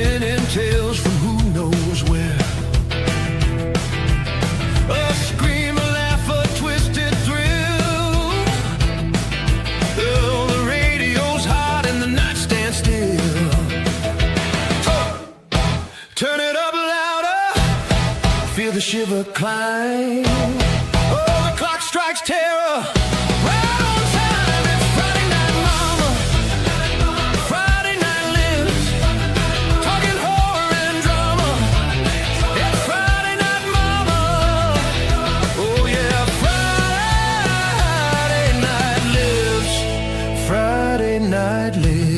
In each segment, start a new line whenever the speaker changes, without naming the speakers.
spinning tales from who knows where. A scream, a laugh, a twisted thrill. Oh, the radio's hot and the night stands still. Turn it up louder, feel the shiver climb. Oh, the clock strikes terror. Right on time, it's Friday night, mama. Friday night lives, talking horror and drama. It's Friday night, mama. Oh yeah, Friday night lives. Friday night lives.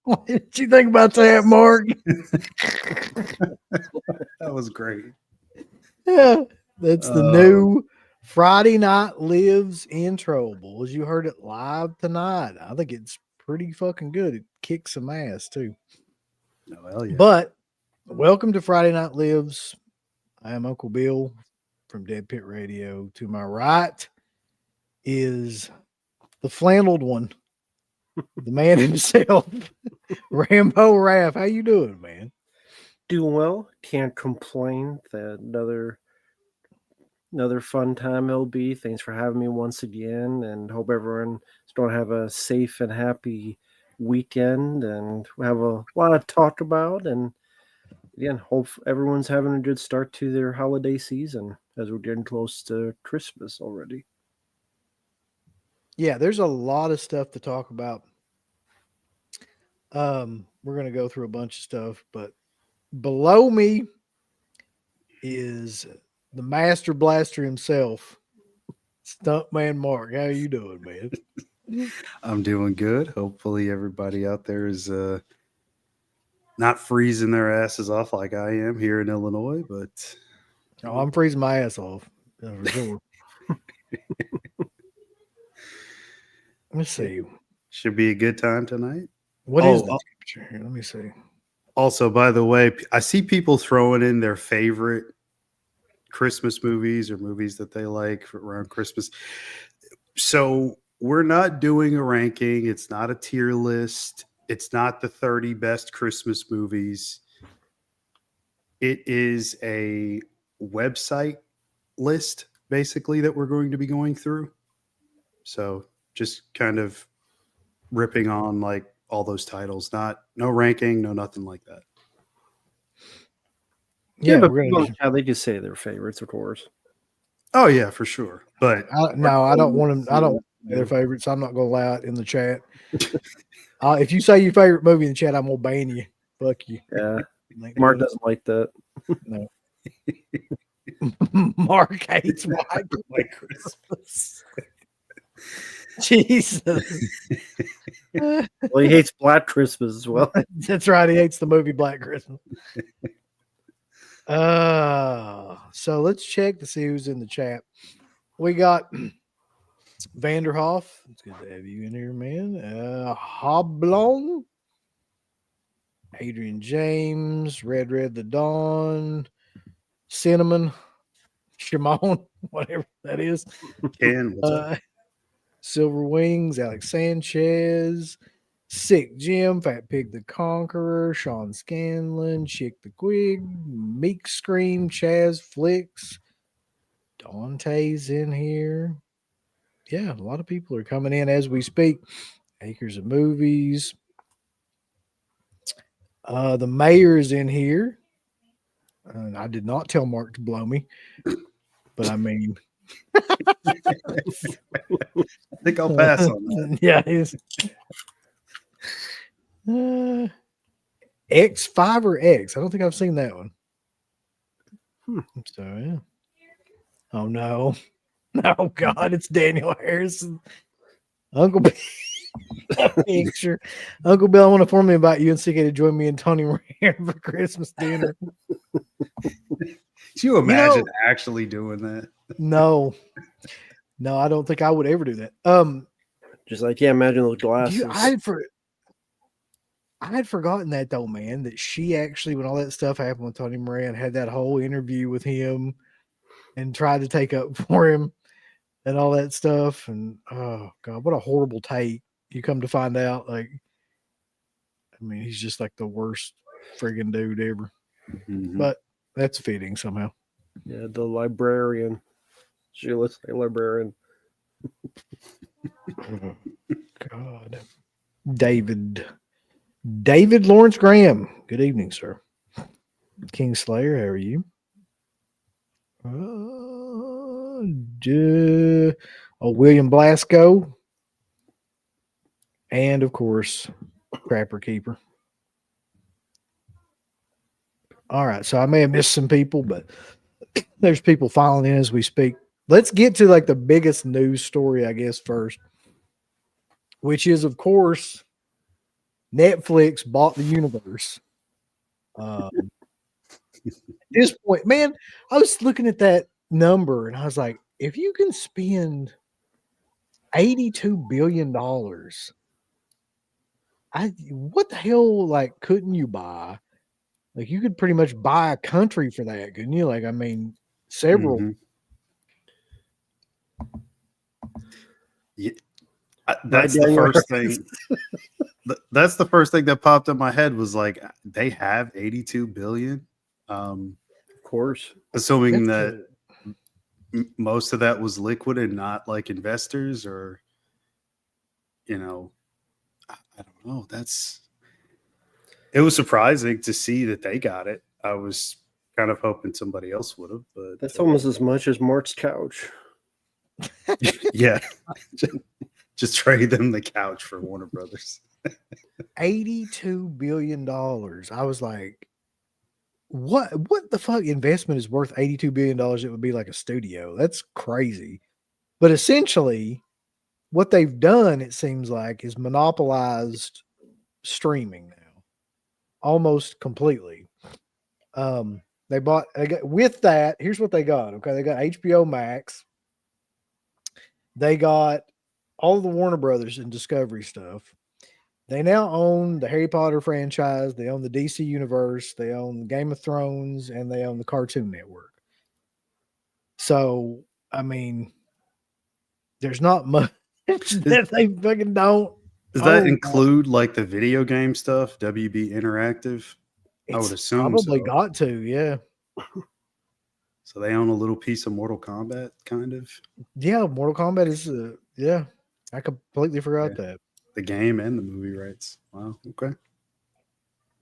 What did you think about that, Mark?
That was great.
Yeah, that's the new Friday Night Lives intro, boys. You heard it live tonight. I think it's pretty fucking good. It kicks some ass too.
Oh, hell yeah.
But welcome to Friday Night Lives. I am Uncle Bill from Dead Pit Radio. To my right is the flanneled one, the man himself, Rambo Raff. How you doing, man?
Doing well. Can't complain. Another fun time it'll be. Thanks for having me once again, and hope everyone is going to have a safe and happy weekend, and we have a lot to talk about. And again, hope everyone's having a good start to their holiday season as we're getting close to Christmas already.
Yeah, there's a lot of stuff to talk about. We're going to go through a bunch of stuff, but below me is the master blaster himself, Stuntman Mark. How you doing, man?
I'm doing good. Hopefully everybody out there is not freezing their asses off like I am here in Illinois, but
Oh, I'm freezing my ass off. For sure. Let me see.
should be a good time tonight.
What is the temperature here? Let me see.
Also, by the way, I see people throwing in their favorite Christmas movies or movies that they like for around Christmas. So we're not doing a ranking. It's not a tier list. It's not the 30 best Christmas movies. It is a website list, basically, that we're going to be going through. So just kind of ripping on like all those titles, no ranking, no nothing like that.
Yeah, but
we're
people
gonna.
how they just say their favorites, of course.
Oh yeah, for sure. But
No, I don't want them. I don't want their favorites. I'm not gonna allow it in the chat. If you say your favorite movie in the chat, I'm gonna ban you. Fuck you.
Yeah,
Like,
Mark doesn't like that.
No. Mark hates white
Christmas.
Jesus.
Well, he hates Black Christmas as well.
That's right. He hates the movie Black Christmas. So let's check to see who's in the chat. We got Vanderhoff. It's good to have you in here, man. Hoblong. Adrian James. Red the Dawn. Cinnamon. Shimon. Whatever that is.
Ken, what's up?
Silver Wings, Alex Sanchez, Sick Jim, Fat Pig the Conqueror, Sean Scanlon, Chick the Quig, Meek Scream, Chaz Flicks, Dante's in here. Yeah, a lot of people are coming in as we speak. Acres of Movies. The mayor is in here. I did not tell Mark to blow me, but I mean,
I think I'll pass on that.
Yeah, he's X5 or X. I don't think I've seen that one. So yeah. Oh no. Oh God, it's Daniel Harrison. Uncle Bill. Picture. Uncle Bill, I want to formally invite you and CK to join me and Tony Rand for Christmas dinner.
you imagine actually doing that?
No, no, I don't think I would ever do that.
Just like, yeah, imagine those glasses.
I had forgotten that though, man, that she actually, when all that stuff happened with Tony Moran, had that whole interview with him and tried to take up for him and all that stuff. And oh God, what a horrible take. You come to find out, like, I mean, he's just like the worst friggin' dude ever.
Mhm.
But that's fitting somehow.
Yeah, the librarian. She looks like a librarian.
God. David Lawrence Graham. Good evening, sir. Kingslayer, how are you? William Blasco. And of course, Crapper Keeper. All right, so I may have missed some people, but there's people filing in as we speak. Let's get to like the biggest news story, I guess, first, which is, of course, Netflix bought the universe. At this point, man, I was looking at that number and I was like, if you can spend $82 billion, what the hell, like, couldn't you buy? Like, you could pretty much buy a country for that, couldn't you? Like, I mean, several.
Mhm. Yeah, that's the first thing. That's the first thing that popped in my head was like, they have 82 billion.
Of course.
Assuming that most of that was liquid and not like investors, or, you know, I don't know. It was surprising to see that they got it. I was kind of hoping somebody else would have, but
That's almost as much as Mart's couch.
yeah. Just trade them the couch for Warner Brothers.
$82 billion. I was like, what the fuck investment is worth $82 billion? It would be like a studio. That's crazy. But essentially, what they've done, it seems like, is monopolized streaming now almost completely. With that, here's what they got. Okay, they got HBO Max. They got all the Warner Brothers and Discovery stuff. They now own the Harry Potter franchise. They own the DC universe. They own Game of Thrones, and they own the Cartoon Network. So, I mean, there's not much that they fucking don't.
Does that include like the video game stuff, WB Interactive? I would assume
probably
so.
got to, yeah.
So they own a little piece of Mortal Kombat, kind of.
Yeah, Mortal Kombat is, yeah. I completely forgot that.
The game and the movie rights. Wow. Okay.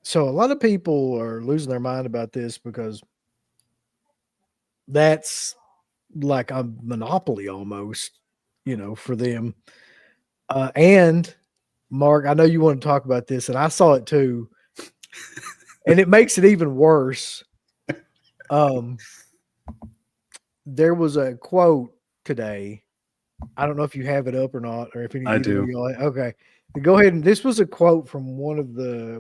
So a lot of people are losing their mind about this because that's like a monopoly almost, for them. And Mark, I know you want to talk about this, and I saw it too. And it makes it even worse. There was a quote today. I don't know if you have it up or not, or if any.
I do.
Okay, go ahead. And this was a quote from one of the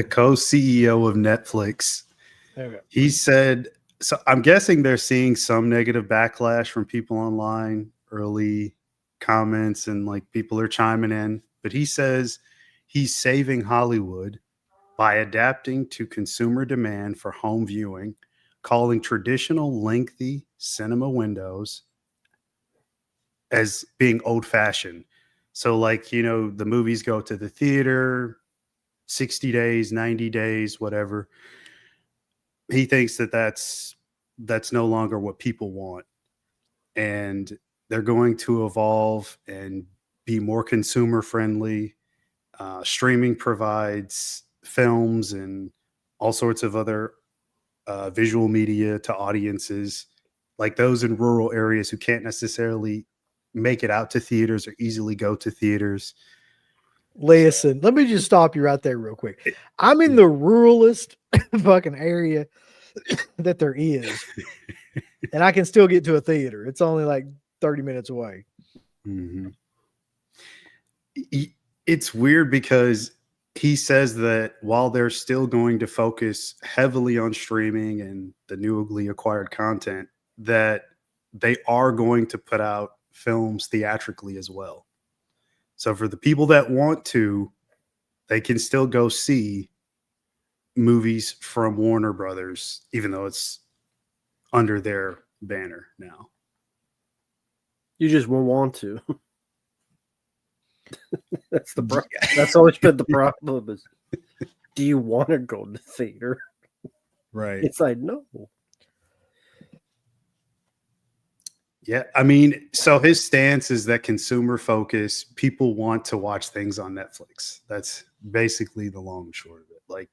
co-CEO of Netflix.
Okay.
He said, so I'm guessing they're seeing some negative backlash from people online, early comments, and like people are chiming in. But he says he's saving Hollywood by adapting to consumer demand for home viewing, calling traditional lengthy cinema windows as being old-fashioned. So like, the movies go to the theater 60 days, 90 days, whatever. He thinks that that's no longer what people want. And they're going to evolve and be more consumer friendly. Streaming provides films and all sorts of other visual media to audiences like those in rural areas who can't necessarily make it out to theaters or easily go to theaters.
Listen, let me just stop you right there real quick. I'm in the ruralest fucking area that there is, and I can still get to a theater. It's only like 30 minutes away.
Mm-hmm. It's weird because he says that while they're still going to focus heavily on streaming and the newly acquired content, that they are going to put out films theatrically as well. So for the people that want to, they can still go see movies from Warner Brothers, even though it's under their banner now.
You just won't want to. That's the problem. That's always been the problem. Is, do you want to go to the theater?
Right.
It's like no.
Yeah, I mean, so his stance is that consumer focus, people want to watch things on Netflix. That's basically the long and short of it. Like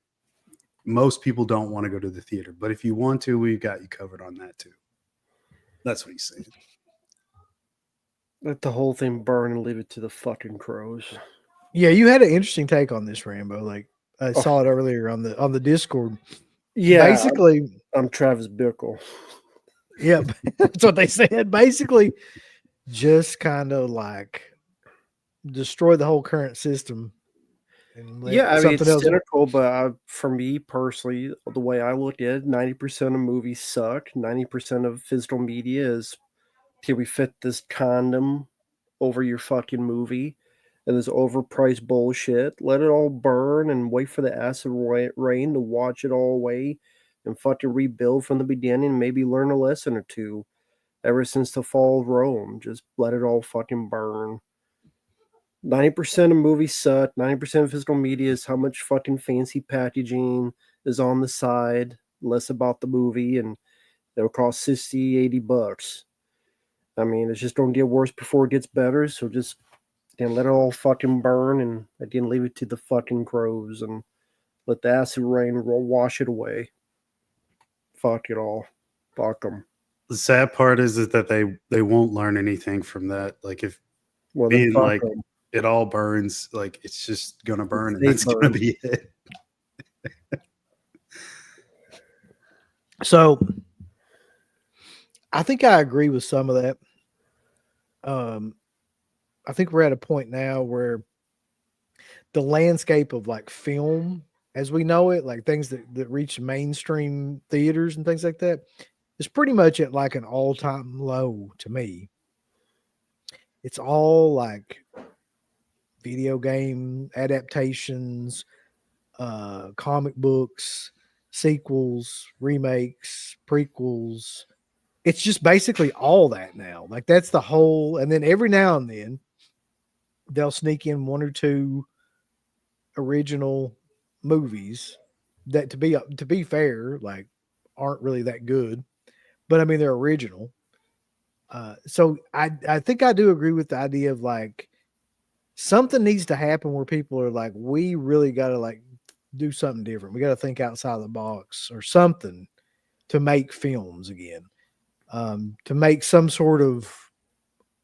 most people don't want to go to the theater, but if you want to, we've got you covered on that too. That's what he's saying.
Let the whole thing burn and leave it to the fucking crows.
Yeah, you had an interesting take on this, Rambo. Like I saw it earlier on the Discord.
Yeah,
Basically,
I'm Travis Bickle.
yep, that's what they said. Basically, just kind of like destroy the whole current system. And let
Yeah, I mean
something
it's
else.
cynical, but for me personally, the way I look at it, 90% of movies suck. 90% of physical media is here we fit this condom over your fucking movie and this overpriced bullshit. Let it all burn and wait for the acid rain to wash it all away and fucking rebuild from the beginning and maybe learn a lesson or two. Ever since the fall of Rome, just let it all fucking burn. 90% of movies suck. 90% of physical media is how much fucking fancy packaging is on the side, less about the movie, and it'll cost 60, 80 bucks. I mean, it's just going to get worse before it gets better. So just let it all fucking burn and again leave it to the fucking crows and let the acid rain wash it away. Fuck it all. Fuck them.
The sad part is that they won't learn anything from that. Like if
Well,
being
fuck
like
'em.
it all burns, like it's just gonna burn and
They
that's gonna
burn.
be it.
So I think I agree with some of that. I think we're at a point now where the landscape of like film as we know it, like things that reach mainstream theaters and things like that, is pretty much at like an all-time low to me. It's all like video game adaptations, comic books, sequels, remakes, prequels. It's just basically all that now. Like that's the whole, and then every now and then they'll sneak in one or two original movies that to be fair, like aren't really that good, but I mean they're original. So I think I do agree with the idea of like something needs to happen where people are like, we really got to like do something different. We got to think outside the box or something to make films again, to make some sort of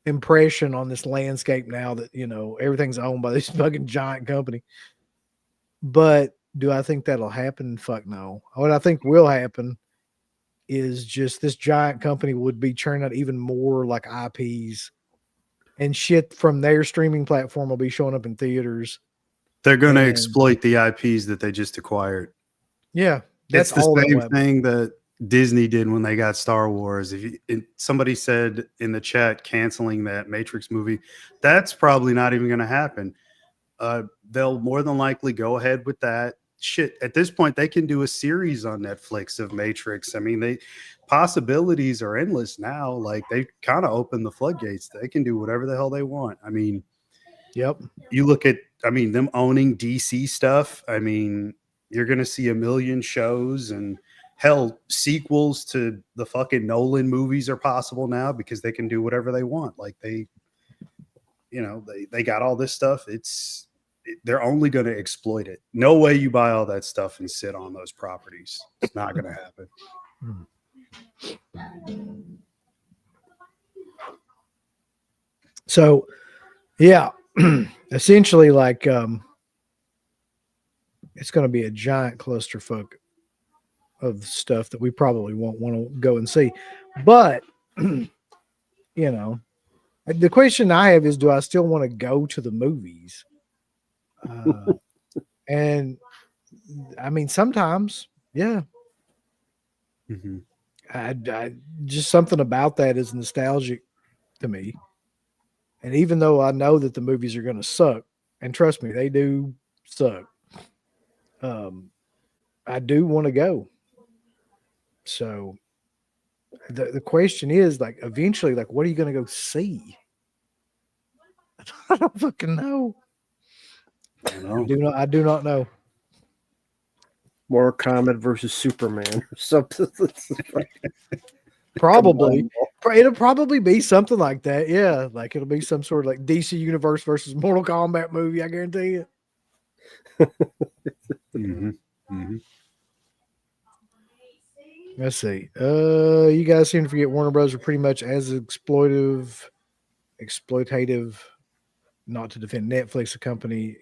impression on this landscape now that, you know, everything's owned by this fucking giant company. But do I think that'll happen? Fuck no. What I think will happen is just this giant company would be churning out even more like IPs and shit from their streaming platform will be showing up in theaters.
They're going to
And
exploit the IPs that they just acquired.
yeah,
It's
that's
the
all
same
that
thing that Disney did when they got Star Wars. Somebody said in the chat canceling that Matrix movie, that's probably not even going to happen. They'll more than likely go ahead with that. Shit, at this point, they can do a series on Netflix of Matrix. I mean, they possibilities are endless now. Like they kind of opened the floodgates. They can do whatever the hell they want. I mean,
Yep.
you look at, I mean, them owning DC stuff. I mean, you're going to see a million shows and hell, sequels to the fucking Nolan movies are possible now because they can do whatever they want. Like they, you know, they got all this stuff. They're only going to exploit it. No way you buy all that stuff and sit on those properties. It's not going to happen.
So, yeah, essentially, like, it's going to be a giant clusterfuck of stuff that we probably won't want to go and see. But, you know, the question I have is, do I still want to go to the movies? And I mean, sometimes, yeah,
Mhm.
I just something about that is nostalgic to me. And even though I know that the movies are going to suck, and trust me, they do suck, um, I do want to go. So the question is like, eventually, like, what are you going to go see? I don't fucking know.
I don't know.
I do not know.
Mortal Kombat versus Superman or something.
Probably. It'll probably be something like that. Yeah. Like it'll be some sort of like DC Universe versus Mortal Kombat movie. I guarantee you.
Mhm. Mhm.
Let's see. You guys seem to forget Warner Bros. Are pretty much as exploitative, not to defend Netflix, a company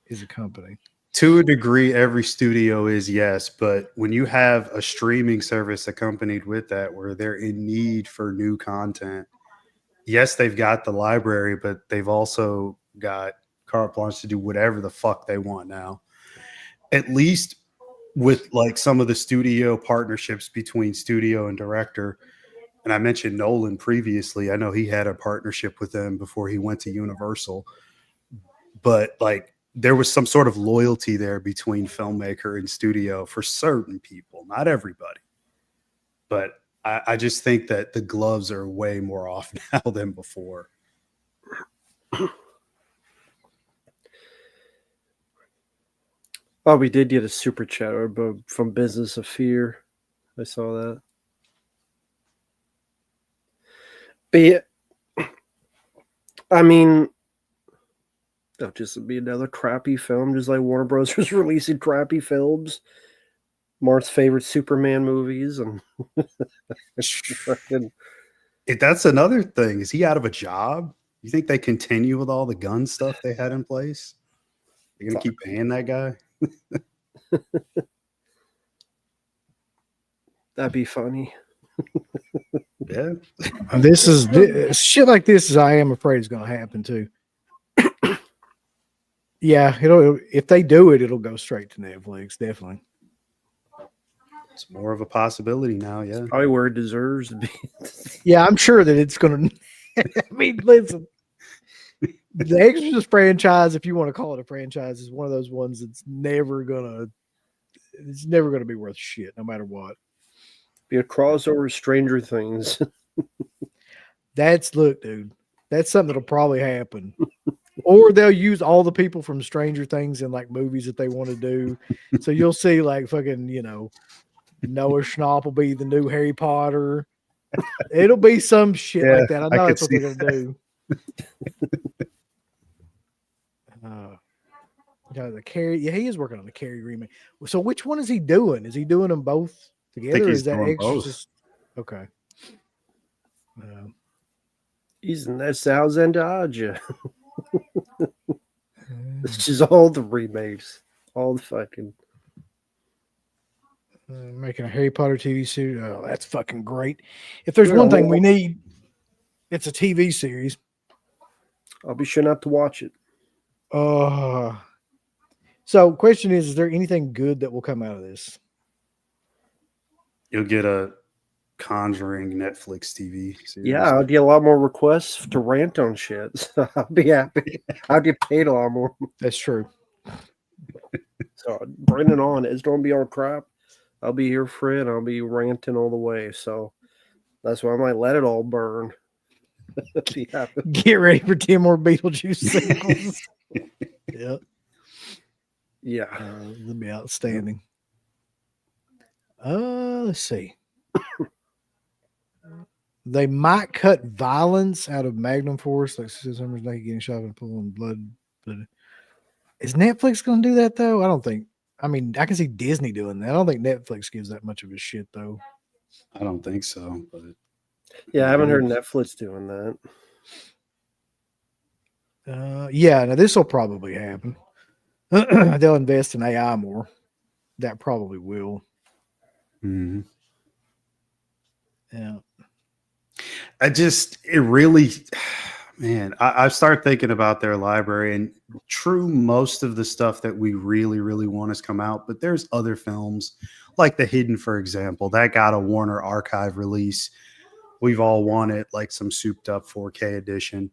is a company.
To a degree, every studio is, yes, but when you have a streaming service accompanied with that where they're in need for new content, yes, they've got the library, but they've also got carte blanche to do whatever the fuck they want now. At least with like some of the studio partnerships between studio and director. And I mentioned Nolan previously. I know he had a partnership with them before he went to Universal, but like there was some sort of loyalty there between filmmaker and studio for certain people, not everybody. But I just think that the gloves are way more off now than before.
Oh, we did get a super chat from Business of Fear. I saw that. But yeah, I mean, that'll just be another crappy film, just like Warner Bros. Was releasing crappy films. Marth's favorite Superman movies, and fucking
That's another thing. Is he out of a job? You think they continue with all the gun stuff they had in place? They're gonna keep paying that guy?
that'd be funny.
Yeah.
And shit like this. Is I am afraid is going to happen too. Yeah, if they do it, it'll go straight to Netflix. Definitely.
It's more of a possibility now, yeah.
Probably where it deserves to be.
Yeah, I'm sure that it's going to. I mean, listen, the Exorcist franchise, if you want to call it a franchise, is one of those ones that's never gonna. It's never gonna be worth shit, no matter what.
Be a crossover with Stranger Things.
Look, dude, that's something that'll probably happen. Or they'll use all the people from Stranger Things in like movies that they want to do. So you'll see like fucking, Noah Schnapp will be the new Harry Potter. It'll be some shit
Yeah,
like that. I
I
know
could
that's what
see
they're gonna do. The Carrie, yeah, he is working on the Carrie remake. So which one is he doing? Is he doing them both
I think
together? Or
he's
is that
doing both.
Exorcist? Okay.
He's in that South Zendaja. It's just all the remakes, all the fucking.
Making a Harry Potter TV series. Oh, that's fucking great. If there's one thing we need, it's a TV series.
I'll be sure not to watch it.
So question is there anything good that will come out of this?
You'll get a Conjuring Netflix TV series.
Yeah, I'll get a lot more requests to rant on shit. So I'll be happy. I'll get paid a lot more.
That's true.
So bring it on. It's going to be all crap. I'll be here for it. I'll be ranting all the way. So that's why I might let it all burn. Be happy.
Get ready for 10 more Beetlejuice sequels. Yep.
Yeah.
That'll be outstanding. Let's see. They might cut violence out of Magnum Force, like Summer's Day getting shot in pool and blood. But is Netflix going to do that though? I don't think. I mean, I can see Disney doing that. I don't think Netflix gives that much of a shit though.
I don't think so, but
Yeah, I haven't heard Netflix doing that.
Yeah, now this will probably happen. They'll invest in AI more. That probably will.
Mhm.
Yeah.
it really, Man, I start thinking about their library, and true, most of the stuff that we really, really want has come out, but there's other films like The Hidden, for example, that got a Warner Archive release. We've all wanted like some souped up 4K edition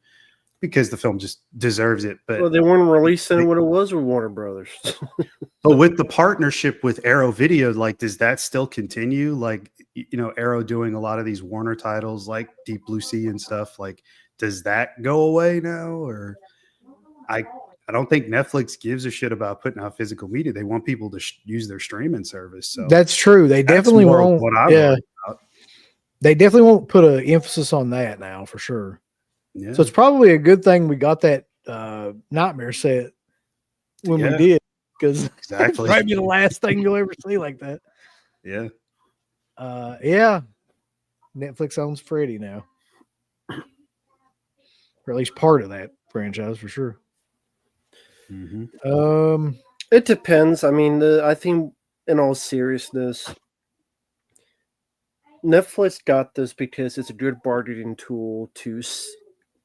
because the film just deserves it.
Well, they weren't releasing what it was with Warner Brothers.
But with the partnership with Arrow Video, like, does that still continue? Like, Arrow doing a lot of these Warner titles like Deep Blue Sea and stuff. Like, does that go away now? Or I don't think Netflix gives a shit about putting out physical media. They want people to use their streaming service. So
That's true. They
that's
definitely
more of
won't.
what I'm
Yeah,
worried about.
they definitely won't put an emphasis on that now for sure.
Yeah.
So it's probably a good thing we got that Nightmare set when we
Yeah.
did, because
Exactly.
probably the last thing you'll ever see like that.
Yeah.
Yeah, Netflix owns Freddy now, or at least part of that franchise for sure.
Mm-hmm.
It depends. I mean, I think in all seriousness, Netflix got this because it's a good bargaining tool to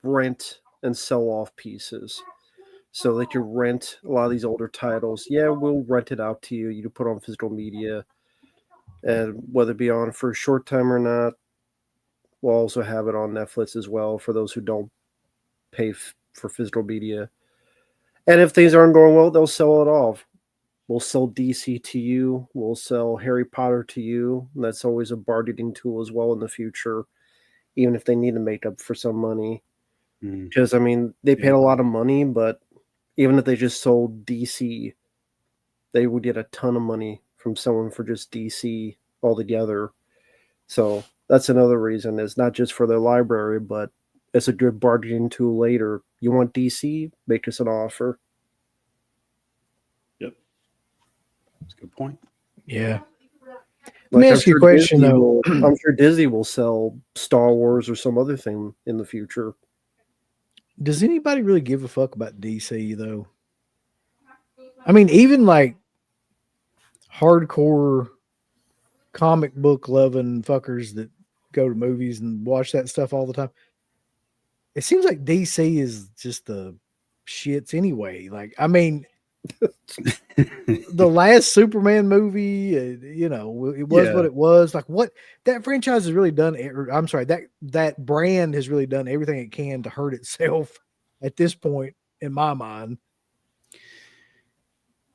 rent and sell off pieces. So they can rent a lot of these older titles. Yeah, we'll rent it out to you. You can put on physical media, and whether it be on for a short time or not, we'll also have it on Netflix as well for those who don't pay for physical media. And if things aren't going well, they'll sell it off. We'll sell DC to you. We'll sell Harry Potter to you. And that's always a bargaining tool as well in the future, even if they need to make up for some money. Because, I mean, they paid a lot of money, but even if they just sold DC, they would get a ton of money from someone for just DC altogether. So that's another reason. It's not just for their library, but it's a good bargaining tool later. You want DC? Make us an offer.
Yep. That's a good point.
Yeah. Let me ask you a question, though.
I'm sure Disney will sell Star Wars or some other thing in the future.
Does anybody really give a fuck about DC, though? I mean, even like hardcore comic book loving fuckers that go to movies and watch that stuff all the time. It seems like DC is just the shits anyway. Like, I mean, the last Superman movie, it was what it was. Like, what that franchise has really done. I'm sorry, that brand has really done everything it can to hurt itself at this point, in my mind.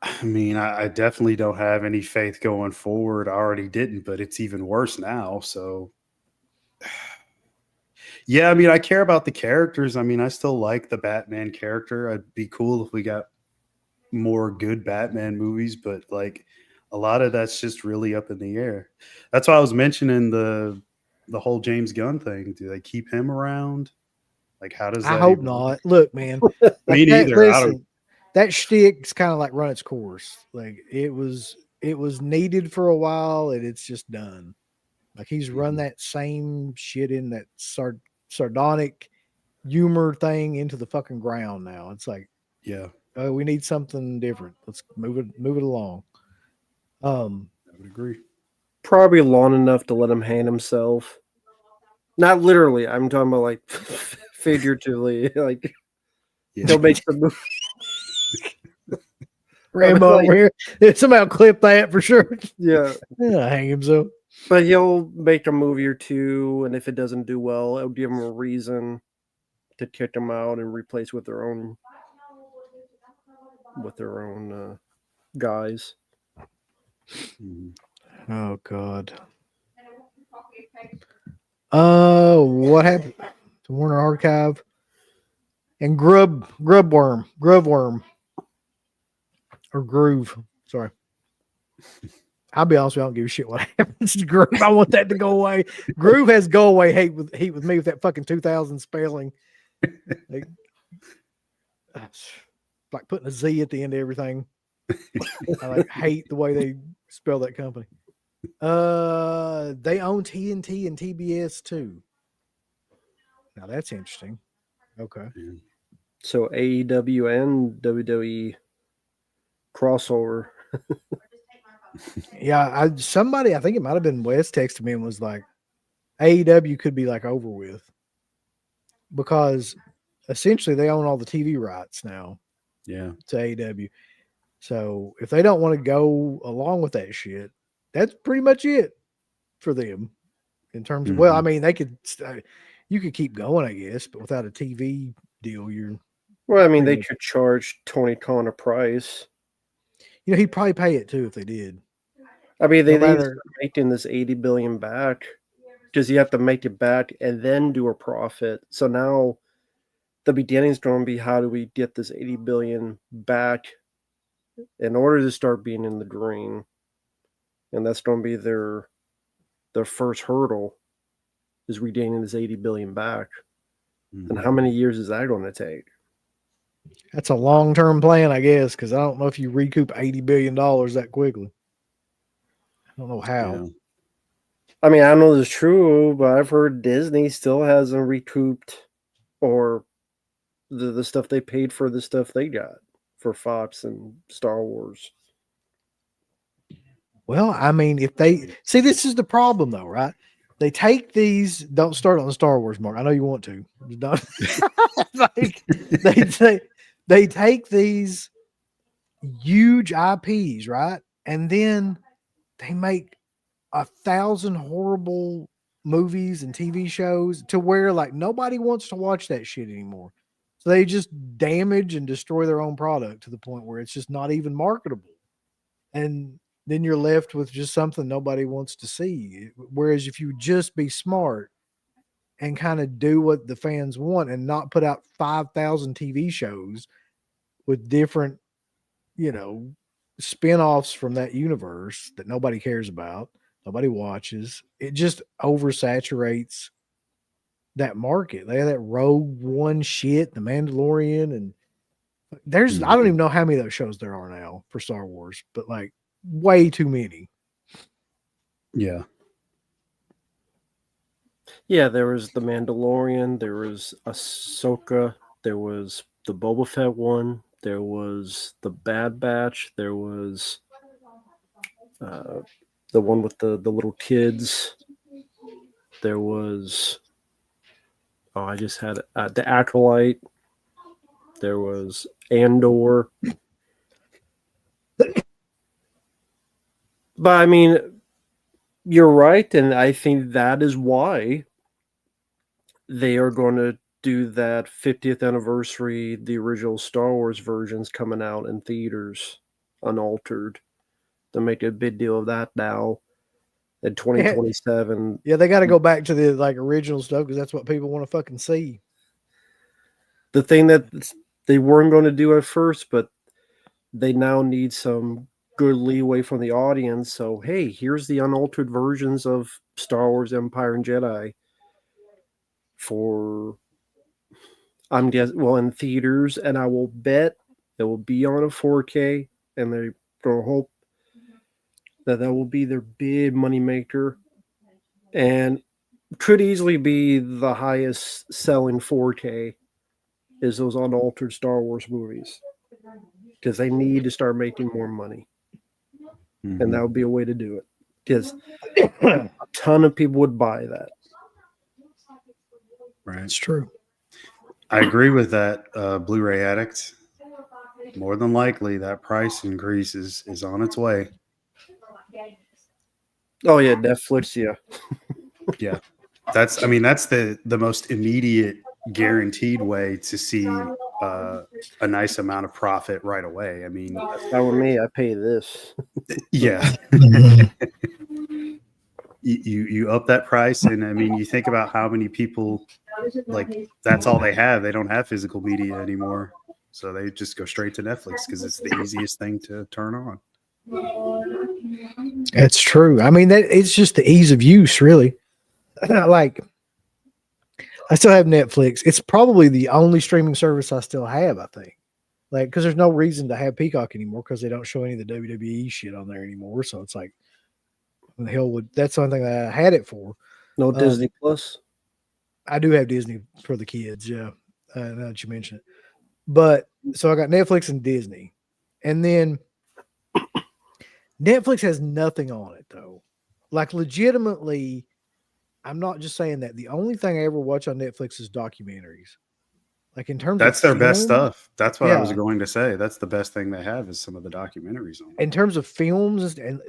I mean, I definitely don't have any faith going forward. I already didn't, but it's even worse now. So, yeah, I mean, I care about the characters. I mean, I still like the Batman character. I'd be cool if we got more good Batman movies, but like a lot of that's just really up in the air. That's why I was mentioning the whole James Gunn thing. Do they keep him around? Like, how does that?
I hope not. Look, man.
Me neither.
Listen, that shtick's kind of like run its course. Like it was needed for a while, and it's just done. Like he's run that same shit in that sardonic humor thing into the fucking ground now. It's like,
yeah,
we need something different. Let's move it along.
I would agree.
Probably long enough to let him hang himself. Not literally. I'm talking about like figuratively. Like he'll make some movie.
Rambo over here. Somehow clip that for sure.
Yeah.
Hang himself.
But he'll make a movie or two, and if it doesn't do well, it'll give him a reason to kick him out and replace with their own guys.
Oh God. What happened to Warner Archive and Grubworm or Groove? Sorry. I'll be honest with you, I don't give a shit what happens to Groove. I want that to go away. Groove has go away hate with me with that fucking 2000 spelling. Like putting a Z at the end of everything. I hate the way they spell that company. They own TNT and TBS too. Now that's interesting. Okay.
So AEW and WWE crossover.
Yeah, I think it might have been Wes texted me and was like, AEW could be like over with because essentially they own all the TV rights now
Yeah.
to AEW. So if they don't want to go along with that shit, that's pretty much it for them in terms of. Well, I mean, they could. You could keep going, I guess, but without a TV deal, you're.
Well, I mean,
pretty
they
much-
could charge Tony Khan a price.
You know, he'd probably pay it too if they did.
I mean,
No
they need to
matter.
start making this 80 billion back. Because you have to make it back and then do a profit. So now the beginning's going to be how do we get this 80 billion back in order to start being in the green, and that's going to be their first hurdle is regaining this 80 billion back. And how many years is that going to take?
That's a long term plan, I guess, because I don't know if you recoup $80 billion that quickly. I don't know how.
Yeah.
I mean, I don't know if it's true, but I've heard Disney still hasn't recouped or the stuff they paid for the stuff they got for Fox and Star Wars.
Well, I mean, if they see, this is the problem, though, right? They take these. Don't start on the Star Wars, Mark. I know you want to. Just don't. Like, they take these huge IPs, right, and then they make 1,000 horrible movies and TV shows to where like nobody wants to watch that shit anymore. So they just damage and destroy their own product to the point where it's just not even marketable. And then you're left with just something nobody wants to see. Whereas if you just be smart and kind of do what the fans want and not put out 5,000 TV shows with different, spin-offs from that universe that nobody cares about, nobody watches, it just oversaturates that market. They have that Rogue One shit, The Mandalorian, and I don't even know how many of those shows there are now for Star Wars, but like way too many.
Yeah.
Yeah, there was The Mandalorian, there was Ahsoka, there was the Boba Fett one, there was the Bad Batch, there was the one with the little kids, there was I just had the Acolyte, there was Andor. But I mean, you're right, and I think that is why they are going to do that 50th anniversary, the original Star Wars versions coming out in theaters, unaltered. They'll make a big deal of that now in 2027.
Yeah, they got to go back to the like original stuff because that's what people want to fucking see.
The thing that they weren't going to do at first, but they now need some good leeway from the audience. So, hey, here's the unaltered versions of Star Wars, Empire, and Jedi for, I'm guessing, well, in theaters, and I will bet it will be on a 4K, and they're going to hope that will be their big money maker, and could easily be the highest selling 4K is those unaltered Star Wars movies because they need to start making more money. And that would be a way to do it because a ton of people would buy that.
Right.
It's true.
I agree with that, Blu-ray addict. More than likely, that price increase is on its way.
Oh yeah, Netflix. Yeah,
Yeah, that's the most immediate, guaranteed way to see a nice amount of profit right away. I mean,
that's not with me. I pay this.
yeah. You up that price, and I mean, you think about how many people like that's all they have. They don't have physical media anymore, so they just go straight to Netflix because it's the easiest thing to turn on.
It's true. I mean, it's just the ease of use, really. Like, I still have Netflix. It's probably the only streaming service I still have, I think. Like, because there's no reason to have Peacock anymore because they don't show any of the WWE shit on there anymore. So it's like, the hell would that's the only thing that I had it for.
No Disney Plus.
I do have Disney for the kids, yeah. Now that you mention it, but so I got Netflix and Disney, and then Netflix has nothing on it though. Like legitimately, I'm not just saying that. The only thing I ever watch on Netflix is documentaries. Like in terms of
That's their best
film,
stuff. That's what I was
yeah,
going to say. That's the best
film,
stuff. That's what I was
yeah.
going to say. That's the best thing they have is some of the documentaries on.
In terms of films, and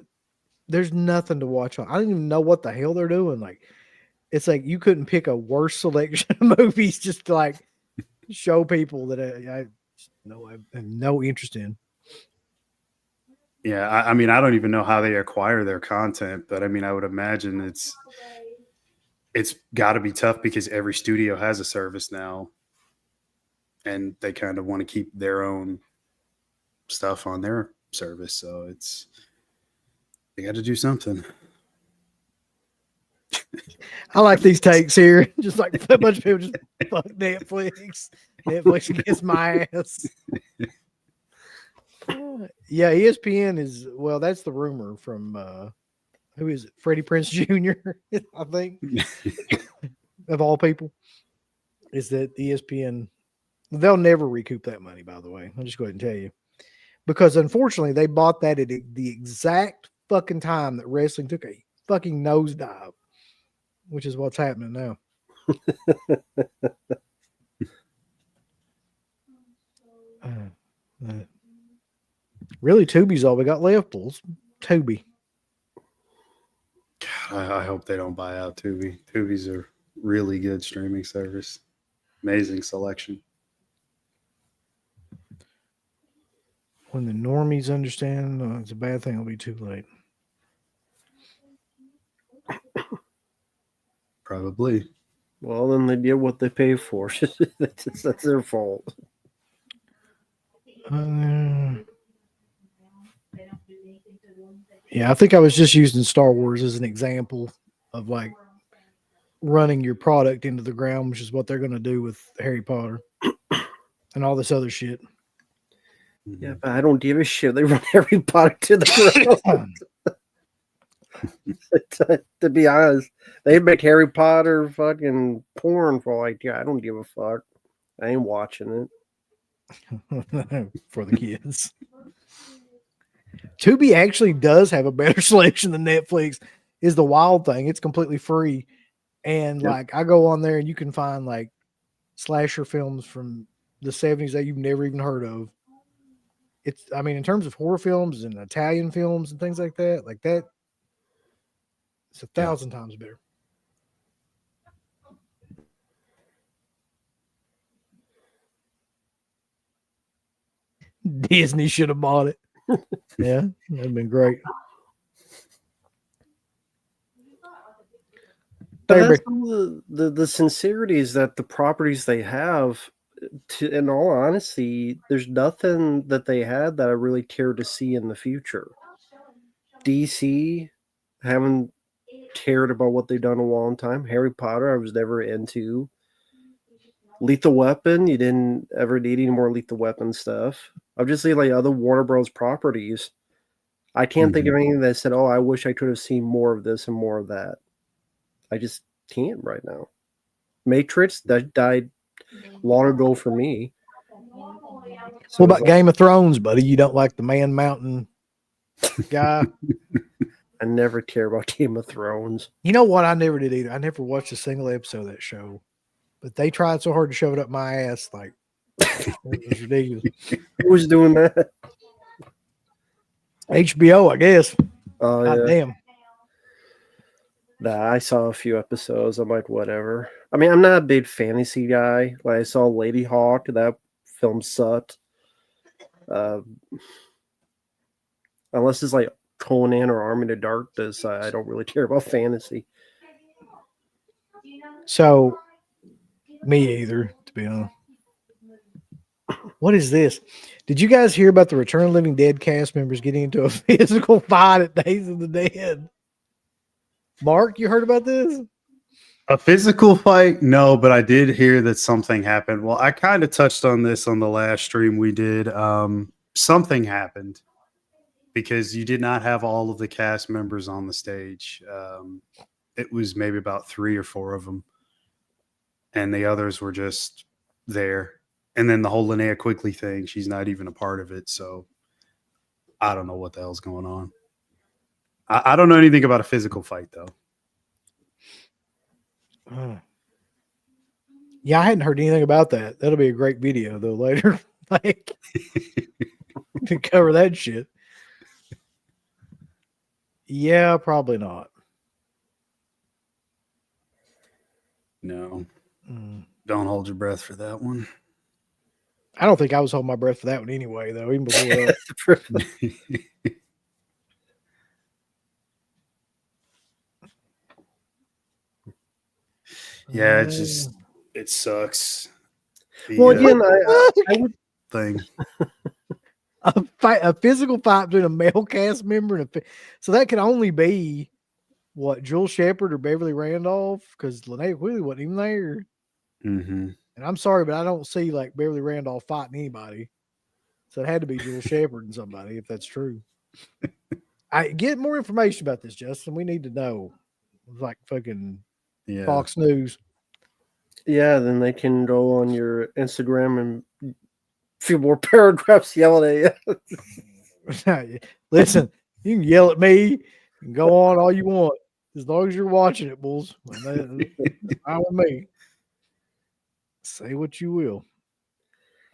there's nothing to watch on. I don't even know what the hell they're doing. Like, it's like you couldn't pick a worse selection of movies just to like show people that I have no interest in.
Yeah, I mean, I don't even know how they acquire their content, but I mean, I would imagine it's got to be tough because every studio has a service now, and they kind of want to keep their own stuff on their service. So they got to do something.
I like these takes here. Just like a bunch of people just fuck Netflix. Netflix against my ass. Yeah, ESPN is that's the rumor from who is it? Freddie Prince Jr. I think of all people is that ESPN they'll never recoup that money. By the way, I'll just go ahead and tell you because unfortunately they bought that at the exact fucking time that wrestling took a fucking nosedive, which is what's happening now. Really, Tubi's all we got left. Tubi.
God, I hope they don't buy out Tubi. Tubi's a really good streaming service. Amazing selection.
When the normies understand it's a bad thing, it'll be too late.
Probably.
Well, then they get what they pay for. That's their fault.
Yeah, I think I was just using Star Wars as an example of like running your product into the ground, which is what they're going to do with Harry Potter and all this other shit.
Yeah, but I don't give a shit. They run Harry Potter to the ground. To be honest, they make Harry Potter fucking porn for like, I don't give a fuck. I ain't watching
it for the kids. Tubi actually does have a better selection than Netflix. Is the wild thing. It's completely free. And like I go on there and you can find like slasher films from the 70s that you've never even heard of. I mean, in terms of horror films and Italian films and things like that, it's 1,000 times better. Disney should have bought it. Yeah, that'd been great.
But that's the sincerities that the properties they have. In all honesty, there's nothing that they had that I really care to see in the future. DC, haven't cared about what they've done in a long time. Harry Potter, I was never into. Lethal Weapon, you didn't ever need any more Lethal Weapon stuff. Obviously, like other Warner Bros. Properties, I can't think of anything that said, "Oh, I wish I could have seen more of this and more of that." I just can't right now. Matrix, that died long ago for me.
So what about Game of Thrones, buddy? You don't like the Man Mountain guy?
I never care about Game of Thrones.
You know what? I never did either. I never watched a single episode of that show. But they tried so hard to shove it up my ass, like it was ridiculous.
Who was doing that?
HBO, I guess.
Oh,
God damn.
Nah, I saw a few episodes. I'm like, whatever. I mean, I'm not a big fantasy guy. Like, I saw Lady Hawk. That film sucked. Unless it's like Conan or Army of Darkness, I don't really care about fantasy.
So, me either, to be honest. What is this? Did you guys hear about the Return of the Living Dead cast members getting into a physical fight at Days of the Dead? Mark, you heard about this?
A physical fight? No, but I did hear that something happened. Well, I kind of touched on this on the last stream we did. Something happened because you did not have all of the cast members on the stage. It was maybe about 3 or 4 of them. And the others were just there. And then the whole Linnea Quigley thing, she's not even a part of it. So I don't know what the hell's going on. I don't know anything about a physical fight, though.
Yeah, I hadn't heard anything about that. That'll be a great video though later, like to cover that shit. Yeah, probably not.
No,
Mm.
don't hold your breath for that one.
I don't think I was holding my breath for that one anyway, though. Even before that,
Yeah, it sucks. The
Well, again, I would.
thing.
a physical fight between a male cast member and so that can only be what, Joel Shepard or Beverly Randolph, because Linnea Quigley wasn't even there.
Mm-hmm.
And I'm sorry, but I don't see like Beverly Randolph fighting anybody. So it had to be Joel Shepard and somebody, if that's true. I get more information about this, Justin. We need to know. It's like fucking
Yeah.
Fox News.
Yeah, then they can go on your Instagram and a few more paragraphs yelling at you.
Listen, you can yell at me and go on all you want as long as you're watching it, bulls. That's fine with me. Say what you will.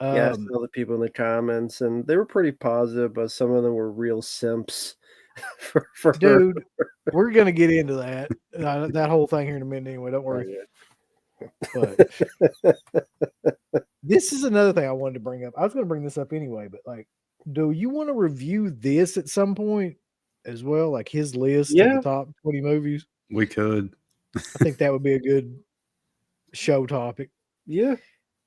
Yeah, I saw the people in the comments, and they were pretty positive, but some of them were real simps. for her.
Dude, we're gonna get into that that whole thing here in a minute anyway. Don't worry. But this is another thing I wanted to bring up. I was going to bring this up anyway, but like, do you want to review this at some point as well? Like his list of
Yeah.
the top 20 movies?
We could.
I think that would be a good show topic.
Yeah.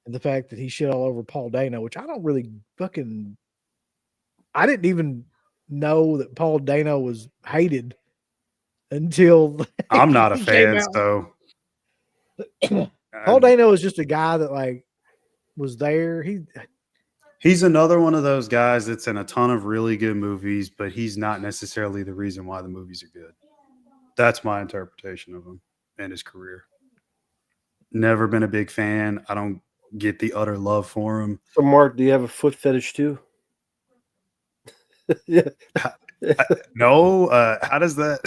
And the fact that he shit all over Paul Dano, which I don't really fucking, I didn't even know that Paul Dano was hated until
I'm not a
he came
fan,
out.
so
Paul Dano is just a guy that like was there.
He's another one of those guys that's in a ton of really good movies, but he's not necessarily the reason why the movies are good. That's my interpretation of him and his career. Never been a big fan. I don't get the utter love for him.
So, Mark, do you have a foot fetish too? Yeah.
No. How does that?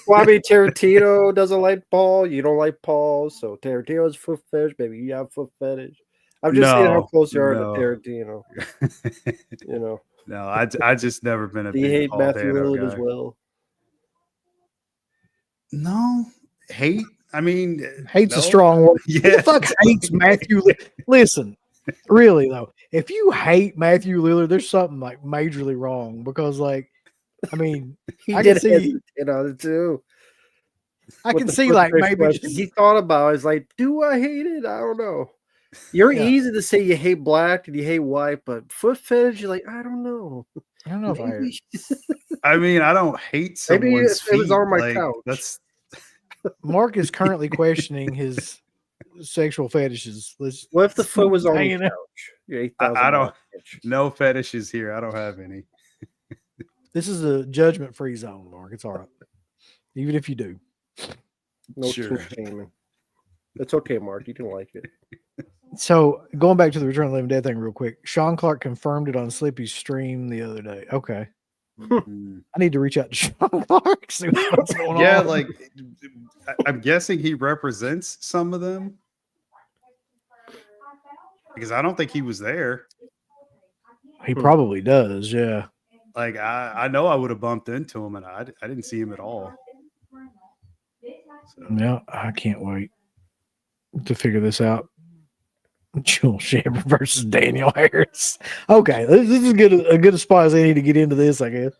Well, I mean, Tarantino doesn't like Paul. You don't like Paul, so Tarantino's foot fetish. Maybe you have foot fetish. I'm just saying how close you are to Tarantino. You know.
No, I just never been a
Do you
big
hate
Paul
Matthew
Dano
Lillard
guy.
as well?
No, hate. I mean,
hate's
no.
a strong word.
Yeah.
Who the fuck hates Matthew? Listen, really though, if you hate Matthew Lillard, there's something like majorly wrong because, like, I mean, I can see,
too.
I
With
can
the
see
foot
like
fetish
maybe
question.
just
He thought about it. He's like, do I hate it? I don't know. You're
Yeah.
easy to say you hate black and you hate white, but foot fetish, you're like, I don't know.
I don't know if
Maybe.
I mean, I don't hate
Maybe
someone's
if it was
feet.
on my
Like,
couch.
that's
Mark is currently questioning his sexual fetishes.
What if the foot was on the
hanging out.
couch? You're 8,000
I don't.
inches.
No fetishes here. I don't have any.
This is a judgment-free zone, Mark. It's all right, even if you do.
No
Sure.
kink shaming. It's okay, Mark. You can like it.
So going back to the Return of the Living Dead thing real quick, Sean Clark confirmed it on Slippy's stream the other day. Okay.
Mm.
I need to reach out to Sean Clark, see what's going on.
Yeah, like I'm guessing he represents some of them because I don't think he was there.
He probably does, yeah.
Like I know I would have bumped into him, and I didn't see him at all. So.
Yeah, I can't wait to figure this out. Joel Shepard versus Daniel Harris. Okay, this is a good spot as I need to get into this, I guess.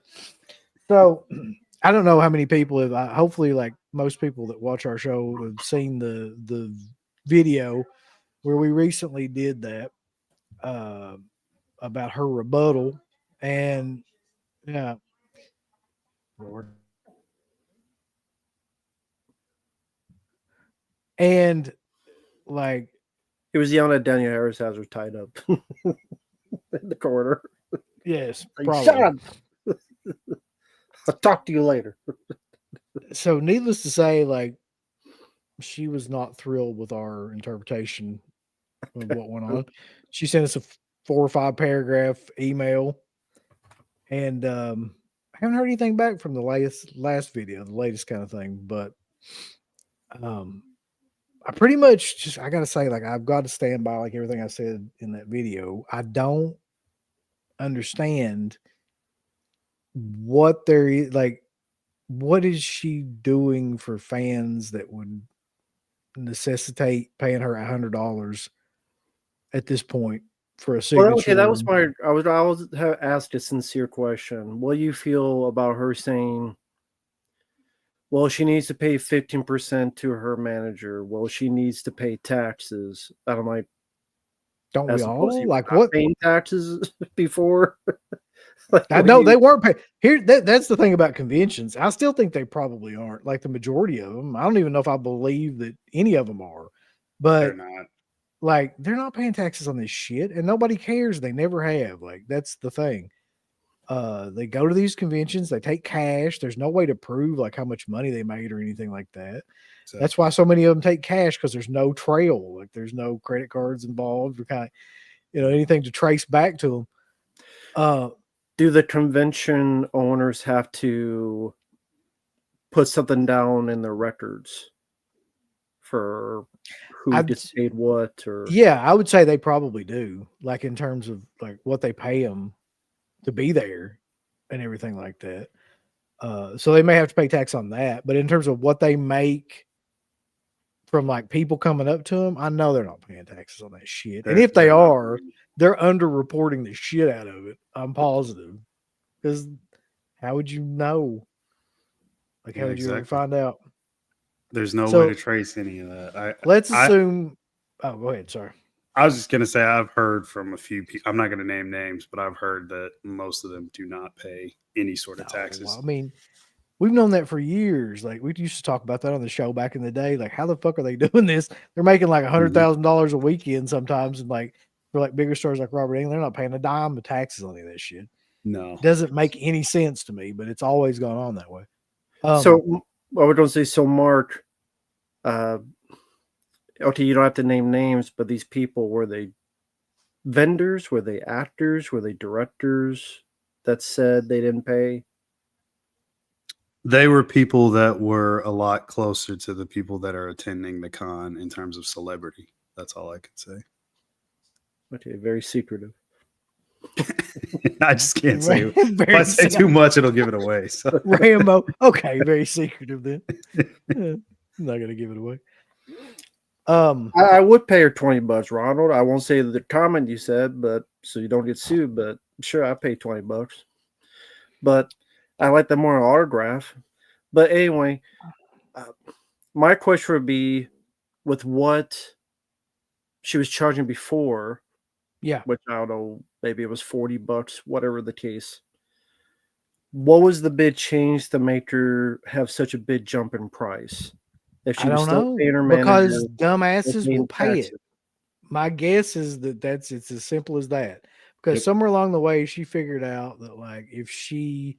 So I don't know how many people have. Hopefully, like most people that watch our show have seen the video where we recently did that about her rebuttal, and yeah, Lord, and like
He was yelling at Daniel Harris as we're tied up in the corner.
yes,
Like,
probably.
shut up. I'll talk to you later.
So needless to say, like she was not thrilled with our interpretation of what went on. She sent us a 4 or 5 paragraph email, and I haven't heard anything back from the last video, the latest kind of thing. But I pretty much just I gotta say, like, I've got to stand by like everything I said in that video. I don't understand what there is like what is she doing for fans that would necessitate paying her $100 at this point for a
Well, okay, that
signature?
was my. I was asked a sincere question. What do you feel about her saying? Well, she needs to pay 15% to her manager. Well, she needs to pay taxes. And I'm like,
Don't we
as opposed to
all?
you
Like
not
what?
paying taxes before. Like,
I
what
know
do you?
they weren't paying. Here, that's the thing about conventions. I still think they probably aren't. Like the majority of them, I don't even know if I believe that any of them are.
They're
But
not.
like, they're not paying taxes on this shit, and nobody cares. They never have. Like, that's the thing. They go to these conventions. They take cash. There's no way to prove like how much money they made or anything like that. That's why
Exactly.
so many of them take cash because there's no trail. Like, there's no credit cards involved or kind of anything to trace back to them.
Do the convention owners have to put something down in their records for who
I
gets paid what? Or
Yeah, I would say they probably do, like in terms of like what they pay them to be there and everything like that. So they may have to pay tax on that, but in terms of what they make from like people coming up to them, I know they're not paying taxes on that shit. And if they
They're not.
are, they're underreporting the shit out of it. I'm positive because how would you know? Like, how
Yeah,
would you ever
exactly.
find out?
There's no way to
So
trace any of that.
let's
I
assume. Oh, go ahead. Sorry.
I was just gonna say I've heard from a few people. I'm not gonna name names, but I've heard that most of them do not pay any sort of
No, I
taxes.
mean, we've known that for years. Like we used to talk about that on the show back in the day. Like, how the fuck are they doing this? They're making like
Mhm.
$100,000 a weekend sometimes, and like for like bigger stores like Robert England, they're not paying a dime of taxes on any of that shit.
No,
Doesn't make any sense to me, but it's always gone on that way.
so, I would don't say so. Mark, uh, okay, you don't have to name names, but these people, were they vendors? Were they actors? Were they directors that said they didn't pay?
they were people that were a lot closer to the people that are attending the con in terms of celebrity. That's all I could say.
Okay, very secretive.
I just can't say. If I
Very
say too much, it'll give it away. So
Rambo. Okay, very secretive then. I'm not gonna give it away.
I would pay her $20, Ronald. I won't say the comment you said, but so you don't get sued. But sure, I pay $20. But I like the more autograph. But anyway, uh, my question would be, with what she was charging before,
Yeah,
which I don't know, maybe it was $40, whatever the case. What was the big change to make her have such a big jump in price? If
I
she was
don't
still
know
paying her
because
manager and
dumbasses will
paying
pay it.
taxes.
My guess is that it's as simple as that. Because
Yep.
somewhere along the way, she figured out that like if she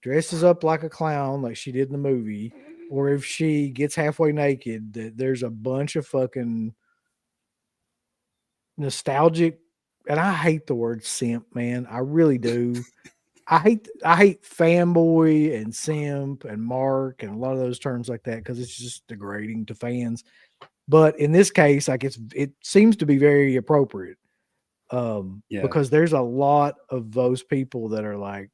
dresses up like a clown, like she did in the movie, or if she gets halfway naked, that there's a bunch of fucking nostalgic. And I hate the word simp, man. I really do. I hate fanboy and simp and mark and a lot of those terms like that because it's just degrading to fans. But in this case, like it seems to be very appropriate.
yeah,
Because there's a lot of those people that are like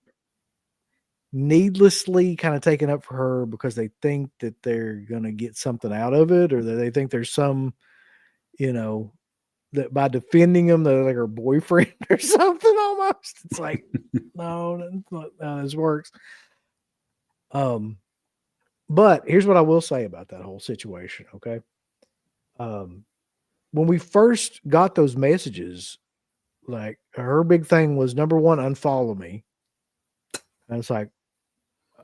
needlessly kind of taken up for her because they think that they're gonna get something out of it, or that they think there's some, you know, that by defending them, they're like her boyfriend or something almost. It's like, no, that's not how this works. Um, but here's what I will say about that whole situation, okay? Um, when we first got those messages, like her big thing was number one, unfollow me. And it's like,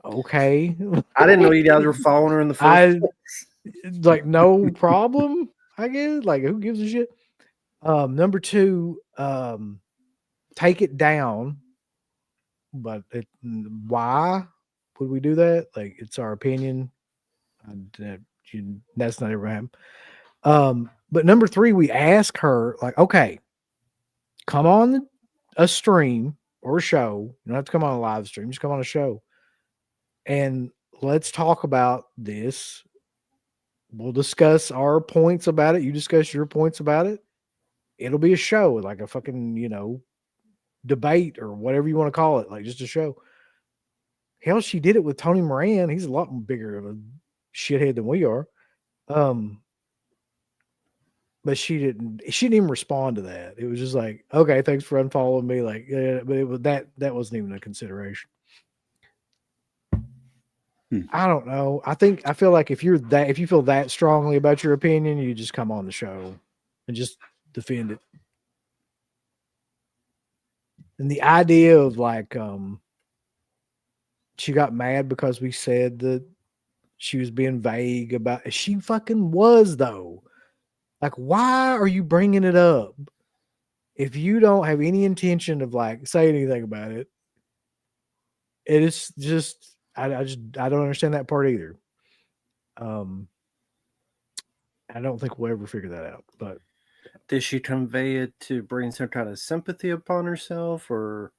okay.
I didn't know you guys were following her in the first
I
place.
like no problem, I guess. Like, who gives a shit? Number two, take it down. But why would we do that? Like, it's our opinion. That's not ever happened. But number three, we ask her, like, okay, come on a stream or a show. You don't have to come on a live stream, just come on a show. And let's talk about this we'll discuss our points about it. You discuss your points about it. It'll be a show, like a fucking, debate or whatever you want to call it, like just a show. Hell, she did it with Tony Moran. He's a lot bigger of a shithead than we are. But she didn't even respond to that. It was just like, okay, thanks for unfollowing me. Like, yeah, but it was that wasn't even a consideration. I don't know. I feel like if you feel that strongly about your opinion, you just come on the show and just defend it. And the idea of like, she got mad because we said that she was being vague about, she fucking was though. Like, why are you bringing it up if you don't have any intention of like saying anything about it? It is just, I don't understand that part either. I don't think we'll ever figure that out. But
did she convey it to bring some kind of sympathy upon herself, or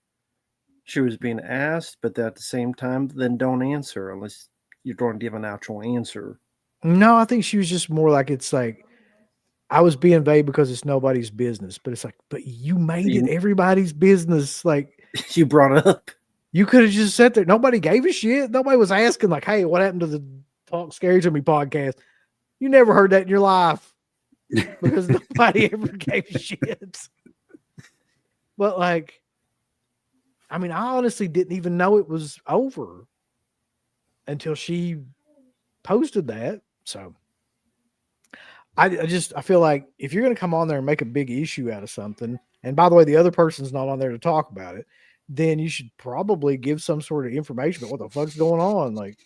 she was being asked, but at the same time, then don't answer unless you don't give an actual answer?
no, I think she was just more like, it's like, I was being vague because it's nobody's business, but it's like, but you made it everybody's business. Like,
you brought it up.
You could have just sat there. Nobody gave a shit. Nobody was asking like, hey, what happened to the Talk Scary to Me podcast? You never heard that in your life because nobody ever gave a shit. But like, I mean, I honestly didn't even know it was over until she posted that. So I feel like if you're going to come on there and make a big issue out of something, and by the way, the other person's not on there to talk about it, then you should probably give some sort of information about what the fuck's going on. Like,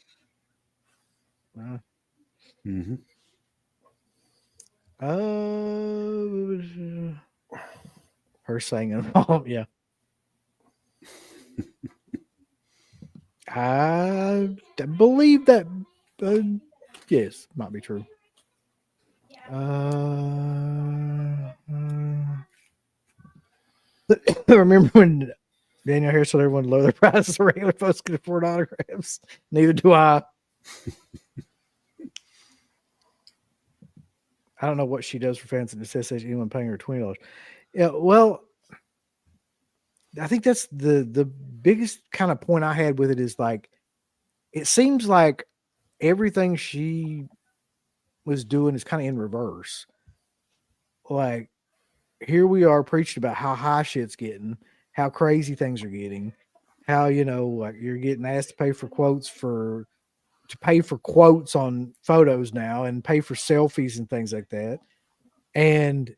her saying, yeah. I believe that, yes, might be true. Remember when Daniel Harris told everyone to lower their prices so regular folks could afford autographs? Neither do I. I don't know what she does for fans and it says anyone paying her $20. Yeah, well, I think that's the biggest kind of point I had with it is like, it seems like everything she was doing is kind of in reverse. Like, here we are preaching about how high shit's getting, how crazy things are getting, how, like you're getting asked to pay for quotes on photos now and pay for selfies and things like that. And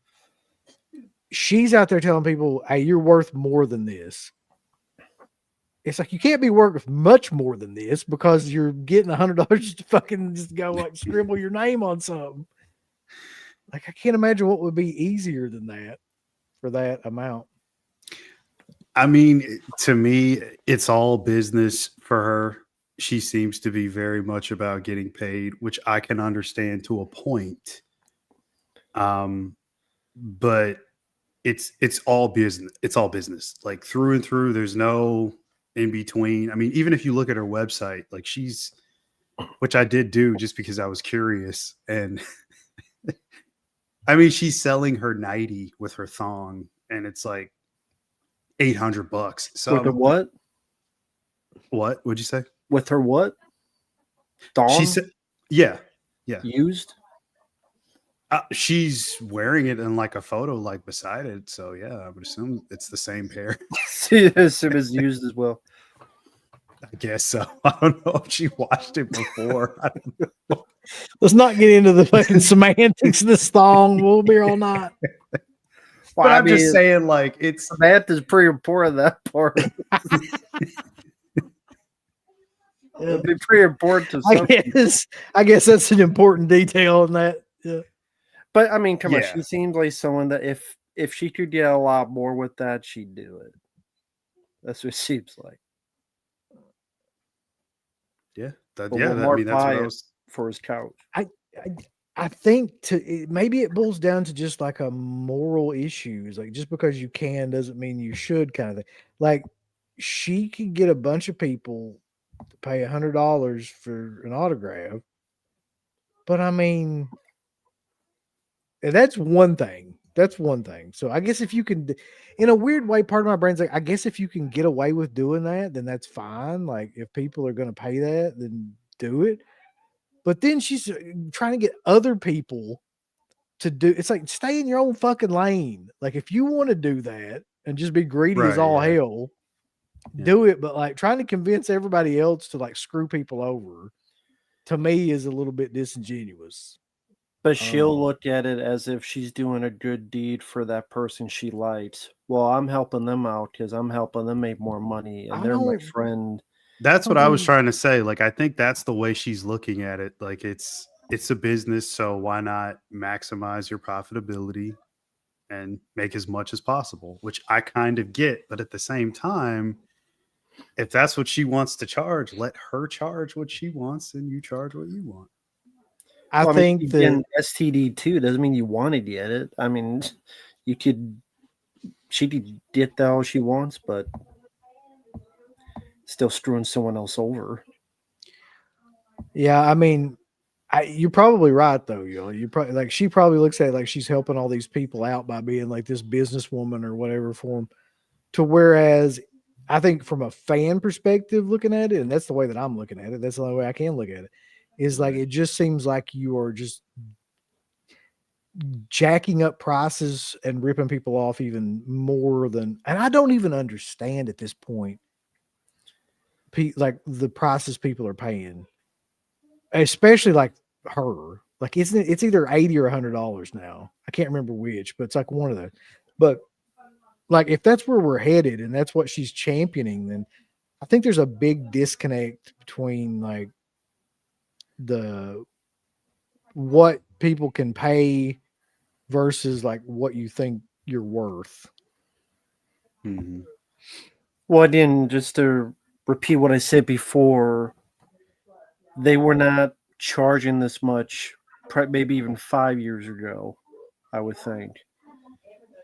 she's out there telling people, hey, you're worth more than this. It's like, you can't be worth much more than this because you're getting $100 to fucking just go like scribble your name on something. Like, I can't imagine what would be easier than that for that amount.
I mean, to me, it's all business for her. She seems to be very much about getting paid, which I can understand to a point. But it's all business. It's all business, like through and through. There's no in between. I mean, even if you look at her website, like which I did do just because I was curious, and I mean, she's selling her nightie with her thong, and it's like $800. So
with her what?
What would you say?
With her what? Thong?
She said, "Yeah.
Used."
She's wearing it in like a photo, like beside it. So yeah, I would assume it's the same pair.
It is used as well.
I guess so. I don't know if she watched it before. I don't know.
Let's not get into the fucking semantics of this thong. We'll be here all night.
Well, I'm just saying, like, it's
math is pretty important. That part. It'd be pretty important to some.
I guess that's an important detail in that. Yeah.
But I mean, come on, she seems like someone that if she could get a lot more with that, she'd do it. That's what it seems like.
Yeah,
I mean, that's what I was for his couch.
I think maybe it boils down to just like a moral issues. Like, just because you can doesn't mean you should, kind of thing. Like, she could get a bunch of people to pay $100 for an autograph, But I mean, that's one thing. That's one thing. So I guess if you can, in a weird way, part of my brain's like, I guess if you can get away with doing that, then that's fine. Like if people are going to pay that, then do it. But then she's trying to get other people to do. It's like stay in your own fucking lane. Like if you want to do that and just be greedy as
Right,
all
yeah.
hell,
Yeah.
do it. But like trying to convince everybody else to like screw people over, to me, is a little bit disingenuous.
But she'll look at it as if she's doing a good deed for that person she likes. Well, I'm helping them out because I'm helping them make more money, and
I
they're my
don't.
friend.
That's
I
what I was
think
trying to say. Like, I think that's the way she's looking at it. Like, it's a business, so why not maximize your profitability and make as much as possible, which I kind of get. But at the same time, if that's what she wants to charge, let her charge what she wants and you charge what you want.
I
Well, I mean,
think
you
that
get STD too. Doesn't mean you want to get it. I mean, you could. She could get that all she wants, but still screwing someone else over.
yeah, I mean, you're probably right though. You probably like she probably looks at it like she's helping all these people out by being like this businesswoman or whatever for them. To whereas, I think from a fan perspective, looking at it, and that's the way that I'm looking at it. That's the only way I can look at it. Is like
Right.
it just seems like you are just jacking up prices and ripping people off even more than. And I don't even understand at this point, like the prices people are paying, especially like her. Like it's either $80 or $100 now. I can't remember which, but it's like one of those. But like if that's where we're headed and that's what she's championing, then I think there's a big disconnect between like the what people can pay versus like what you think you're worth.
Mhm.
Well, again, just to repeat what I said before, they were not charging this much, maybe even 5 years ago, I would think.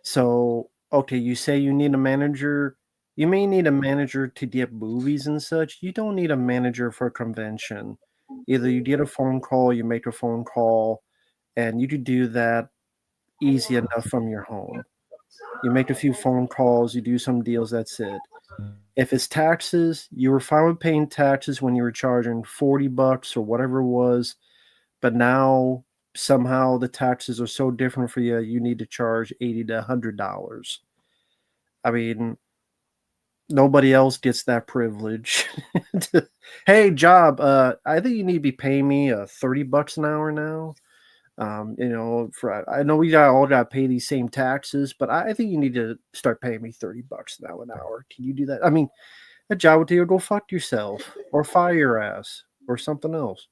So, okay, you say you need a manager. You may need a manager to get movies and such. You don't need a manager for a convention. Either you get a phone call, you make a phone call, and you could do that easy enough from your home. You make a few phone calls, you do some deals, that's it. If it's taxes, you were fine with paying taxes when you were charging $40 or whatever it was, but now somehow the taxes are so different for you, you need to charge $80 to $100. I mean, nobody else gets that privilege. Hey, job, I think you need to be paying me $30 an hour now. For I know we all got to pay these same taxes, but I think you need to start paying me $30 now an hour. Can you do that? I mean, a job would do, go fuck yourself or fire your ass or something else.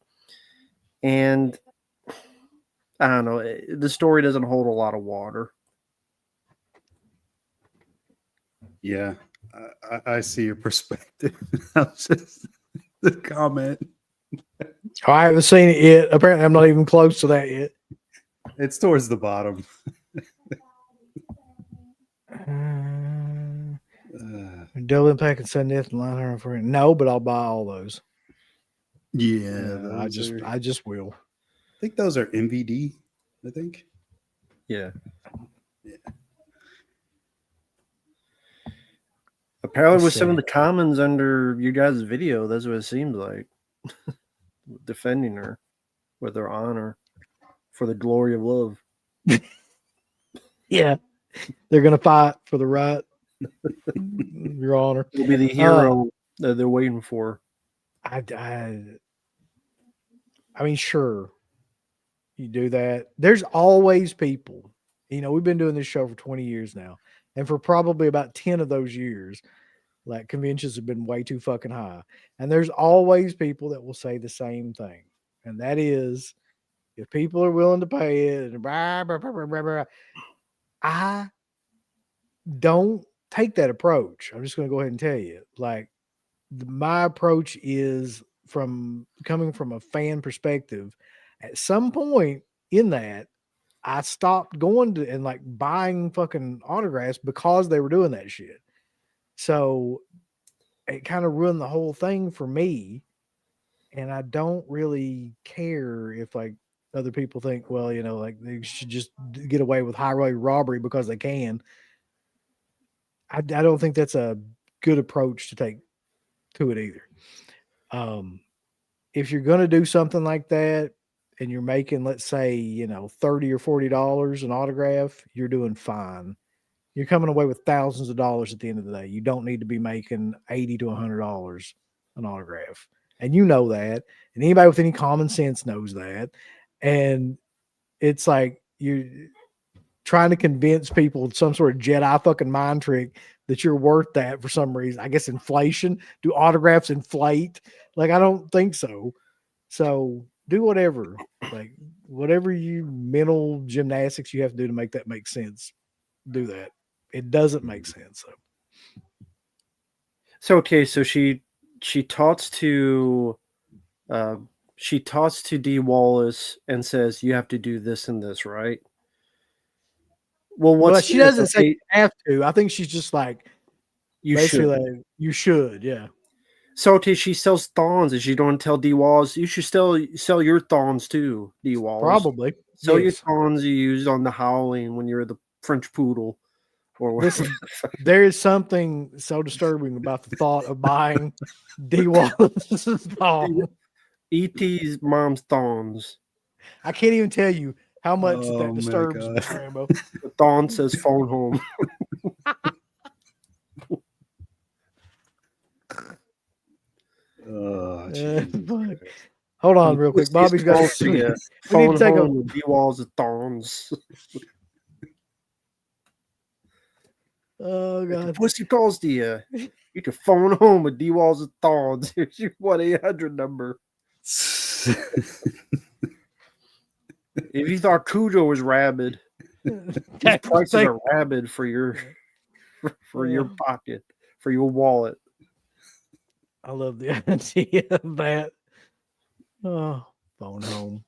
And I don't know. The story doesn't hold a lot of water.
Yeah, I see your perspective. That's just the comment.
I haven't seen it yet. Apparently, I'm not even close to that yet.
It's towards the bottom.
Double Impact and Sudden Death and Line Hunter for no, but I'll buy all those.
Yeah,
I
those are.
I just will.
I think those are MVD. I think.
Yeah.
Yeah.
Apparently,
Let's
with some of
see.
the comments under you guys' video, that's what it seems like. Defending her with her honor for the glory of love.
Yeah, they're gonna fight for the right, Your Honor.
Will be the hero that they're waiting for.
I mean, sure, you do that. There's always people. We've been doing this show for 20 years now, and for probably about 10 of those years, like conventions have been way too fucking high. And there's always people that will say the same thing, and that is, if people are willing to pay it, and blah, blah, blah, blah, blah, blah, I don't take that approach. I'm just going to go ahead and tell you, like, my approach is from coming from a fan perspective. At some point in that, I stopped going to and like buying fucking autographs because they were doing that shit. So it kind of ruined the whole thing for me. And I don't really care if like Other people think, well, like they should just get away with highway robbery because they can. I don't think that's a good approach to take to it either. If you're going to do something like that and you're making, let's say, $30 or $40 an autograph, you're doing fine. You're coming away with thousands of dollars at the end of the day. You don't need to be making $80 to $100 an autograph. And you know that. And anybody with any common sense knows that. And it's like you're trying to convince people some sort of Jedi fucking mind trick that you're worth that for some reason. I guess inflation. Do autographs inflate? Like, I don't think so. So do whatever. Like, whatever you mental gymnastics you have to do to make that make sense. Do that. It doesn't make sense.
So okay, so she talks to D Wallace and says you have to do this and this, right? Well,
Well,
what's
she doesn't say you have to. I think she's just like
you
basically
should.
like, you should, yeah.
So okay, she sells thorns, and she don't tell D Wallace you should sell your thorns too, D Wallace.
Probably.
Sell your
Yes.
thorns you used on the Howling when you're the French poodle. Or
Listen, there is something so disturbing about the thought of buying D Wallace's thong.
E.T.'s mom's thorns.
I can't even tell you how much
Oh,
that
my
disturbs
God.
me, Rambo.
The thorn says phone home.
Oh,
Fuck.
Jesus.
Hold on, real quick. Bobby's got
to
we need
phone
to take
home
a
with D Walls of thorns.
oh god.
Pussy calls to you. You can phone home with D Walls of thorns. Here's your 1-800 number. If you thought Cujo was rabid, these prices are rabid for your pocket, for your wallet.
I love the idea of that. Oh, phone home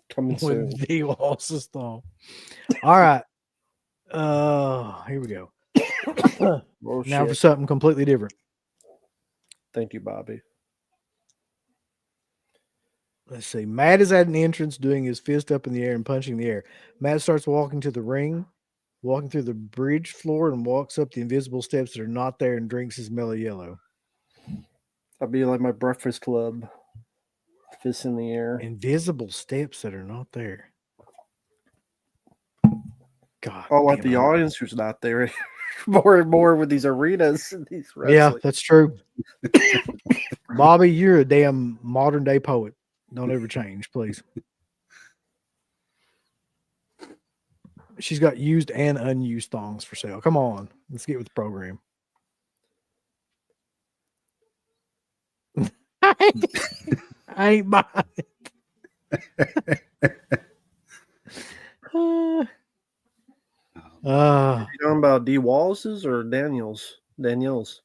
Coming soon.
with D Wallace's thong. All right. Here we go.
Oh,
Now
shit.
for something completely different.
Thank you, Bobby.
Let's see. Matt is at an entrance doing his fist up in the air and punching the air. Matt starts walking to the ring, walking through the bridge floor, and walks up the invisible steps that are not there and drinks his mellow yellow.
I'll be like my Breakfast Club. Fist in the air.
Invisible steps that are not there. God.
Oh, like
damn
the
it.
audience who's not there. More and more with these arenas and these wrestling.
Yeah, that's true. Bobby, you're a damn modern day poet. Don't ever change, please. She's got used and unused thongs for sale. Come on. Let's get with the program. I ain't buying it.
You talking about D Wallace's or Daniels? Daniels.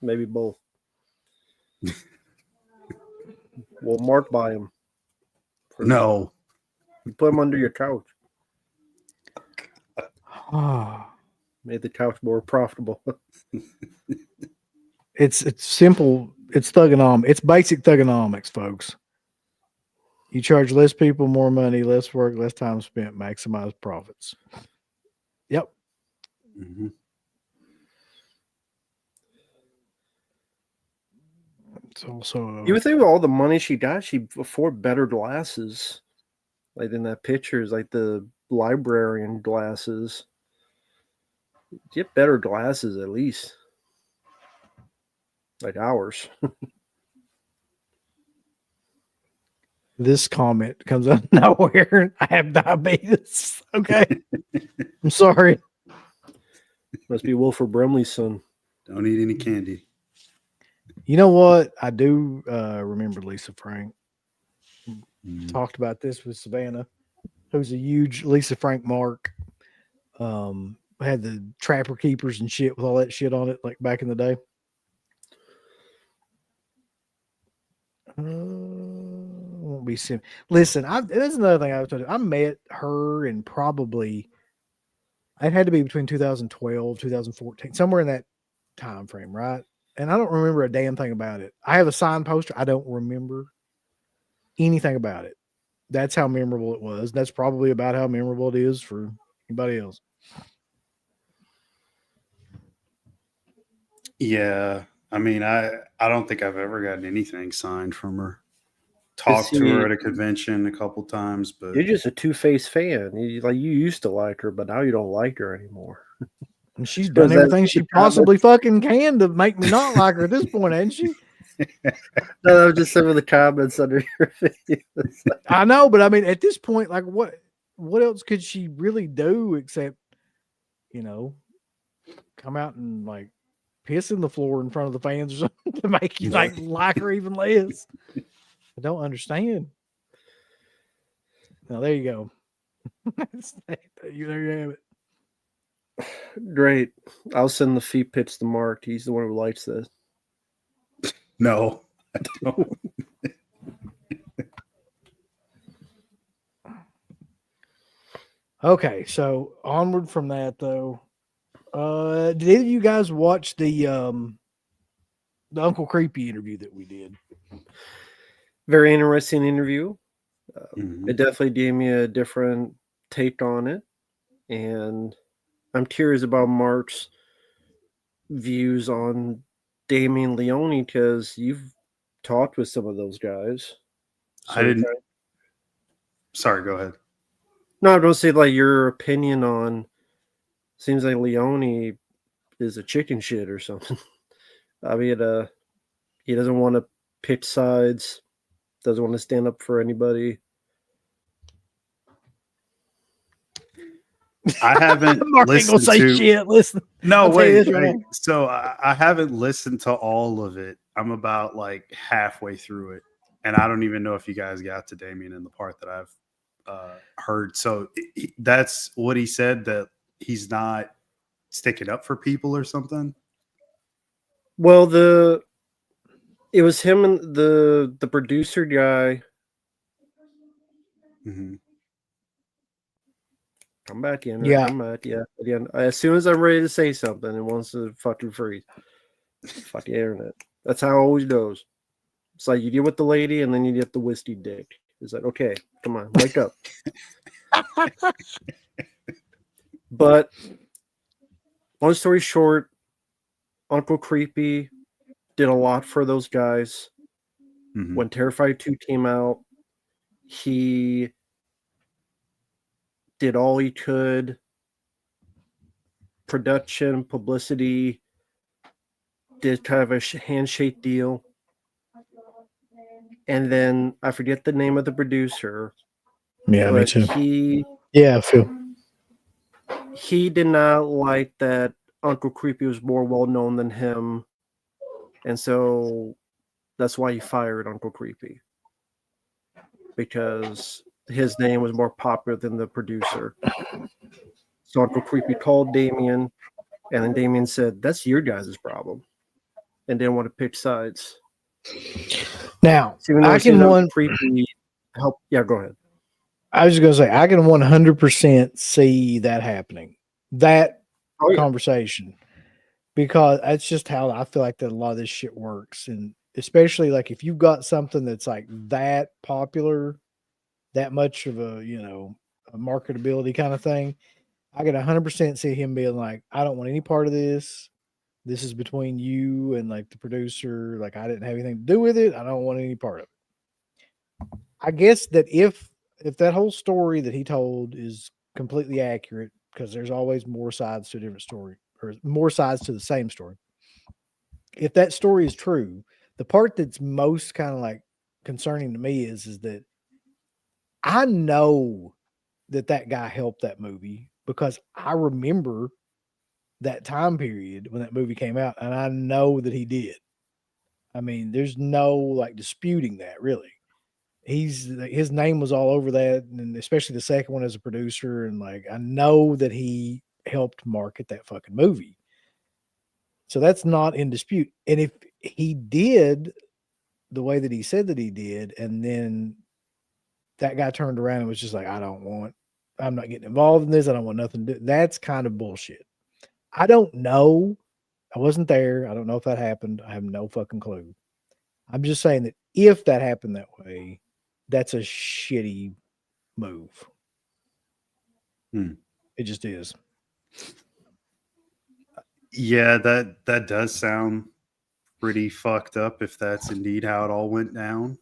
Maybe both. Well, Mark buy them.
No.
You put them under your couch.
Ah.
Made the couch more profitable.
It's simple. It's thugonomics. It's basic thugonomics, folks. You charge less people, more money, less work, less time spent, maximize profits. Yep.
Mm-hmm.
It's also
You would think with all the money she got, she'd afford better glasses. Like in that picture, is like the librarian glasses. Get better glasses at least. Like ours.
this comment comes out of nowhere. I have diabetes. Okay. I'm sorry.
Must be Wilford Brimley's son.
Don't eat any candy.
You know what? I do remember Lisa Frank. Talked about this with Savannah, who's a huge Lisa Frank mark. Had the Trapper Keepers and shit with all that shit on it, like back in the day. Won't be sim. Listen, that's another thing I was talking. I met her in probably it had to be between 2012, 2014, somewhere in that time frame, right? And I don't remember a damn thing about it. I have a signed poster. I don't remember anything about it. That's how memorable it was. That's probably about how memorable it is for anybody else.
Yeah. I mean, I don't think I've ever gotten anything signed from her.
Cause
Talked to her
see,
at a convention a couple times, but
you're just a two-faced fan. You used to like her, but now you don't like her anymore.
And she's
Was
done
that
everything
the
she
comment?
possibly fucking can to make me not like her at this point, ain't she?
No, that was just some of the comments under your videos.
I know, but I mean, at this point, like, what else could she really do except, you know, come out and like piss in the floor in front of the fans or something to make you like her even less? I don't understand. Now there you go. There you have it.
Great. I'll send the feet pits to Mark. He's the one who likes this.
no, I don't.
Okay, so onward from that though. Did any of you guys watch the Uncle Creepy interview that we did?
Very interesting interview.
Mhm.
It definitely gave me a different take on it. And I'm curious about Mark's views on Damien Leone because you've talked with some of those guys.
I didn't. Sorry, go ahead.
No, I don't say like your opinion on. Seems like Leone is a chicken shit or something. I mean, he doesn't want to pick sides. Doesn't want to stand up for anybody.
I haven't
Mark ain't gonna
listened
say
to.
shit. Listen,
No,
I'll tell you
wait,
this right
wait.
now.
So I haven't listened to all of it. I'm about like halfway through it, and I don't even know if you guys got to Damien in the part that I've heard. So that's what he said, that he's not sticking up for people or something.
Well, it was him and the producer guy.
Mhm.
Come back in.
Yeah.
Come back. Yeah. Again, as soon as I'm ready to say something, it wants to fucking freeze. Fuck the internet. That's how it always goes. It's like you get with the lady and then you get the whiskey dick. It's like, okay, come on, wake up. But long story short, Uncle Creepy did a lot for those guys.
Mhm.
When Terrified 2 came out, he did all he could. Production, publicity, did kind of a handshake deal. And then I forget the name of the producer,
Yeah, me
but
too.
he
Yeah, Phil.
did not like that Uncle Creepy was more well known than him. And so that's why he fired Uncle Creepy. Because his name was more popular than the producer. So Uncle Creepy called Damien, and then Damien said, "That's your guys' problem," and didn't want to pick sides.
Now,
So even though
I
it seems
can
Uncle
one.
Creepy help. Yeah, go ahead.
I was gonna say I can 100% see that happening. That
Oh yeah.
conversation, because that's just how I feel like that a lot of this shit works, and especially like if you've got something that's like that popular, that much of a marketability kind of thing, I can 100% see him being like, I don't want any part of this. This is between you and like the producer. Like I didn't have anything to do with it. I don't want any part of it. I guess that if that whole story that he told is completely accurate, because there's always more sides to a different story or more sides to the same story. If that story is true, the part that's most kind of like concerning to me is that I know that guy helped that movie because I remember that time period when that movie came out, and I know that he did. I mean, there's no like disputing that really. His name was all over that, and especially the second one as a producer, and like I know that he helped market that fucking movie. So that's not in dispute. And if he did the way that he said that he did, and then that guy turned around and was just like, I'm not getting involved in this. I don't want nothing to do. That's kind of bullshit. I don't know. I wasn't there. I don't know if that happened. I have no fucking clue. I'm just saying that if that happened that way, that's a shitty move.
Hmm.
It just is.
Yeah, that does sound pretty fucked up if that's indeed how it all went down.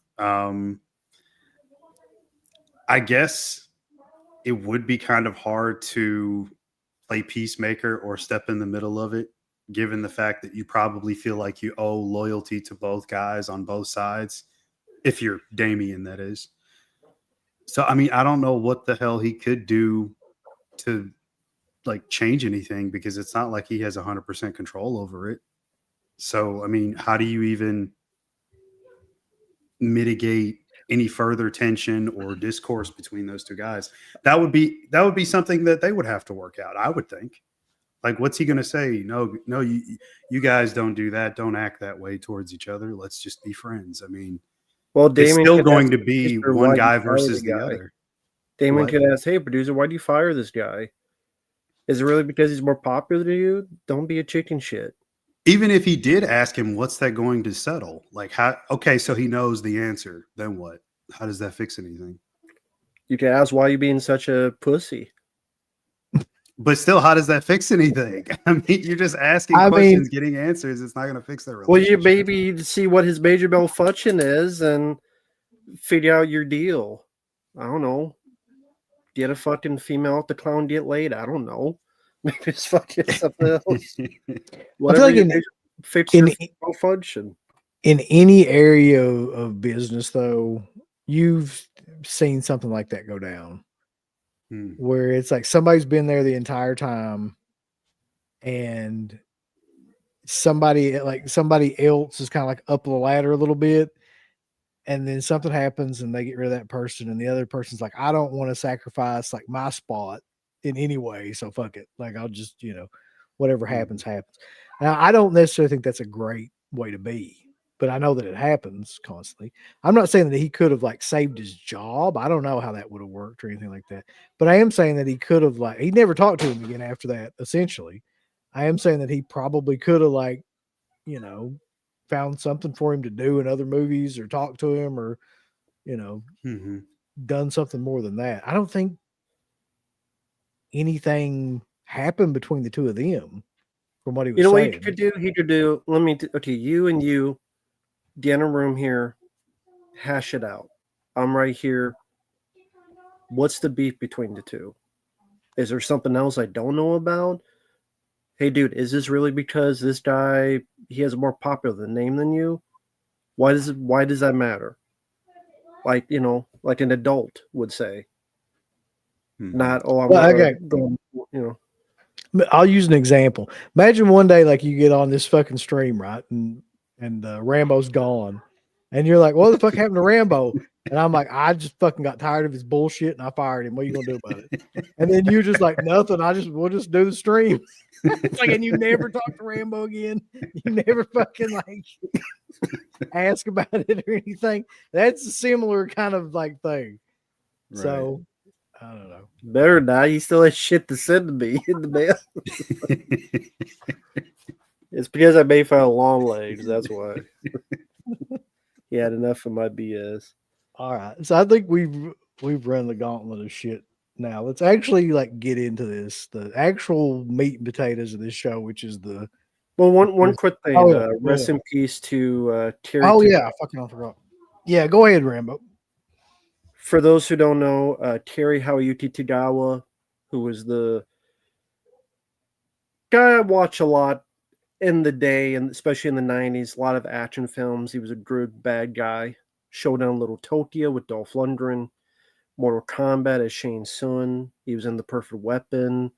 I guess it would be kind of hard to play peacemaker or step in the middle of it, given the fact that you probably feel like you owe loyalty to both guys on both sides, if you're Damien, that is. So, I mean, I don't know what the hell he could do to like change anything because it's not like he has 100% control over it. So, I mean, how do you even mitigate any further tension or discourse between those two guys? That would be something that they would have to work out, I would think. Like, what's he going to say? No, no, you guys don't do that. Don't act that way towards each other. Let's just be friends. I mean,
Well,
it's
Damon
still
could ask
going to
the
be
producer,
one
why'd you
guy
fire
versus
the
the
guy?
other.
Damon
What?
could ask, "Hey, producer, why do you fire this guy? Is it really because he's more popular than you? Don't be a chicken shit."
Even if he did ask him, what's that going to settle? Like, how? Okay, so he knows the answer. Then what? How does that fix anything?
You could ask, "Why you being such a pussy?"
But still, how does that fix anything? I mean, you're just asking
I mean,
questions, getting answers. It's not going to fix their
Well, you
relationship.
maybe see what his major malfunction is and figure out your deal. I don't know. Get a fucking female at the clown, get laid. I don't know. Maybe it's fucking something else.
I feel
Whatever
like
your major fix
in
your malfunction.
in any area of business, though, you've seen something like that go down,
Hmm.
where it's like somebody's been there the entire time, and somebody else is kind of like up the ladder a little bit, and then something happens and they get rid of that person, and the other person's like, I don't want to sacrifice like my spot in any way, so fuck it, like I'll just whatever happens happens. Now I don't necessarily think that's a great way to be, but I know that it happens constantly. I'm not saying that he could have like saved his job. I don't know how that would have worked or anything like that, but I am saying that he could have, like, he never talked to him again after that, essentially. I am saying that he probably could have, like, you know, found something for him to do in other movies or talk to him or,
Mm-hmm.
done something more than that. I don't think anything happened between the two of them from what he
You
was
know what he
saying.
could do? He could do, okay, you and you get in a room here, hash it out. I'm right here. What's the beef between the two? Is there something else I don't know about? Hey, dude, is this really because this guy, he has a more popular name than you? Why does that matter? Like, like an adult would say.
Mm-hmm.
Not, oh, I'm
Well, okay,
going, you know.
I'll use an example. Imagine one day, like, you get on this fucking stream, right? And Rambo's gone. And you're like, what the fuck happened to Rambo? And I'm like, I just fucking got tired of his bullshit and I fired him. What are you gonna do about it? And then you just like, nothing. We'll just do the stream. It's like, and you never talk to Rambo again. You never fucking like ask about it or anything. That's a similar kind of like thing.
Right.
So I don't know.
Better not. He still has shit to send to me in the mail. It's because I made fun of long legs. That's why. He had enough of my BS.
All right. So I think we've run the gauntlet of shit now. Let's actually like get into this, the actual meat and potatoes of this show, which is the
Well, one quick thing.
Oh, yeah.
Rest in peace to Terry.
Oh yeah, I fucking forgot. Yeah, go ahead, Rambo.
For those who don't know, Terry Hawayuki Tagawa, who was the guy I watch a lot in the day, and especially in the 90s, a lot of action films. He was a good bad guy. Showdown Little Tokyo with Dolph Lundgren. Mortal Kombat as Shane Sun. He was in The Perfect Weapon.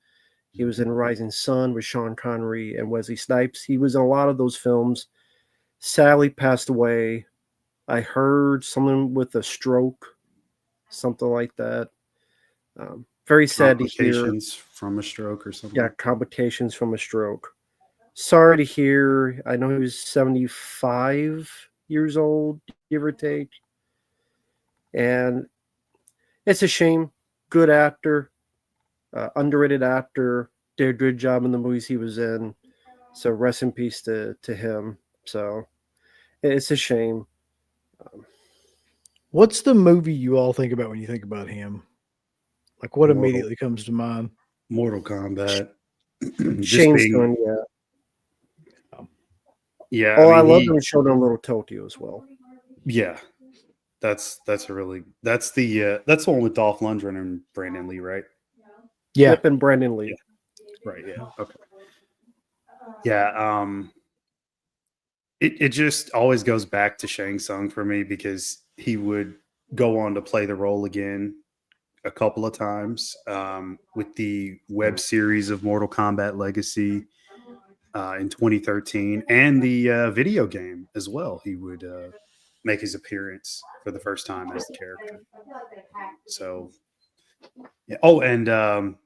He was in Rising Sun with Sean Connery and Wesley Snipes. He was in a lot of those films. Sadly passed away. I heard someone with a stroke, something like that. Very sad to hear.
Complications from a stroke or something.
Yeah, complications from a stroke. Sorry to hear. I know he was 75 years old, give or take. And it's a shame. Good actor, underrated actor, did a good job in the movies he was in. So rest in peace to him. So it's a shame.
What's the movie you all think about when you think about him? Like, what
Mortal,
immediately comes to mind?
Mortal Kombat. Just
Shane's
being,
doing, yeah.
yeah.
Oh,
I
I
mean,
love them showing on Little Tokyo as well.
yeah. That's the one with Dolph Lundgren and Brandon Lee, right?
Yeah.
Yep, and Brandon Lee.
Right. Yeah. Okay. Yeah. It just always goes back to Shang Tsung for me because he would go on to play the role again a couple of times with the web series of Mortal Kombat Legacy in 2013 and the video game as well. He would make his appearance for the first time as the character. So, yeah. Oh, and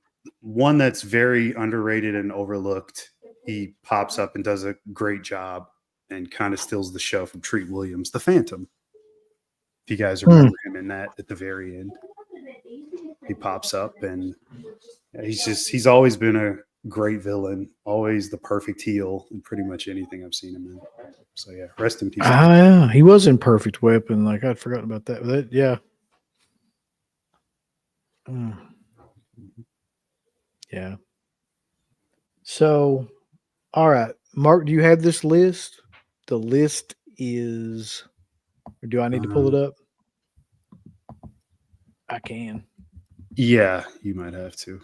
one that's very underrated and overlooked. He pops up and does a great job and kind of steals the show from Treat Williams, the Phantom. If you guys remember him in that at the very end, he pops up and he's always been a great villain, always the perfect heel in pretty much anything I've seen him in. So yeah, rest in peace.
Yeah, he was in Perfect Weapon. Like I'd forgotten about that. Yeah. Mm. Yeah. So, all right, Mark, do you have this list? The list is, or do I need to pull it up? I can.
Yeah, you might have to.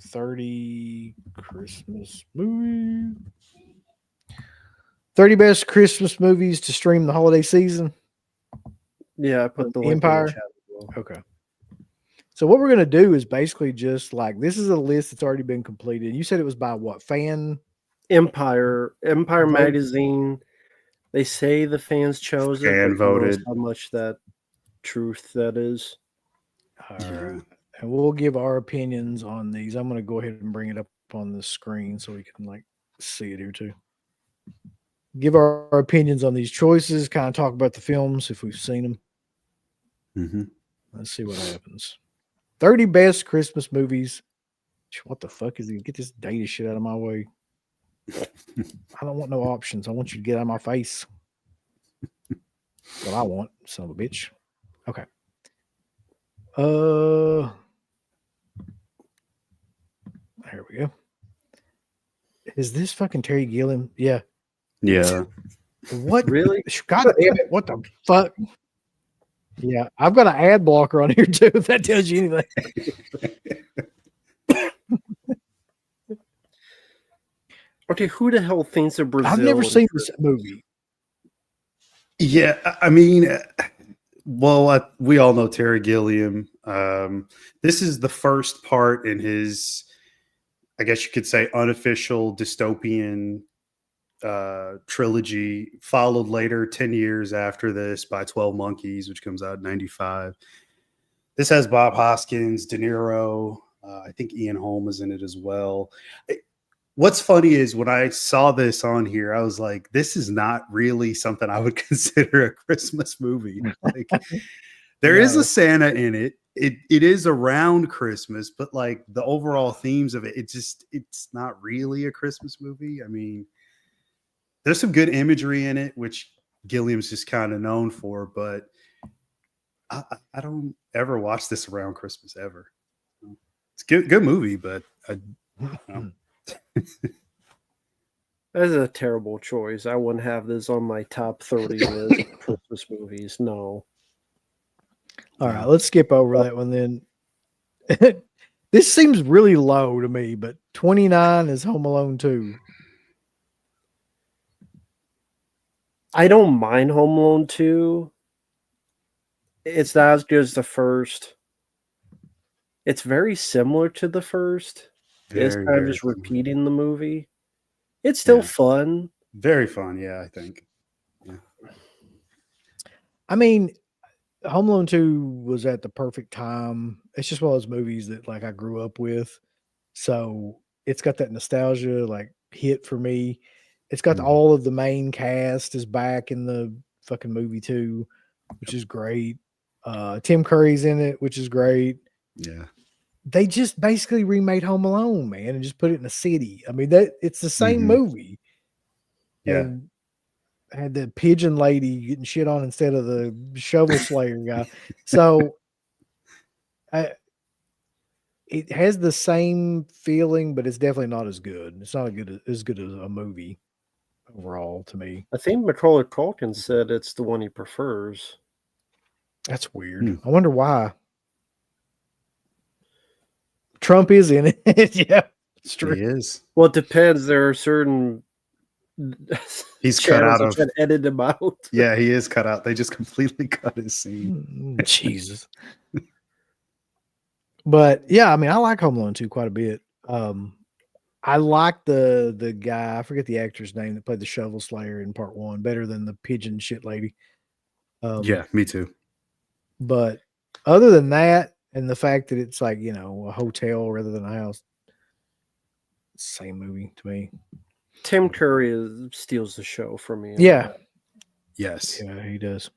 30 Christmas movies. 30 best Christmas movies to stream the holiday season.
Yeah, I put the link in
Empire.
the chat as well.
Okay. So what we're going to do is basically just like, this is a list that's already been completed. You said it was by what? Fan?
Empire
Vote?
magazine. They say the fans chose it,
Fan
but who knows
voted.
how much that truth that is.
All right. And we'll give our opinions on these. I'm going to go ahead and bring it up on the screen so we can like see it here too. Give our opinions on these choices, kind of talk about the films if we've seen them.
Mm-hmm.
Let's see what happens. 30 best Christmas movies. What the fuck is it? Get this data shit out of my way. I don't want no options. I want you to get out of my face. What I want, son of a bitch. Okay. There we go. Is this fucking Terry Gilliam? Yeah.
Yeah.
What?
Really?
God damn it. What the fuck? Yeah. I've got an ad blocker on here too, if that tells you anything.
Okay, who the hell thinks of Brazil?
I've never seen this movie.
Yeah, I mean, well, we all know Terry Gilliam. This is the first part in his, I guess you could say, unofficial dystopian trilogy, followed later 10 years after this by 12 Monkeys, which comes out in 95. This has Bob Hoskins, De Niro. I think Ian Holm is in it as well. What's funny is when I saw this on here, I was like, this is not really something I would consider a Christmas movie. Like, there is a Santa in it. It is around Christmas, but like the overall themes of it, it's not really a Christmas movie. I mean, there's some good imagery in it, which Gilliam's just kind of known for, but I don't ever watch this around Christmas ever. It's a good movie, but I don't know.
That's a terrible choice. I wouldn't have this on my top 30 list of Christmas movies. No.
All right, let's skip over that one then. This seems really low to me, but 29 is Home Alone 2.
I don't mind Home Alone 2. It's not as good as the first. It's very similar to the first. It's kind of just repeating the movie. It's still fun.
Very fun, yeah, I think. Yeah.
I mean, Home Alone 2 was at the perfect time. It's just one of those movies that like I grew up with. So it's got that nostalgia like hit for me. It's got all of the main cast is back in the fucking movie too, which is great. Tim Curry's in it, which is great.
Yeah.
They just basically remade Home Alone, man, and just put it in a city. I mean, that it's the same movie.
Yeah.
And had the pigeon lady getting shit on instead of the shovel slayer guy. So it has the same feeling, but it's definitely not as good. It's not as good as a movie overall to me.
I think Macaulay Culkin said it's the one he prefers.
That's weird. I wonder why. Trump is in it. Yeah, it's true.
He is.
Well, it depends. There are certain
He's cut
channels
out
that
of.
try to edit him out.
Yeah, he is cut out. They just completely cut his scene.
Jesus. But yeah, I mean, I like Home Alone 2 quite a bit. I like the guy, I forget the actor's name that played the shovel slayer in part 1 better than the pigeon shit lady.
Yeah, me too.
But other than that, and the fact that it's like, a hotel rather than a house, same movie to me.
Tim Curry steals the show for me.
Yeah.
Yes.
Yeah, he does.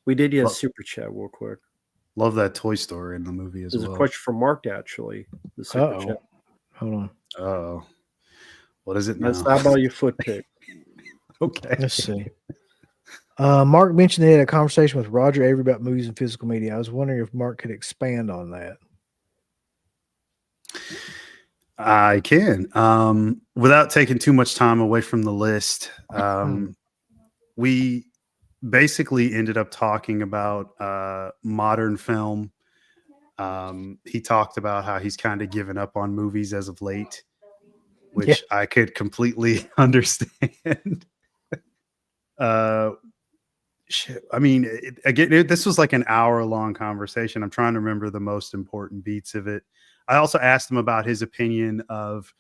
We did get a super chat real quick.
Love that Toy Story in the movie as
There's
well.
a question from Mark, actually. The super chat.
Hold on.
Oh. What is it now?
That's not about your foot pick.
Okay.
Let's see. Mark mentioned they had a conversation with Roger Avery about movies and physical media. I was wondering if Mark could expand on that.
I can. Without taking too much time away from the list, we basically ended up talking about modern film. He talked about how he's kind of given up on movies as of late, which I could completely understand. Shit. I mean, this was like an hour-long conversation. I'm trying to remember the most important beats of it. I also asked him about his opinion of,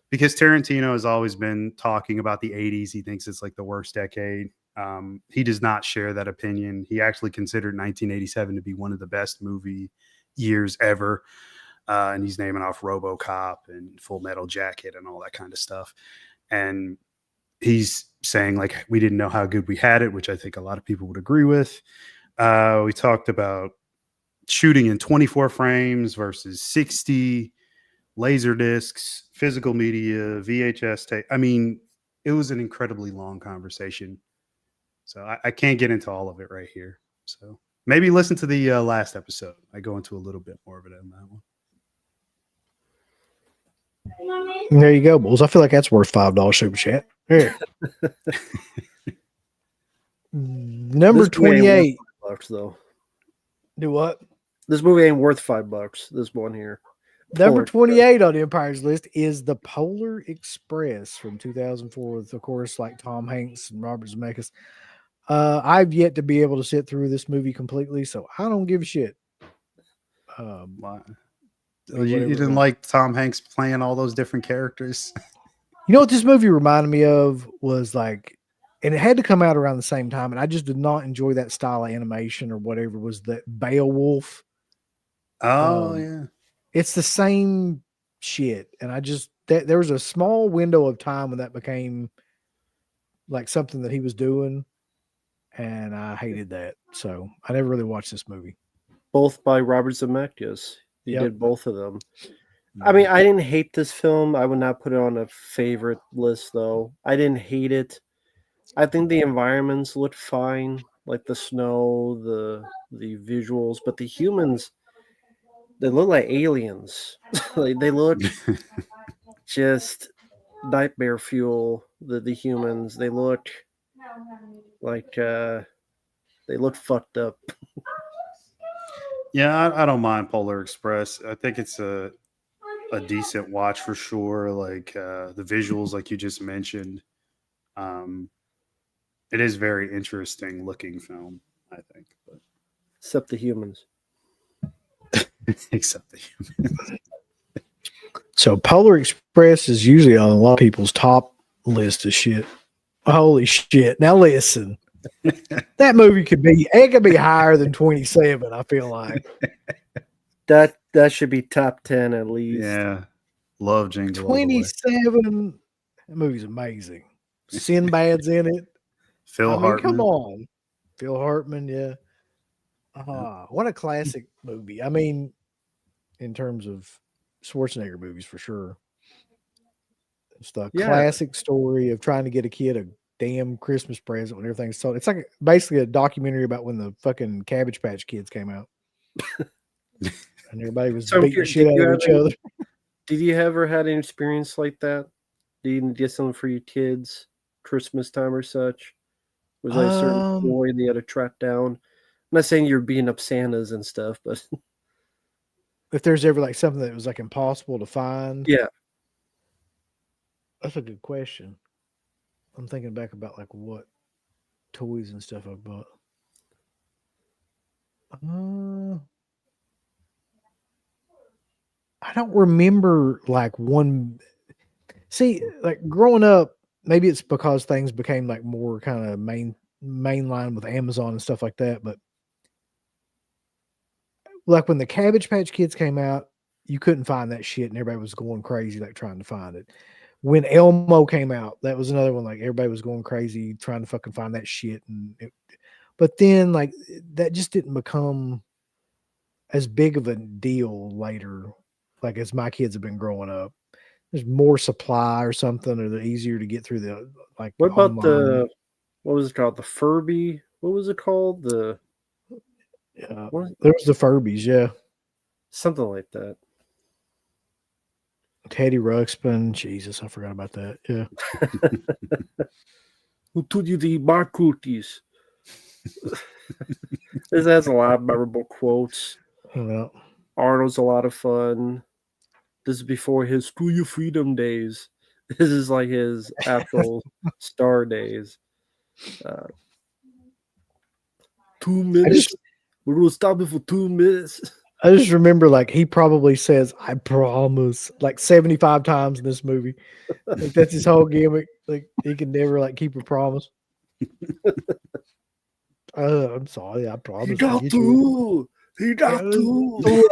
because Tarantino has always been talking about the 80s. He thinks it's like the worst decade. He does not share that opinion. He actually considered 1987 to be one of the best movie years ever. And he's naming off RoboCop and Full Metal Jacket and all that kind of stuff. And he's saying like, we didn't know how good we had it, which I think a lot of people would agree with. We talked about shooting in 24 frames versus 60, laser discs, physical media, VHS tape. I mean, it was an incredibly long conversation. So I can't get into all of it right here. So maybe listen to the last episode. I go into a little bit more of it in that one.
There you go, Bulls. I feel like that's worth $5 super chat. Here. Number 28.
$5, though.
Do what?
This movie ain't worth $5. This one here.
Number 28 on Empire's list is The Polar Express from 2004 with, of course, like Tom Hanks and Robert Zemeckis. I've yet to be able to sit through this movie completely, so I don't give a shit.
You didn't like Tom Hanks playing all those different characters?
You know what this movie reminded me of was like, and it had to come out around the same time, and I just did not enjoy that style of animation or whatever, was that Beowulf.
Oh, yeah.
It's the same shit. And I just, there was a small window of time when that became like something that he was doing, and I hated that. So I never really watched this movie.
Both by Robert Zemeckis. He did both of them. I mean, I didn't hate this film. I would not put it on a favorite list, though. I didn't hate it. I think the environments looked fine, like the snow, the visuals, but the humans, they look like aliens. Like, they look just nightmare fuel. The humans, they look like they look fucked up.
Yeah, I don't mind Polar Express. I think it's a decent watch for sure. Like the visuals, like you just mentioned, it is very interesting looking film, I think. But
Except the humans.
except the humans.
So Polar Express is usually on a lot of people's top list of shit. Holy shit. Now listen. That movie could be higher than 27, I feel like.
That should be top 10 at least.
Yeah. Love Jingle All the Way.
27. That movie's amazing. Sinbad's in it.
Phil Hartman.
Come on. Phil Hartman, yeah. What a classic movie. I mean, in terms of Schwarzenegger movies, for sure. It's the classic story of trying to get a kid a damn Christmas present when everything's sold. It's like basically a documentary about when the fucking Cabbage Patch Kids came out. And everybody was
So I'm
beating the
curious,
shit out of each other.
did you ever had an experience like that? Did you get something for your kids Christmas time or such? Was there a certain toy they had to track down? I'm not saying you're beating up Santas and stuff, but
If there's ever like something that was like impossible to find,
yeah.
that's a good question. I'm thinking back about like what toys and stuff I bought. I don't remember like one. See, like growing up, maybe it's because things became like more kind of mainline with Amazon and stuff like that. But like when the Cabbage Patch Kids came out, you couldn't find that shit, and everybody was going crazy like trying to find it. When Elmo came out, that was another one. Like everybody was going crazy trying to fucking find that shit, but then like that just didn't become as big of a deal later. Like as my kids have been growing up, there's more supply or something, or they're easier to get through the like.
What about
online.
what was it called? The Furby? What was it called?
There was the Furbies, yeah.
Something like that.
Teddy Ruxpin, Jesus, I forgot about that. Yeah.
Who told you to eat my cookies? This has a lot of memorable quotes.
Yeah.
Arnold's a lot of fun. This is before his Screw You Freedom days. This is like his actual star days. 2 minutes. We will stop it for 2 minutes.
I just remember like he probably says "I promise" like 75 times in this movie. Like that's his whole gimmick. Like he can never like keep a promise. I'm sorry, I promise.
He got to. He got to.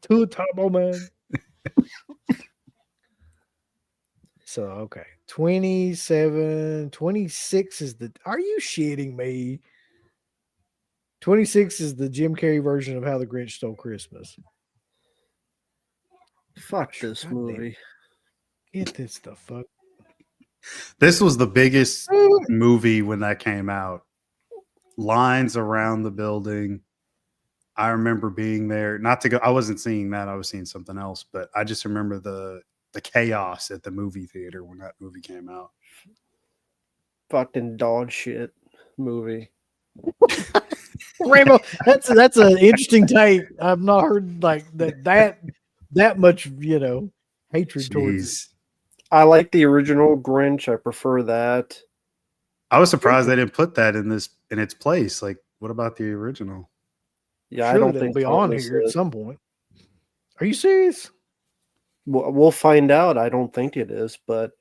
Too terrible, man. So okay, 27, 26 is the. Are you shitting me? 26 is the Jim Carrey version of How the Grinch Stole Christmas.
Fuck this movie.
Get this the fuck.
This was the biggest movie when that came out. Lines around the building. I remember being there. Not to go. I wasn't seeing that. I was seeing something else. But I just remember the chaos at the movie theater when that movie came out.
Fucking dog shit movie.
Rainbow, that's an interesting take. I've not heard like that much, hatred towards it.
Jeez.
I like the original Grinch. I prefer that.
I was surprised they didn't put that in its place. Like, what about the original?
Yeah,
Surely
I don't
that'll
think
be on here at some point. Are you serious?
We'll find out. I don't think it is, but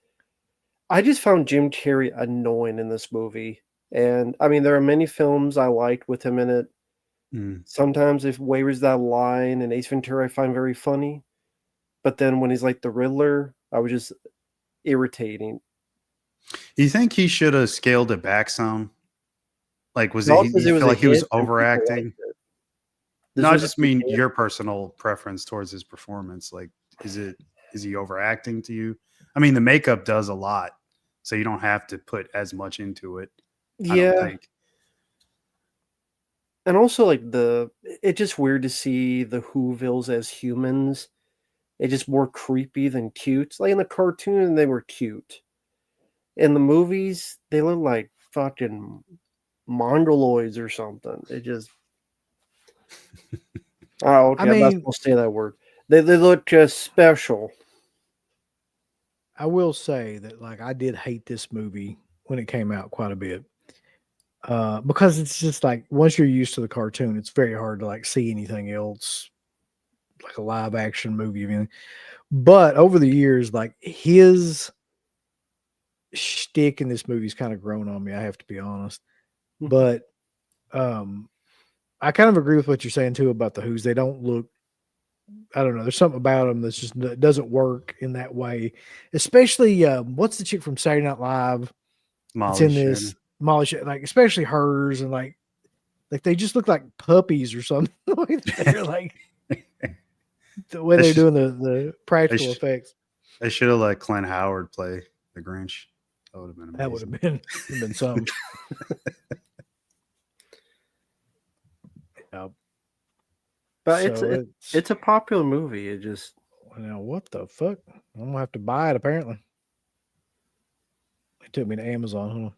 I just found Jim Carrey annoying in this movie. And I mean, there are many films I liked with him in it. Sometimes if wavers that line and Ace Ventura I find very funny. But then when he's like the Riddler, I was just irritating.
You think he should have scaled it back some? Like, you feel like he was overacting? No, I just mean your personal preference towards his performance. Like, is he overacting to you? I mean, the makeup does a lot, so you don't have to put as much into it. I don't think.
And also, like it's just weird to see the Whovilles as humans. It's just more creepy than cute. Like in the cartoon, they were cute. In the movies, they look like fucking mongoloids or something. It just. Oh, okay. I'm not supposed to say that word. They look just special.
I will say that, like, I did hate this movie when it came out quite a bit. Because it's just like once you're used to the cartoon, it's very hard to like see anything else like a live action movie or anything. But over the years, like his shtick in this movie's kind of grown on me, I have to be honest. But I kind of agree with what you're saying too about the Who's. They don't look, I don't know, there's something about them that's just doesn't work in that way. Especially what's the chick from Saturday Night Live? It's in this Molly, like especially hers, and like they just look like puppies or something. They're like the way they're doing the practical effects.
They should have let Clint Howard play the Grinch. That would have been amazing.
That would have been some. Yeah.
But
So
it's a popular movie. It just
now what the fuck? I'm gonna have to buy it. Apparently, it took me to Amazon.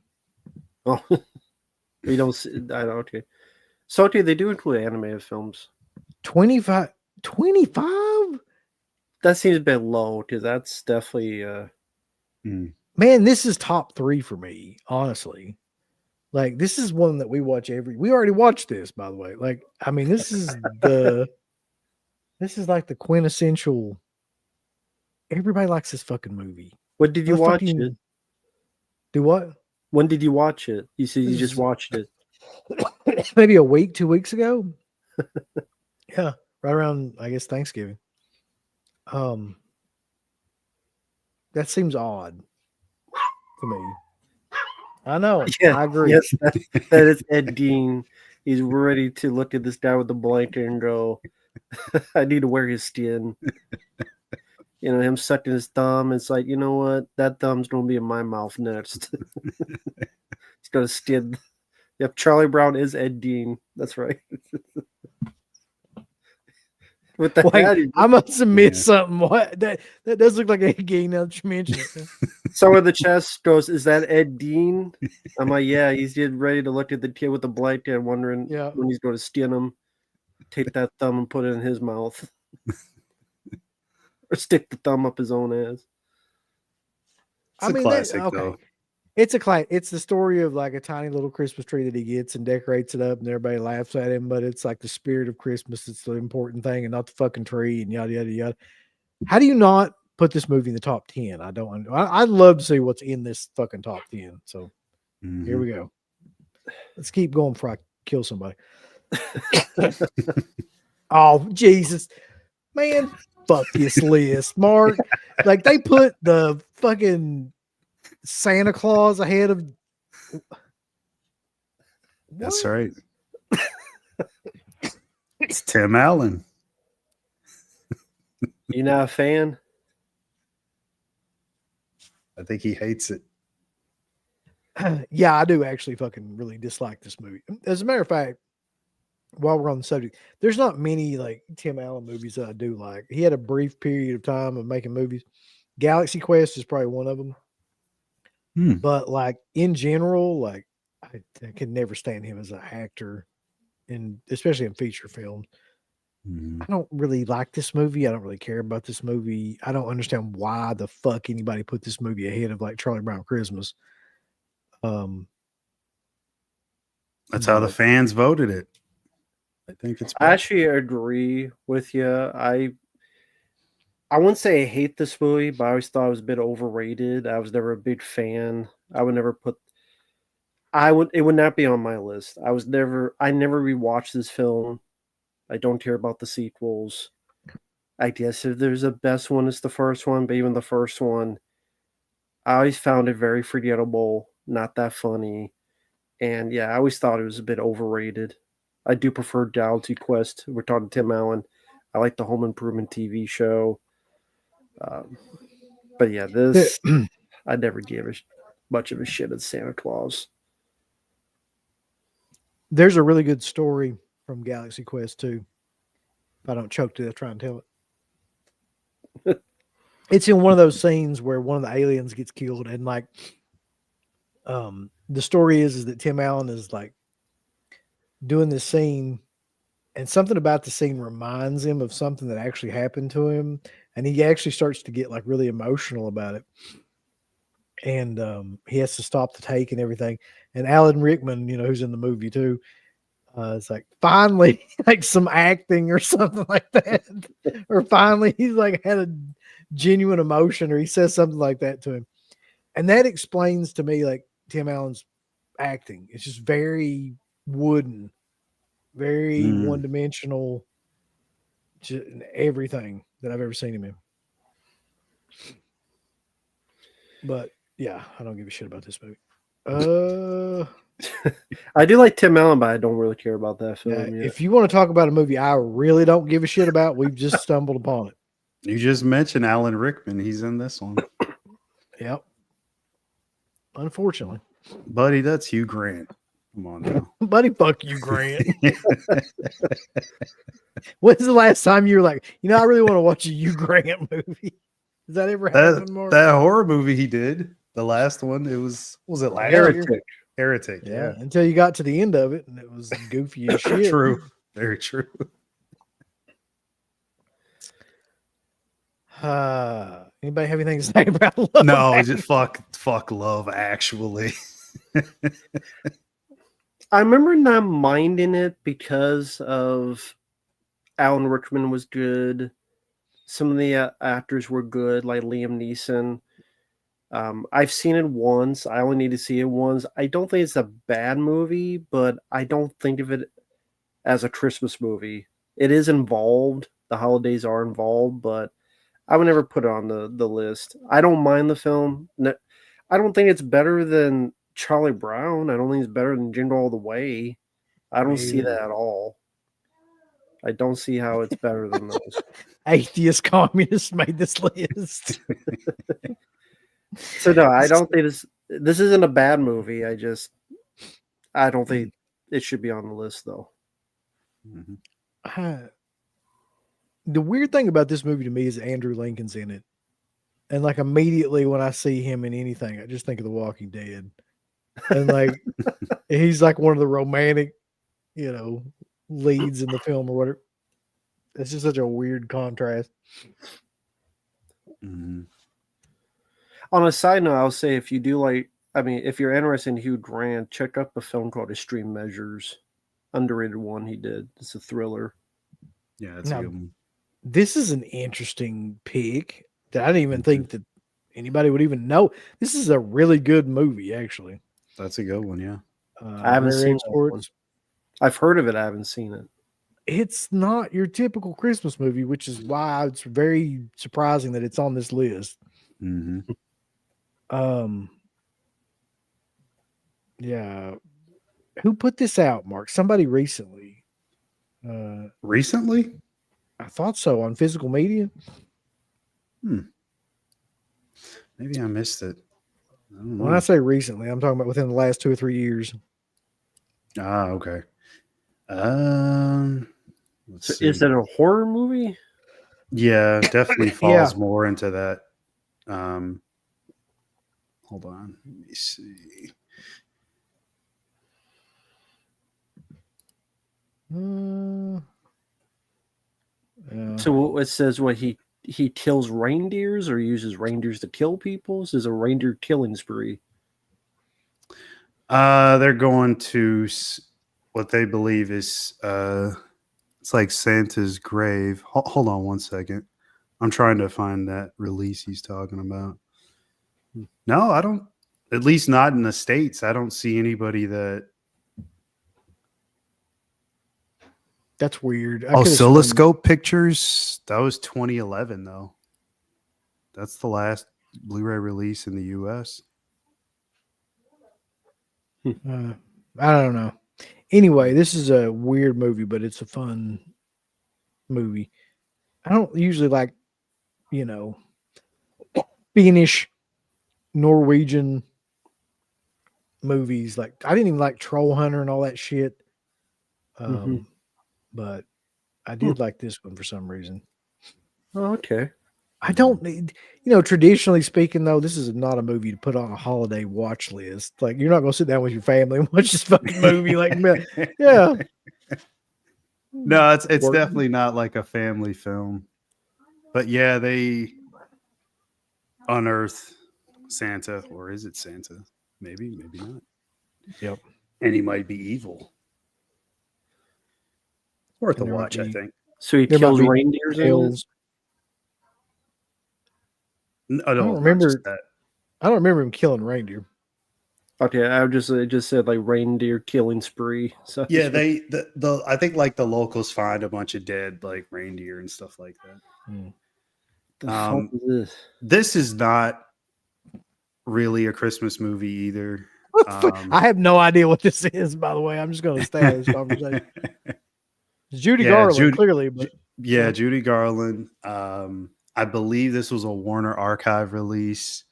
Huh?
oh you don't see, I don't okay. So they do include animated films.
25?
That seems a bit low because that's definitely
Man, this is top 3 for me, honestly. Like, this is one that we watch we already watched this, by the way. Like, I mean, this is like the quintessential. Everybody likes this fucking movie.
When did you watch it?
Do what?
When did you watch it? You said you
This
just
is-
watched it.
Maybe a week, 2 weeks ago. Yeah, right around, I guess, Thanksgiving. That seems odd to me. I know.
Yeah,
I agree.
yes, that is Ed Gein. He's ready to look at this guy with the blanket and go, I need to wear his skin. You know, him sucking his thumb. It's like, you know what? That thumb's going to be in my mouth next. It's going to skin. Yep, Charlie Brown is Ed Gein. That's right. With the hat,
Wait, I must have missed something. What that does look like a game now that you mention it.
some of the chest goes, is that Ed Gein? I'm like, yeah, he's getting ready to look at the kid with the blanket and wondering when he's going to skin him, take that thumb and put it in his mouth. Or stick the thumb up his own ass.
It's a classic, though.
It's a classic. It's the story of like a tiny little Christmas tree that he gets and decorates it up, and everybody laughs at him. But it's like the spirit of Christmas that's the important thing, and not the fucking tree and yada yada yada. How do you not put this movie in the top 10? I don't. I'd love to see what's in this fucking top 10. So here we go. Let's keep going before I kill somebody. Oh Jesus, man. Fuck this list, Mark. Like they put the fucking Santa Claus ahead of.
That's right. It's Tim Allen.
You not a fan?
I think he hates it.
Yeah, I do actually fucking really dislike this movie. As a matter of fact, while we're on the subject, there's not many like Tim Allen movies that I do like. He had a brief period of time of making movies. Galaxy Quest is probably one of them. But like in general, like I could never stand him as an actor, and especially in feature films. I don't really like this movie. I don't really care about this movie. I don't understand why the fuck anybody put this movie ahead of like Charlie Brown Christmas.
That's how the fans voted it. I think it's
I actually agree with you. I wouldn't say I hate this movie, but I always thought it was a bit overrated. I was never a big fan. I would never put it would not be on my list. I never rewatched this film. I don't care about the sequels. I guess if there's a best one, it's the first one, but even the first one, I always found it very forgettable, not that funny. And yeah, I always thought it was a bit overrated. I do prefer Galaxy Quest. We're talking Tim Allen. I like the Home Improvement TV show. But yeah, this, I never gave much of a shit at Santa Claus.
There's a really good story from Galaxy Quest too. If I don't choke to death trying to tell it. It's in one of those scenes where one of the aliens gets killed, and like the story is that Tim Allen is like doing this scene, and something about the scene reminds him of something that actually happened to him, and he actually starts to get like really emotional about it. And he has to stop the take and everything. And Alan Rickman, who's in the movie too, it's like finally like some acting or something like that, or finally he's like had a genuine emotion, or he says something like that to him, and that explains to me like Tim Allen's acting. It's just very wooden, very one-dimensional, everything that I've ever seen him in. But yeah, I don't give a shit about this movie.
I do like Tim Allen, but I don't really care about that film.
If you want to talk about a movie I really don't give a shit about, we've just stumbled upon it.
You just mentioned Alan Rickman. He's in this one.
Yep. Unfortunately.
Buddy, that's Hugh Grant. Come on now.
Buddy, fuck you, Grant. When's the last time you were like, I really want to watch a Hugh Grant movie? Does that ever happen, Mark?
that horror movie he did, the last one, was it last year?
Heretic.
Heretic,
Yeah, until you got to the end of it and it was goofy as shit.
True. Very true.
Anybody have anything to say about Love?
No,
Actually?
just fuck Love Actually.
I remember not minding it because of Alan Rickman was good. Some of the actors were good, like Liam Neeson. I've seen it once. I only need to see it once. I don't think it's a bad movie, but I don't think of it as a Christmas movie. It is involved. The holidays are involved, but I would never put it on the list. I don't mind the film. I don't think it's better than Charlie Brown. I don't think it's better than Jingle All the Way. I don't see that at all. I don't see how it's better than those.
Atheist communists made this list.
So no, I don't think this isn't a bad movie. I don't think it should be on the list though.
Mm-hmm.
The weird thing about this movie to me is Andrew Lincoln's in it. And like immediately when I see him in anything, I just think of The Walking Dead. And like he's like one of the romantic, leads in the film or whatever. It's just such a weird contrast.
Mm-hmm.
On a side note, I'll say if you're interested in Hugh Grant, check out a film called Extreme Measures. Underrated one he did. It's a thriller.
Yeah, it's a good one.
This is an interesting pick that I didn't even think that anybody would even know. This is a really good movie, actually.
That's a good one, yeah.
I haven't seen it. I've heard of it. I haven't seen it.
It's not your typical Christmas movie, which is why it's very surprising that it's on this list.
Mm-hmm.
Yeah. Who put this out, Mark? Somebody recently.
Recently?
I thought so, on physical media.
Maybe I missed it. I don't know.
When I say recently, I'm talking about within the last 2 or 3 years.
Ah, okay.
So is it a horror movie?
Yeah, definitely falls more into that. Hold on. Let me see.
So it says what he kills reindeers or uses reindeers to kill people. This is a reindeer killing spree.
They're going to what they believe is it's like Santa's grave. Hold on one second. I'm trying to find that release he's talking about. No, I don't. At least not in the States. I don't see anybody that.
That's weird.
Oscilloscope Pictures. That was 2011, though. That's the last Blu-ray release in the U.S.
I don't know. Anyway, this is a weird movie, but it's a fun movie. I don't usually like, Finnish, Norwegian movies. Like I didn't even like Troll Hunter and all that shit. But I did like this one for some reason.
Oh, okay.
I don't need, traditionally speaking, though, this is not a movie to put on a holiday watch list. Like, you're not going to sit down with your family and watch this fucking movie. Like, yeah.
No, it's definitely not like a family film. But yeah, they unearth Santa, or is it Santa? Maybe not.
Yep.
And he might be evil. Worth a watch, I think.
So he kills reindeers.
I don't remember that. I don't remember him killing reindeer.
Okay, it just said like reindeer killing spree. So
yeah, I think like the locals find a bunch of dead like reindeer and stuff like that.
The fuck is this?
This is not really a Christmas movie either.
I have no idea what this is, by the way. I'm just going to stay out of this conversation. Judy Garland, clearly, but
Judy Garland. I believe this was a Warner Archive release.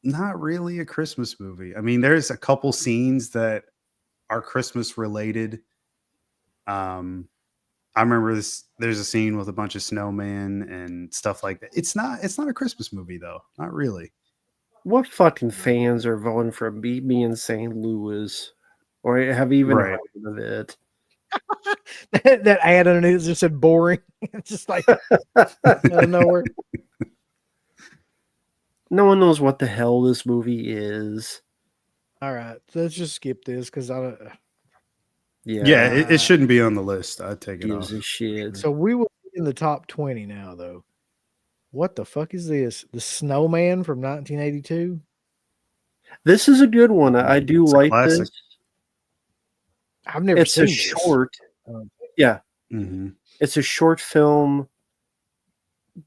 not really a Christmas movie. I mean, there's a couple scenes that are Christmas related. I remember this. There's a scene with a bunch of snowmen and stuff like that. It's not. It's not a Christmas movie though. Not really.
What fucking fans are voting for Beat Me in St. Louis, or have even
Right.
heard of it?
That ad underneath just said boring. It's just like out of nowhere.
No one knows what the hell this movie is.
All right, let's just skip this because I don't.
Yeah, it shouldn't be on the list. I'd take it off.
gives a shit.
So we will be in the top 20 now, though. What the fuck is this? The Snowman from 1982?
This is a good one. I do
It's a
like
classic.
this.
I've never
It's
seen
a
this.
short.
Um,
Yeah,
hmm
it's a short film.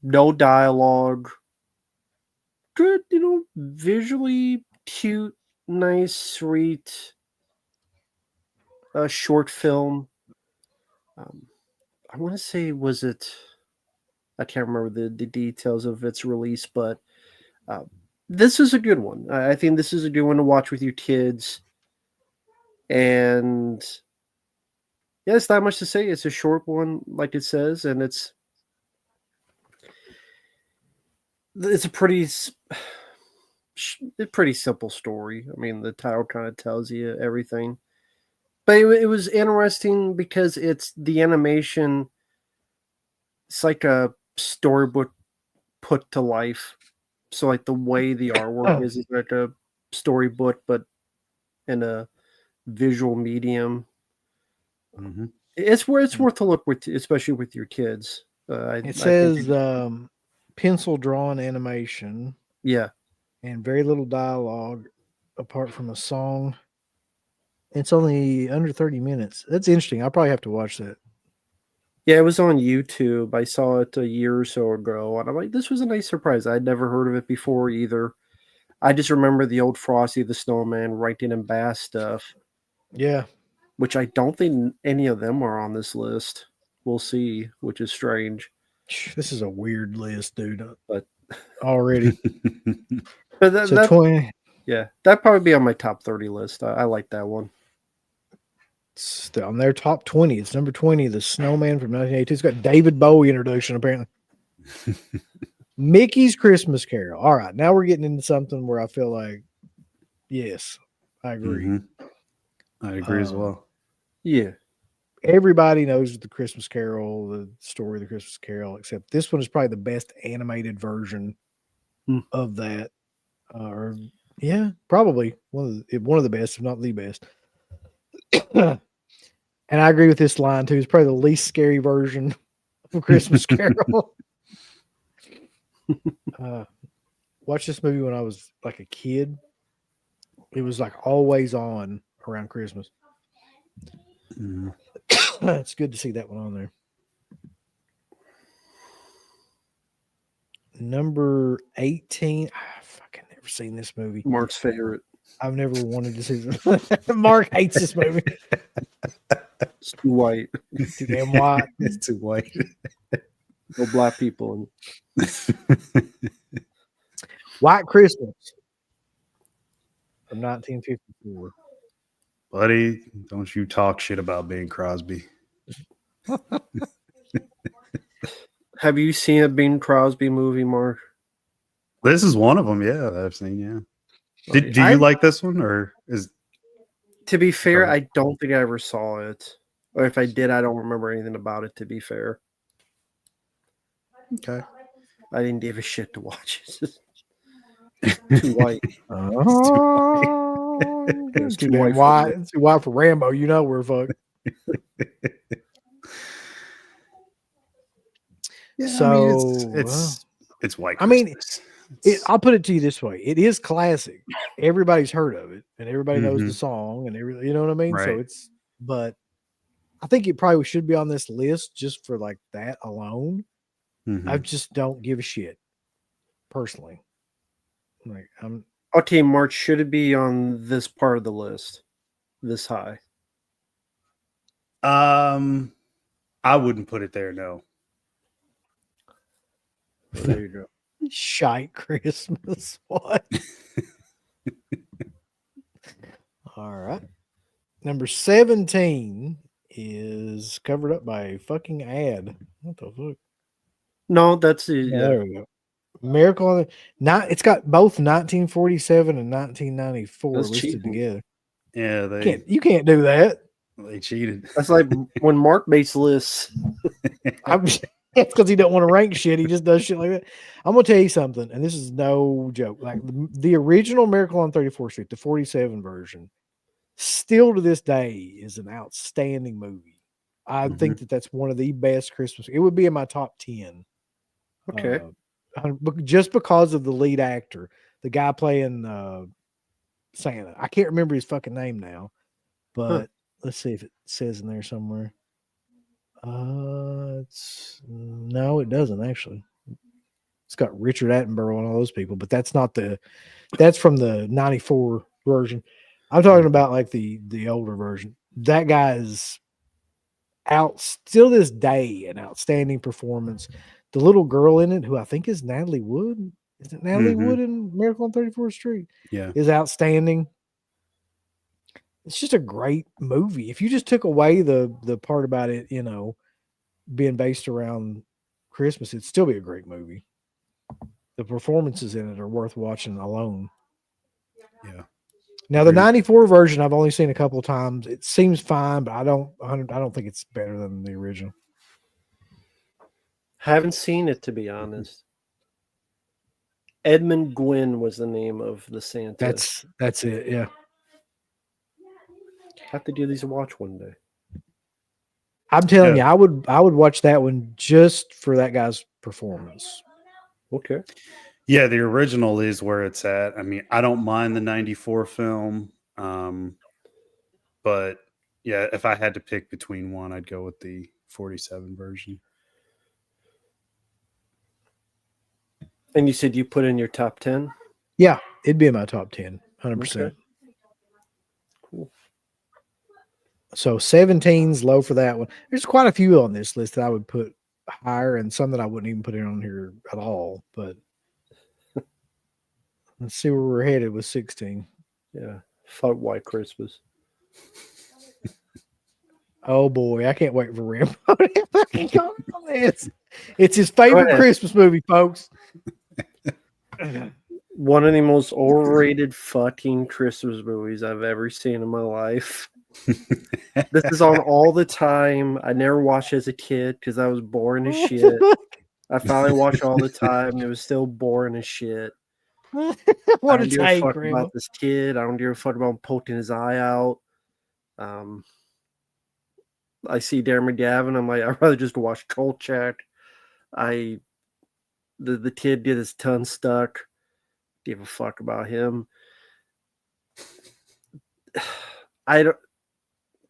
No dialogue. Good, visually cute, nice, sweet. Short film. I want to say, was it? I can't remember the details of its release, but this is a good one. I think this is a good one to watch with your kids. And yeah, it's not much to say. It's a short one, like it says, and it's a pretty simple story. I mean, the title kind of tells you everything. But it was interesting because it's the animation. It's like a storybook put to life. So like the way the artwork is like a storybook, but in a visual medium.
hmm
It's worth to look with, especially with your kids. I
It
think
says pencil drawn animation
yeah.
and very little dialogue apart from a song. It's only under 30 minutes. That's interesting. I'll probably have to watch that.
Yeah, it was on YouTube. I saw it a year or so ago, and I'm like, this was a nice surprise. I'd never heard of it before either. I just remember the old Frosty the Snowman, Rankin and Bass stuff,
Yeah.
which I don't think any of them are on this list. We'll see, which is strange.
This is a weird list, dude.
But
Already.
but that,
So
that
20.
yeah, that'd probably be on my top 30 list. I like that one.
It's on their top 20. It's number 20, The Snowman from 1982. It's got David Bowie introduction, apparently. Mickey's Christmas Carol. All right, now we're getting into something where I feel like, yes, I agree.
Mhm. I agree as well.
Yeah.
Everybody knows the Christmas Carol, the story of the Christmas Carol, except this one is probably the best animated version of that. Or yeah, probably one of the best, if not the best. And I agree with this line too. It's probably the least scary version of Christmas Carol. Watched this movie when I was like a kid. It was like always on around Christmas.
Mhm.
It's good to see that one on there. Number 18. I fucking never seen this movie.
Mark's favorite.
I've never wanted to see this. Mark hates this movie.
It's too white.
Too damn white.
It's too white.
No black people.
White Christmas from 1954.
Buddy, don't you talk shit about Bing Crosby.
Have you seen a Bing Crosby movie, Mark?
This is one of them, yeah, that I've seen, yeah.
Okay.
Do you like this one, or is
To be fair,
Go ahead.
I don't think I ever saw it. Or if I did, I don't remember anything about it, to be fair.
okay?
I didn't give a shit to watch it. Too white.
Oh,
It was
too
too
damn
white for
white.
me.
It's too white for Rambo. You know we're fucked.
Yeah,
So,
I mean, it's white.
I mean,
Christmas. It's-
I'll put it to you this way: it is classic. Everybody's heard of it, and everybody knows the
Mhm.
song, and you know what I mean. So
Right.
but I think it probably should be on this list just for like that alone.
Mhm.
I just don't give a shit personally. Like
Okay, Mark, should it be on this part of the list? This high?
I wouldn't put it there. No.
Well, there you go.
Shite Christmas. What? All right. Number 17 is covered up by a fucking ad. What the fuck?
No, that's the
Yeah, there we go. Miracle on the not. It's got both 1947 and 1994
That's
listed
cheating.
together.
Yeah, they
You can't do that.
cheated.
That's like when Mark makes lists.
It's because he don't want to rank shit. He just does shit like that. I'm gonna tell you something, and this is no joke. Like the original Miracle on 34th Street, the 47 version, still to this day is an outstanding movie. I think that that's one of the best Christmas. It would be in my top 10.
Okay.
Just because of the lead actor, the guy playing Santa. I can't remember his fucking name now, but let's see if it says in there somewhere. No, it doesn't actually. It's got Richard Attenborough and all those people, but that's from the 94 version. I'm talking about like the older version. That guy is out still this day, an outstanding performance. The little girl in it, who I think is Natalie Wood, is it Natalie Wood in Miracle on 34th Street?
Yeah.
Is outstanding. It's just a great movie. If you just took away the part about it, being based around Christmas, it'd still be a great movie. The performances in it are worth watching alone.
Yeah.
Now the 94 version I've only seen a couple of times. It seems fine, but I don't think it's better than the original.
Haven't seen it, to be honest. Edmund Gwynn was the name of the Santa.
That's it. Yeah.
Have to do these watch one day.
I'm telling you, I would watch that one just for that guy's performance.
Okay.
Yeah, the original is where it's at. I mean, I don't mind the 94 film. But yeah, if I had to pick between one, I'd go with the 47 version.
And you said you put in your top 10?
Yeah, it'd be in my top 10, 100%.
Okay. Cool.
So 17's low for that one. There's quite a few on this list that I would put higher and some that I wouldn't even put in on here at all. But let's see where we're headed with 16.
Yeah. Fuck White Christmas.
Oh boy, I can't wait for Rambo to fucking come on this. It's his favorite Christmas movie, folks.
One of the most overrated fucking Christmas movies I've ever seen in my life. This is on all the time. I never watched it as a kid because I was boring as shit. I finally watched all the time. It was still boring as shit.
What
I
a
don't give a
take,
fuck
Rambo.
about this kid. I don't give a fuck about him poking his eye out. I see Darren McGavin. I'm like, I'd rather just watch Kolchak. The kid did his tongue stuck. Give a fuck about him. I don't.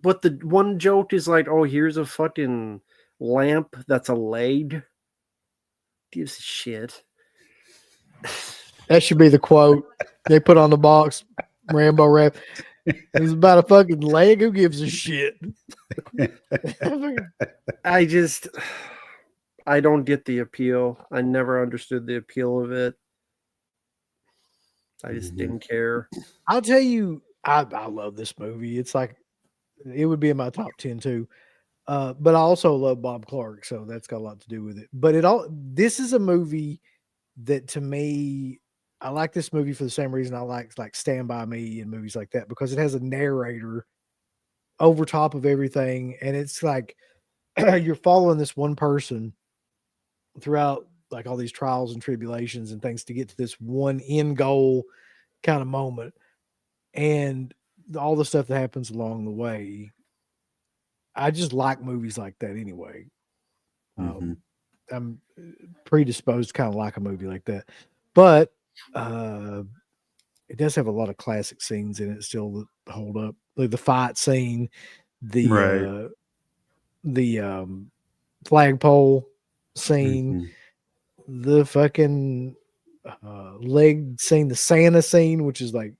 But the one joke is like, oh, here's a fucking lamp that's a laid. Gives a shit.
That should be the quote they put on the box. Rambo rap. It's about a fucking leg. Who gives a shit?
I don't get the appeal. I never understood the appeal of it. I just didn't care.
I'll tell you, I love this movie. It's like it would be in my top 10 too. But I also love Bob Clark, so that's got a lot to do with it. But this is a movie that to me, I like this movie for the same reason I like Stand By Me and movies like that, because it has a narrator over top of everything, and it's like you're following this one person throughout like all these trials and tribulations and things to get to this one end goal kind of moment, and all the stuff that happens along the way. I just like movies like that anyway. I'm predisposed to kind of like a movie like that, but it does have a lot of classic scenes in it still that hold up, like the fight scene, the flagpole scene, the fucking leg scene, the Santa scene, which is like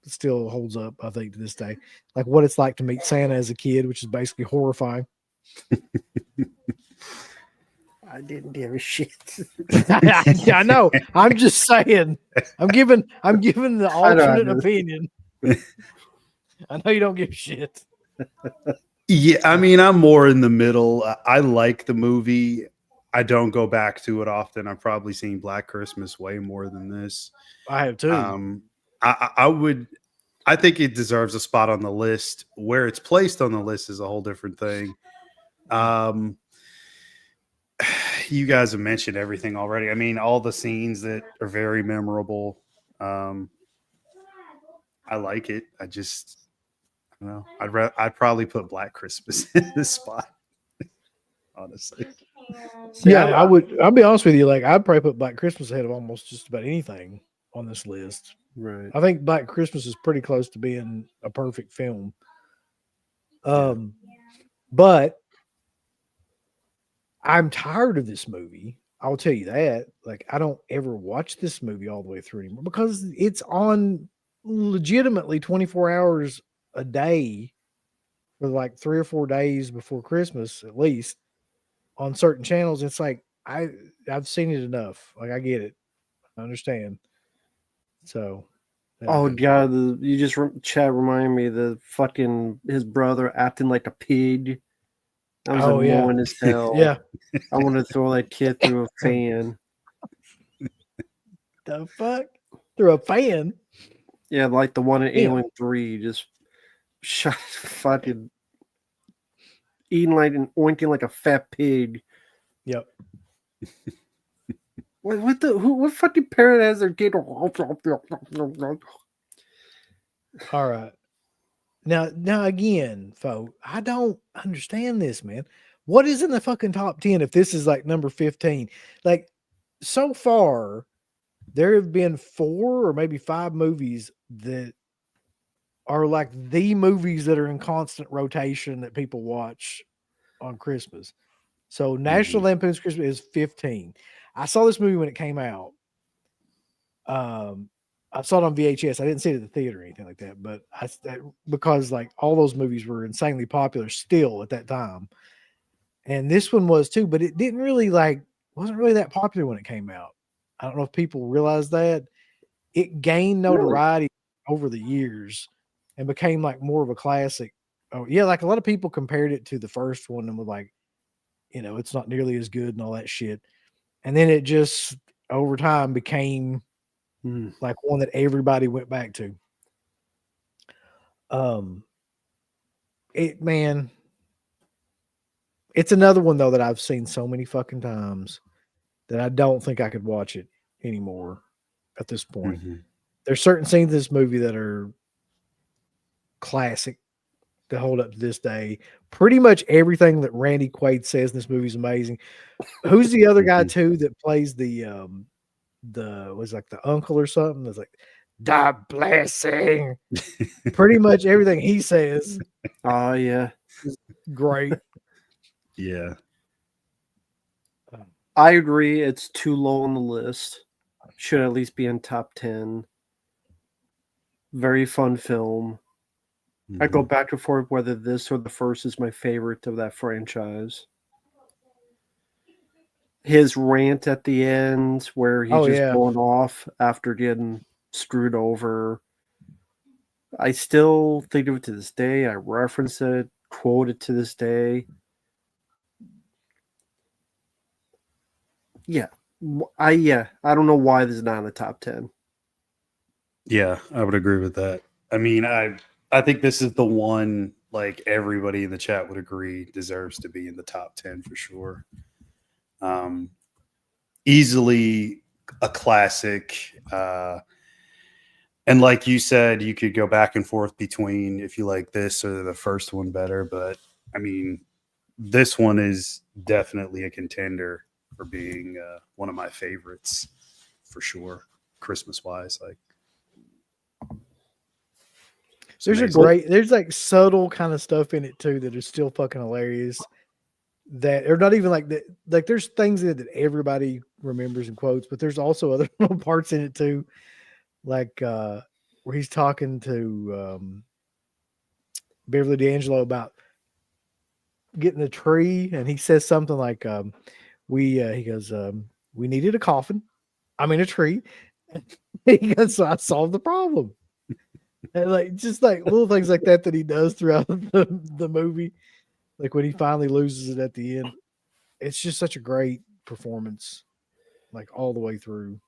still holds up, I think, to this day. Like what it's like to meet Santa as a kid, which is basically horrifying.
I didn't give a shit.
I know. I'm just saying. I'm giving the
I know, I
alternate
know.
opinion. I know you don't give a shit.
Yeah, I mean, I'm more in the middle. I like the movie. I don't go back to it often. I've probably seen Black Christmas way more than this.
I have too.
I would. I think it deserves a spot on the list. Where it's placed on the list is a whole different thing. You guys have mentioned everything already. I mean, all the scenes that are very memorable. I like it. I don't know. I'd probably put Black Christmas in this spot. Honestly,
See,
Yeah, I would. I'll be honest with you. Like, I'd probably put Black Christmas ahead of almost just about anything on this list.
Right.
I think Black Christmas is pretty close to being a perfect film. But I'm tired of this movie. I'll tell you that. Like, I don't ever watch this movie all the way through anymore because it's on legitimately 24 hours a day for like 3 or 4 days before Christmas, at least on certain channels. It's like I've seen it enough. Like, I get it. I understand. So,
Oh god, you just Chad reminded me of the fucking his brother acting like a pig. That was annoying as hell.
Yeah.
I want to throw that kid through a fan.
The fuck? Through a fan?
Yeah, like the one in
Damn.
Alien 3, just shot fucking eating like and oinking like a fat pig.
Yep.
What fucking parent has their kid?
All right. Now again, folks, I don't understand this, man. What is in the fucking top 10 if this is like number 15? Like, so far, there have been 4 or maybe 5 movies that are like the movies that are in constant rotation that people watch on Christmas. So National Lampoon's Christmas is 15. I saw this movie when it came out. I saw it on VHS. I didn't see it at the theater or anything like that, but because like all those movies were insanely popular still at that time, and this one was too. But it didn't really wasn't really that popular when it came out. I don't know if people realize that it gained notoriety over the years and became like more of a classic. Oh yeah, like a lot of people compared it to the first one and were like, it's not nearly as good and all that shit. And then it just over time became like one that everybody went back to. It's another one though that I've seen so many fucking times that I don't think I could watch it anymore at this point. There's certain scenes in this movie that are classic to hold up to this day. Pretty much everything that Randy Quaid says in this movie is amazing. Who's the other guy too that plays the was like the uncle or something? That's like the blessing. Pretty much everything he says.
Oh yeah,
is great.
Yeah,
I agree. It's too low on the list. Should at least be in top 10. Very fun film. I go back and forth whether this or the first is my favorite of that franchise. His rant at the end where he's going off after getting screwed over. I still think of it to this day. I reference it, quote it to this day. Yeah. I don't know why this is not in the top 10.
Yeah, I would agree with that. I mean, I think this is the one like everybody in the chat would agree deserves to be in the top 10 for sure. Easily a classic. And like you said, you could go back and forth between if you like this or the first one better. But I mean, this one is definitely a contender for being one of my favorites for sure, Christmas wise. Like,
there's like subtle kind of stuff in it too that is still fucking hilarious. That are not even like that. Like, there's things in it that everybody remembers and quotes, but there's also other little parts in it too, like where he's talking to Beverly D'Angelo about getting a tree, and he says something like, he goes, we needed a coffin. I mean a tree. He goes, so I solved the problem. And like just like little things like that he does throughout the movie. Like when he finally loses it at the end. It's just such a great performance, like all the way through.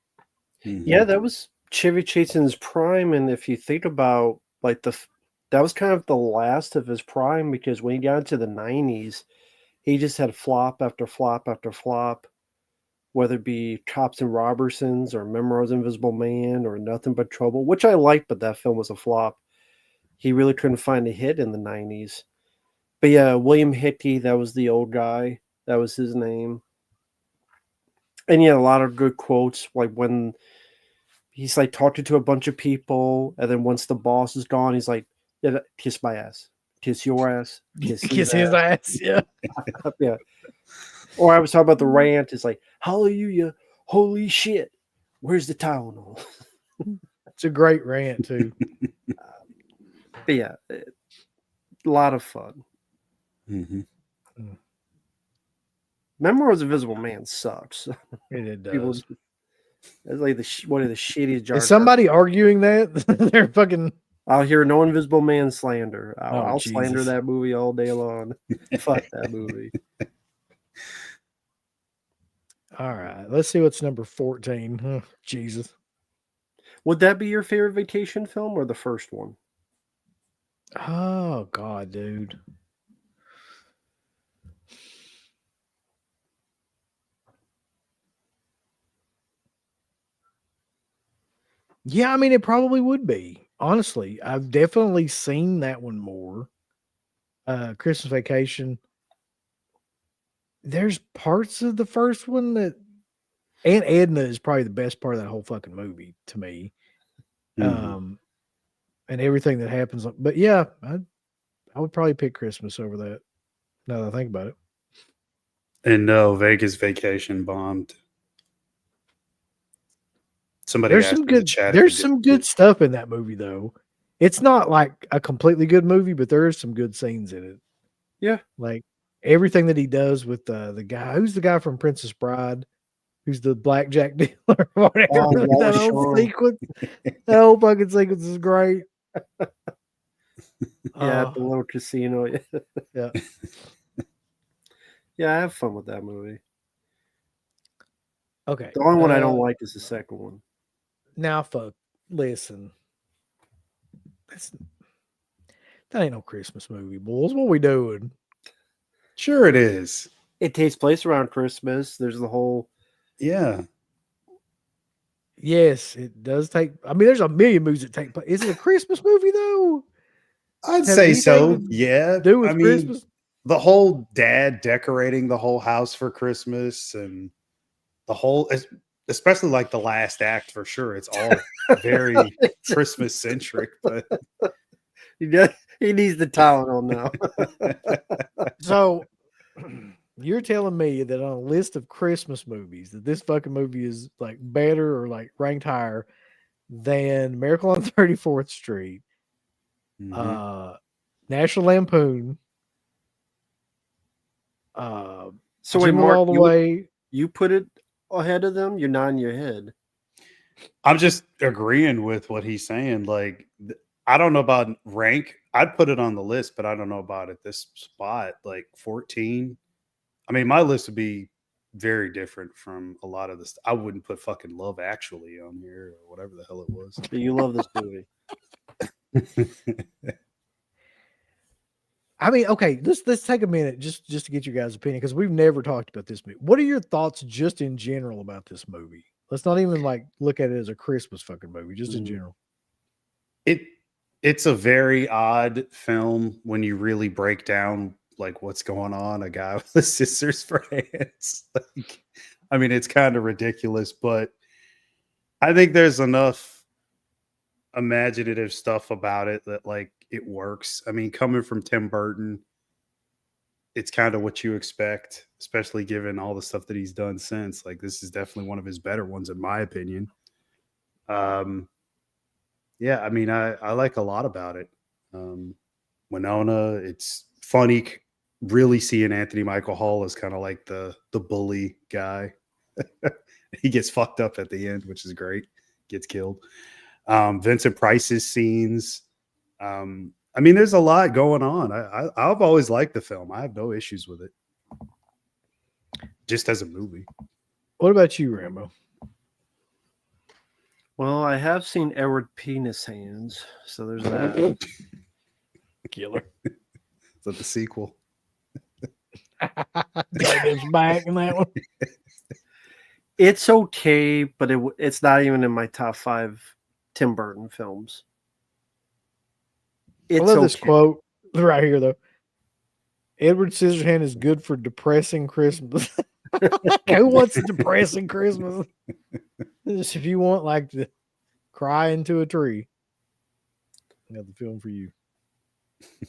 Yeah, that was Chevy Chase in his prime, and if you think about like that was kind of the last of his prime because when he got into the '90s, he just had flop after flop after flop, whether it be Cops and Robertsons or Memoirs of Invisible Man or Nothing But Trouble, which I liked, but that film was a flop. He really couldn't find a hit in the '90s. But yeah, William Hickey, that was the old guy. That was his name. And yeah, a lot of good quotes, like when he's like talking to a bunch of people, and then once the boss is gone, he's like, "Yeah, kiss my ass, kiss your ass, kiss
Kiss his ass. Yeah.
yeah." Or I was talking about the rant. It's like, "Hallelujah, holy shit, where's the Tylenol?"
It's a great rant too.
But yeah, a lot of fun.
Mm-hmm.
Memoirs of Invisible Man sucks.
It
People,
does.
it's like one of the shittiest jars.
Is somebody arguing that? They're fucking.
I'll hear no Invisible Man slander. I'll
Jesus.
slander that movie all day long. Fuck that movie.
All right. Let's see what's number 14. Oh, Jesus.
Would that be your favorite vacation film or the first one?
Oh, God, dude. Yeah, I mean, it probably would be. Honestly, I've definitely seen that one more. Christmas Vacation. There's parts of the first one that Aunt Edna is probably the best part of that whole fucking movie to me.
Mhm.
And everything that happens. But yeah, I would probably pick Christmas over that. Now that I think about it.
And no, Vegas Vacation bombed. Somebody
There's
asked
some
in the
good
chat if it
there's
did.
some good stuff in that movie though. It's not like a completely good movie, but there is some good scenes in it.
Yeah.
Like everything that he does with the guy who's the guy from Princess Bride, who's the blackjack dealer or whatever.
Oh,
that
Wallace
whole
Shawn.
sequence. That whole fucking sequence is great.
Yeah, at the little casino.
Yeah.
Yeah, I have fun with that movie.
Okay.
The only one I don't like is the second one.
Now, fuck. Listen. That ain't no Christmas movie, boys. What we doing?
Sure, it is.
It takes place around Christmas. There's the whole.
Yeah.
Yes, it does take. I mean, there's a million movies that take place. Is it a Christmas movie though?
I'd
Have
say
anything
so.
to
Yeah.
do with
I mean,
Christmas?
the whole dad decorating the whole house for Christmas and the whole, especially like the last act for sure. It's all very Christmas centric, but
He needs the Tylenol now.
So you're telling me that on a list of Christmas movies that this fucking movie is like better or like ranked higher than Miracle on 34th Street, National Lampoon,
So wait,
Jingle
Mark,
All the Way.
you put it ahead of them? You're nodding your head.
I'm just agreeing with what he's saying. Like, I don't know about rank. I'd put it on the list, but I don't know about at this spot. Like 14. I mean, my list would be very different from a lot of this. I wouldn't put fucking Love Actually on here or whatever the hell it was.
But you love this movie.
I mean, okay, let's take a minute just to get your guys' opinion because we've never talked about this movie. What are your thoughts just in general about this movie? Let's not even like look at it as a Christmas fucking movie, just in general.
It's a very odd film when you really break down like what's going on. A guy with scissors for hands. Like, I mean, it's kind of ridiculous, but I think there's enough imaginative stuff about it that like it works. I mean, coming from Tim Burton, it's kind of what you expect, especially given all the stuff that he's done since. Like, this is definitely one of his better ones, in my opinion. Yeah, I mean, I like a lot about it. Winona, it's funny really seeing Anthony Michael Hall as kind of like the bully guy. He gets fucked up at the end, which is great. Gets killed. Vincent Price's scenes. I mean, there's a lot going on. I've always liked the film. I have no issues with it. Just as a movie.
What about you, Rambo?
Well, I have seen Edward Penis Hands, so there's that.
Killer.
Is that the sequel?
Goddamn's back in that one.
It's okay, but it's not even in my top 5 Tim Burton films.
I
It's
love this
okay.
quote right here, though. Edward Scissorhands is good for depressing Christmas. Who wants a depressing Christmas? Just if you want like to cry into a tree, I got the film for you.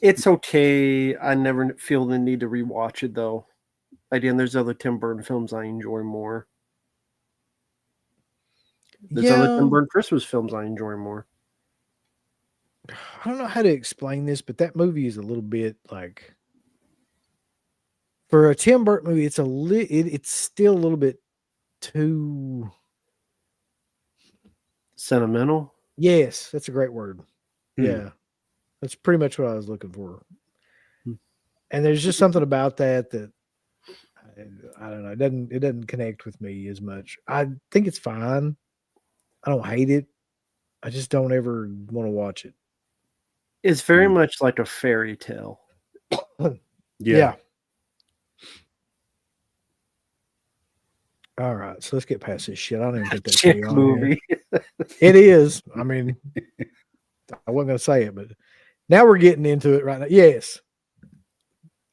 It's okay. I never feel the need to rewatch it though. Again, there's other Tim Burton films I enjoy more. There's other Tim Burton Christmas films I enjoy more.
I don't know how to explain this, but that movie is a little bit like, for a Tim Burton movie, it's still a little bit too
Sentimental.
Yes, that's a great word.
Hmm.
Yeah, that's pretty much what I was looking for.
Hmm.
And there's just something about that I don't know. It doesn't connect with me as much. I think it's fine. I don't hate it. I just don't ever want to watch it.
It's very much like a fairy tale.
Yeah. All right, so let's get past this shit. I don't even think that's
Chick movie.
It is. I mean, I wasn't going to say it, but now we're getting into it right now. Yes.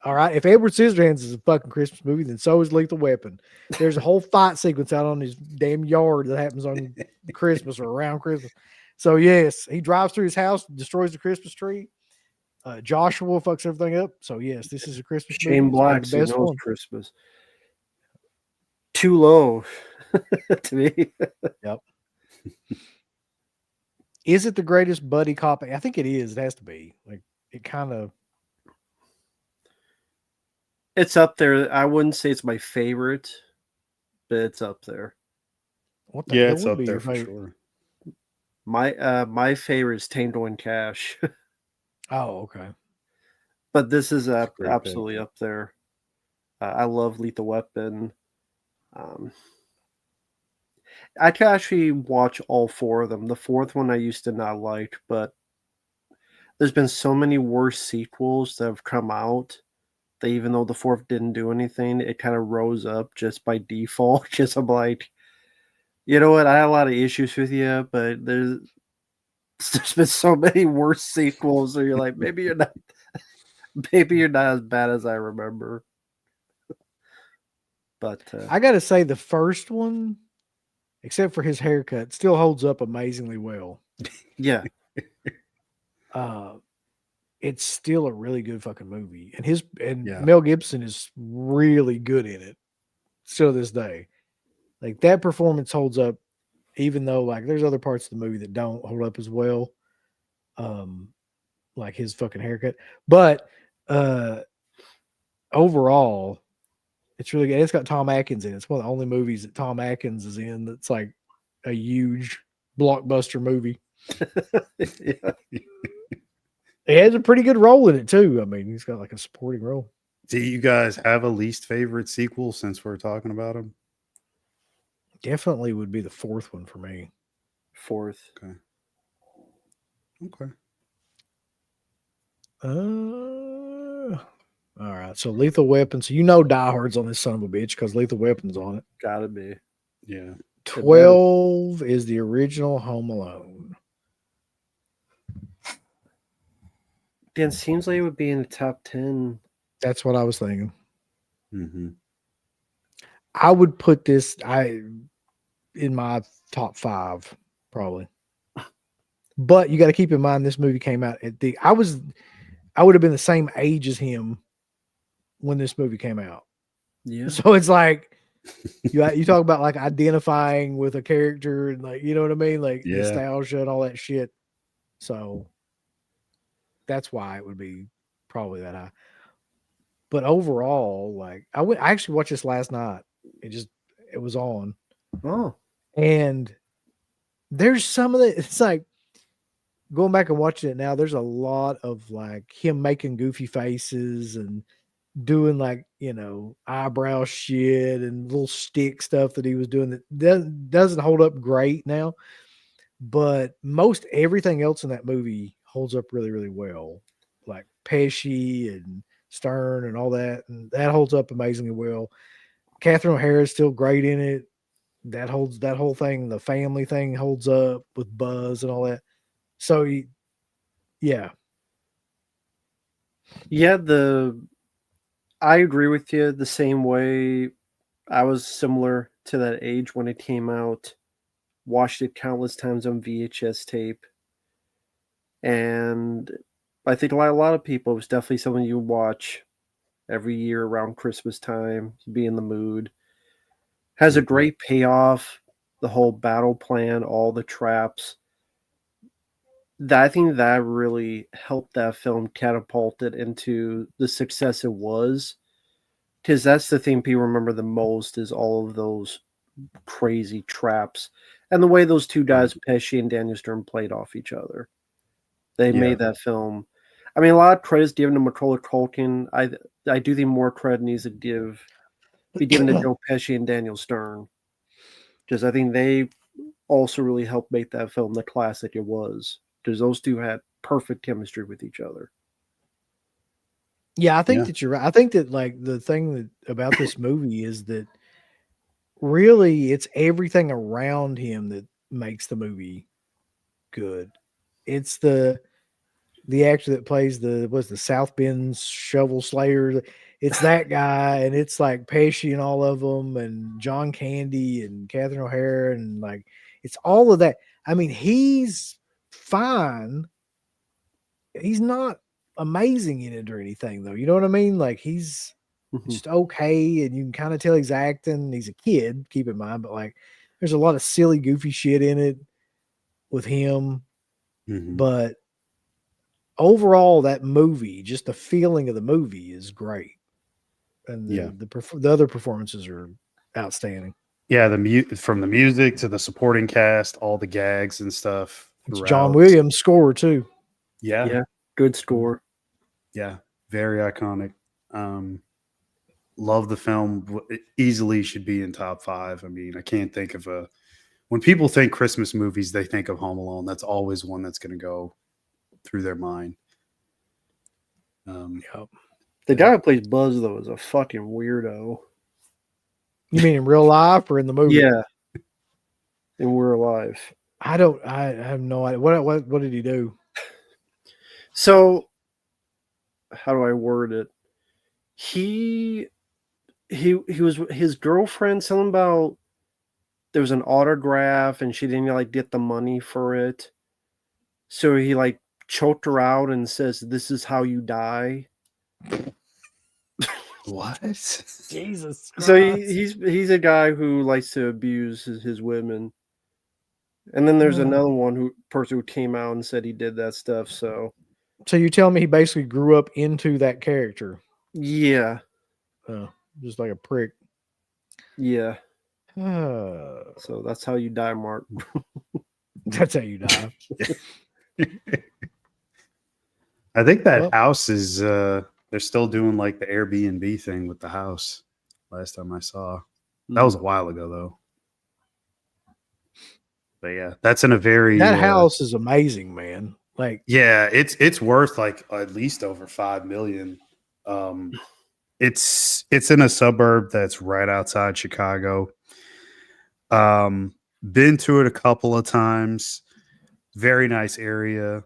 All right. If Edward Scissorhands is a fucking Christmas movie, then so is Lethal Weapon. There's a whole fight sequence out on his damn yard that happens on Christmas or around Christmas. So yes, he drives through his house, destroys the Christmas tree. Joshua fucks everything up. So yes, this is a Christmas movie.
Shane
It's one of
Black
the best
knows
one.
Christmas. Too low to me.
Yep. Is it the greatest buddy cop? I think it is. It has to be. Like, it kind of.
It's up there. I wouldn't say it's my favorite, but it's up there.
What the
Yeah,
hell
it's
would
up
be
there
your
for
favorite?
sure.
My favorite is Tango and Cash,
Oh, okay.
but this is
Great pick.
absolutely up there. I love Lethal Weapon. I could actually watch all 4 of them. The 4th one I used to not like, but there's been so many worse sequels that have come out that even though the 4th didn't do anything, it kind of rose up just by default. Because I'm like, you know what? I had a lot of issues with you, but there's been so many worse sequels where you're like, maybe you're not as bad as I remember. But
I got to say, the first one, except for his haircut, still holds up amazingly well.
yeah,
It's still a really good fucking movie, and
Yeah.
Mel Gibson is really good in it still to this day. Like, that performance holds up, even though like there's other parts of the movie that don't hold up as well. Like his fucking haircut, but overall, it's really good. It's got Tom Atkins in it. It's one of the only movies that Tom Atkins is in that's like a huge blockbuster movie.
yeah.
He has a pretty good role in it too. I mean, he's got like a supporting role.
Do you guys have a least favorite sequel since we're talking about them?
Definitely would be the 4th one for me.
4th.
Okay.
All right. So Lethal Weapon. So Die Hard's on this son of a bitch because Lethal Weapon's on it.
Gotta be.
Yeah.
12 is the original Home Alone.
Dan, seems like it would be in the top 10.
That's what I was thinking.
Mm-hmm.
I would put this in my top 5 probably. But you got to keep in mind this movie came out at I would have been the same age as him when this movie came out.
Yeah.
So it's like you talk about like identifying with a character and like, you know what I mean? Like nostalgia and all that shit. So that's why it would be probably that high. But overall, like I actually watched this last night. It was on,
Oh,
and there's some of it. It's like going back and watching it now. There's a lot of like him making goofy faces and doing like eyebrow shit and little stick stuff that he was doing that doesn't hold up great now. But most everything else in that movie holds up really, really well. Like Pesci and Stern and all that, and that holds up amazingly well. Catherine O'Hara is still great in it. That whole thing, the family thing holds up with Buzz and all that. So yeah,
yeah. I agree with you. The same way I was similar to that age when it came out. Watched it countless times on VHS tape, and I think a lot of people, it was definitely something you watch every year around Christmas time. Be in the mood. Has a great payoff. The whole battle plan, all the traps. I think that really helped that film catapult it into the success it was. Because that's the thing people remember the most is all of those crazy traps and the way those two guys, Pesci and Daniel Stern, played off each other. They made that film. I mean, a lot of credit's given to Macaulay Culkin. I do think more credit needs to be given to Joe Pesci and Daniel Stern, because I think they also really helped make that film the classic it was. Because those two had perfect chemistry with each other.
yeah, I think
Yeah.
that you're right. I think that like the thing that about this movie is that really it's everything around him that makes the movie good. It's the actor that plays the South Bend Shovel Slayer. It's that guy, and it's like Pesci and all of them, and John Candy and Catherine O'Hara, and like it's all of that. I mean, he's fine. He's not amazing in it or anything, though. You know what I mean? Like he's just okay, and you can kind of tell he's acting. He's a kid, keep in mind, but like there's a lot of silly, goofy shit in it with him. But overall, that movie, just the feeling of the movie is great, and
Yeah.
the other performances are outstanding.
Yeah, from the music to the supporting cast, all the gags and stuff
It's John
throughout.
Williams' score too.
Yeah,
Yeah, good score.
yeah, very iconic. Love the film. It easily should be in top 5. I mean, I can't think of when people think Christmas movies, they think of Home Alone. That's always one that's going to go through their mind.
Yep.
The guy who plays Buzz, though, is a fucking weirdo.
You mean in real life or in the movie?
Yeah. And We're Alive.
I have no idea. What did he do?
So, how do I word it? He was his girlfriend, something about there was an autograph and she didn't like get the money for it. So he like choked her out and says, "This is how you die."
What?
Jesus Christ.
So he's a guy who likes to abuse his women. And then there's another person who came out and said he did that stuff. So
you're telling me he basically grew up into that character?
yeah,
Just like a prick.
yeah.
Uh,
So that's how you die, Mark.
that's how you die.
I think that
Well-
house is they're still doing like the Airbnb thing with the house. Last time I saw. That was a while ago though. But yeah, that's in a very
That house is amazing, man. Like
yeah, it's worth like at least over 5 million. It's in a suburb that's right outside Chicago. Been to it a couple of times. Very nice area.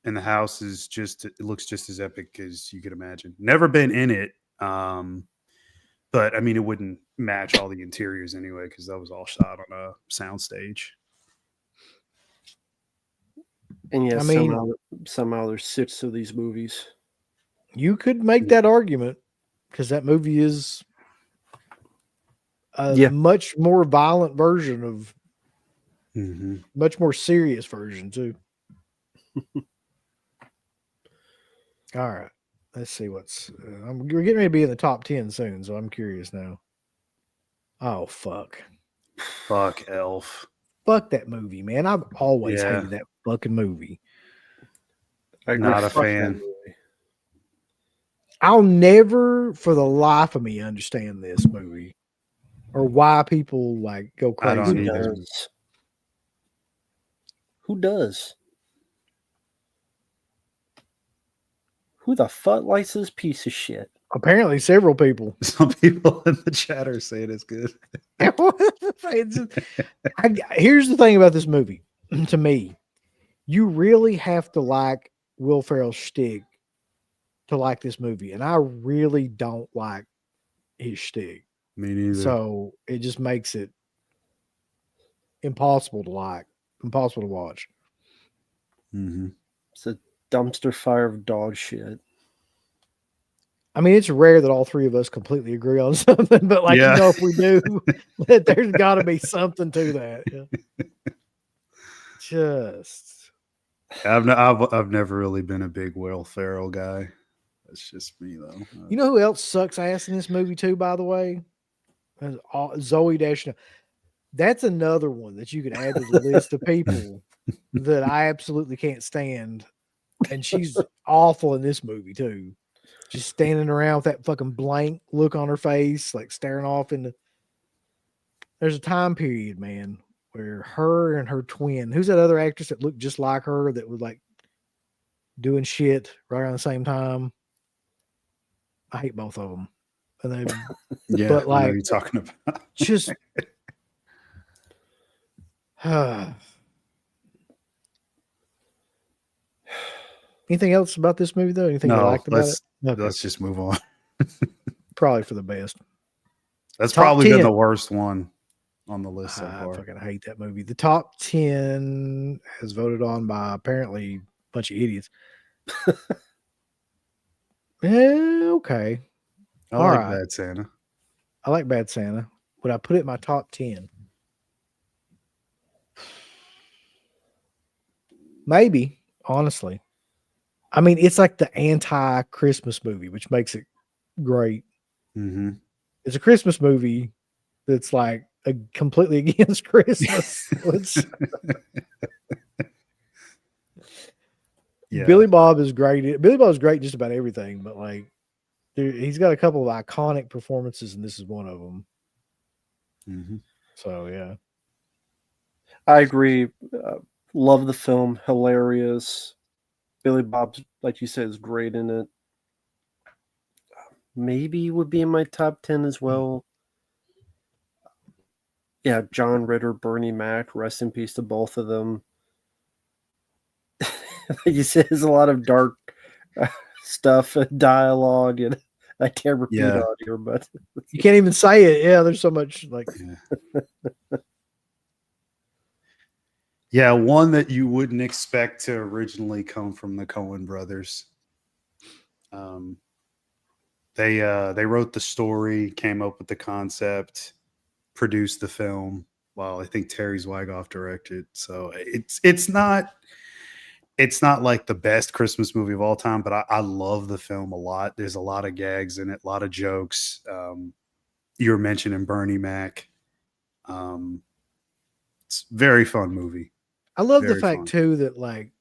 And the house is it looks just as epic as you could imagine. Never been in it. But I mean, it wouldn't match all the interiors anyway, because that was all shot on a soundstage.
And yes,
I mean,
somehow there's 6 of these movies.
you could make that argument because that movie is a much more violent version of much more serious version too. All right. Let's see what's. We're getting ready to be in the top 10 soon, so I'm curious now. Oh fuck!
Fuck Elf.
Fuck that movie, man. I've always
Yeah.
hated that fucking movie.
I agree.
Not a
Fuck that
fan.
movie.
I'll never, for the life of me, understand this movie or why people like go
I
crazy.
don't
Who
with
either.
this movie.
does? Who does? Who the fuck likes this piece of shit?
Apparently, several people.
Some people in the chat are saying it's good.
It's just- here's the thing about this movie. To me, you really have to like Will Ferrell's shtick to like this movie, and I really don't like his shtick.
Me neither.
So it just makes it impossible to like, impossible to watch.
Mhm.
It's a dumpster fire of dog shit.
I mean, it's rare that all three of us completely agree on something, but like,
Yeah.
you know, if we do, that there's got to be something to that. Yeah. Just
I've never really been a big Will Ferrell guy. That's just me though.
you know who else sucks ass in this movie too, by the way? Zoe Deschanel. That's another one that you could add to the list of people that I absolutely can't stand. And she's awful in this movie too. Just standing around with that fucking blank look on her face, like staring off into. There's a time period, man, where her and her twin, who's that other actress that looked just like her that was like doing shit right around the same time? I hate both of them. And they
Yeah,
but
I know
like
who you're talking about.
just anything else about this movie though? Anything you
No,
liked about it? Okay.
let's just move on.
Probably for the best.
That's
Top
probably been
10.
the worst one on the list so
I
far.
fucking hate that movie. The top 10 as voted on by apparently a bunch of idiots. Okay.
I
All
like
right.
Bad Santa.
I like Bad Santa. Would I put it in my top 10? Maybe, honestly. I mean, it's like the anti-Christmas movie, which makes it great.
Mm-hmm.
It's a Christmas movie that's like completely against Christmas. Which
Yeah.
Billy Bob is great. Billy Bob is great in just about everything, but like he's got a couple of iconic performances, and this is one of them.
Mm-hmm.
So yeah,
I agree. Love the film. Hilarious. Billy Bob's, like you said, is great in it. Maybe would be in my top 10 as well. Yeah, John Ritter, Bernie Mac, rest in peace to both of them. Like you said, there's a lot of dark stuff, dialogue, and I can't repeat
Yeah.
on here, but
you can't even say it. Yeah, there's so much like
Yeah, one that you wouldn't expect to originally come from the Coen brothers. They wrote the story, came up with the concept, produced the film. Well, I think Terry Zwigoff directed. So it's not like the best Christmas movie of all time, but I love the film a lot. There's a lot of gags in it, a lot of jokes. You were mentioning Bernie Mac. It's a very fun movie.
I love the
Very
fact
fun.
too that like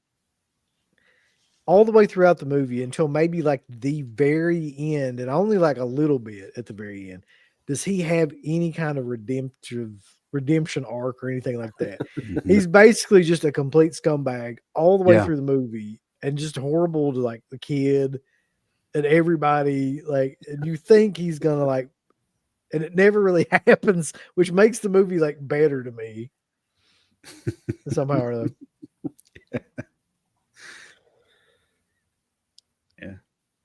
all the way throughout the movie until maybe like the very end, and only like a little bit at the very end, does he have any kind of redemption arc or anything like that?
Mhm.
He's basically just a complete scumbag all the way
Yeah.
through the movie and just horrible to like the kid and everybody. Like, and you think he's gonna like, and it never really happens, which makes the movie like better to me somehow or other.
Yeah.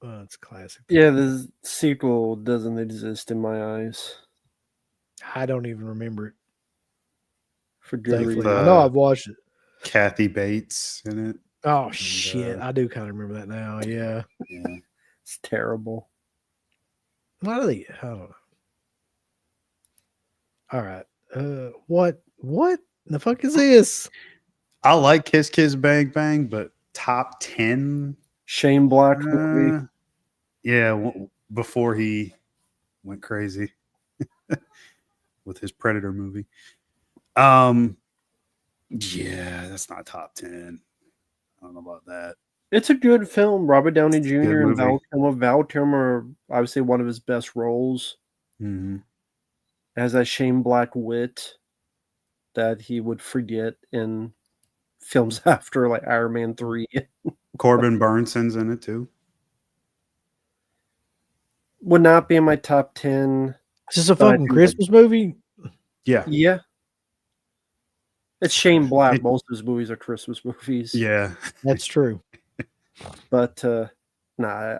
Oh, it's classic.
yeah, the sequel doesn't exist in my eyes
I don't even remember it.
for good
Thankfully,
reason.
I know I've watched it.
Kathy Bates in it.
Oh shit,
uh,
I do kind of remember that now. Yeah.
Yeah.
It's terrible.
Why do they? I don't know. All right. What the fuck is this?
I like Kiss Kiss Bang Bang, but top 10.
Shane Black movie.
Yeah, before he went crazy with his Predator movie. Yeah, that's not top 10. I don't know about that.
It's a good film. Robert Downey
Good
Jr. and
movie.
Val Kilmer are obviously one of his best roles.
Hmm.
It has that Shane Black wit that he would forget in films after like Iron Man 3.
Corbin Burnson's in it too.
Would not be in my top 10.
Is this a
But I
fucking
do like
Christmas movie?
Yeah.
Yeah. It's Shane Black.
It-
Most of his movies are Christmas movies.
yeah.
That's true.
But nah,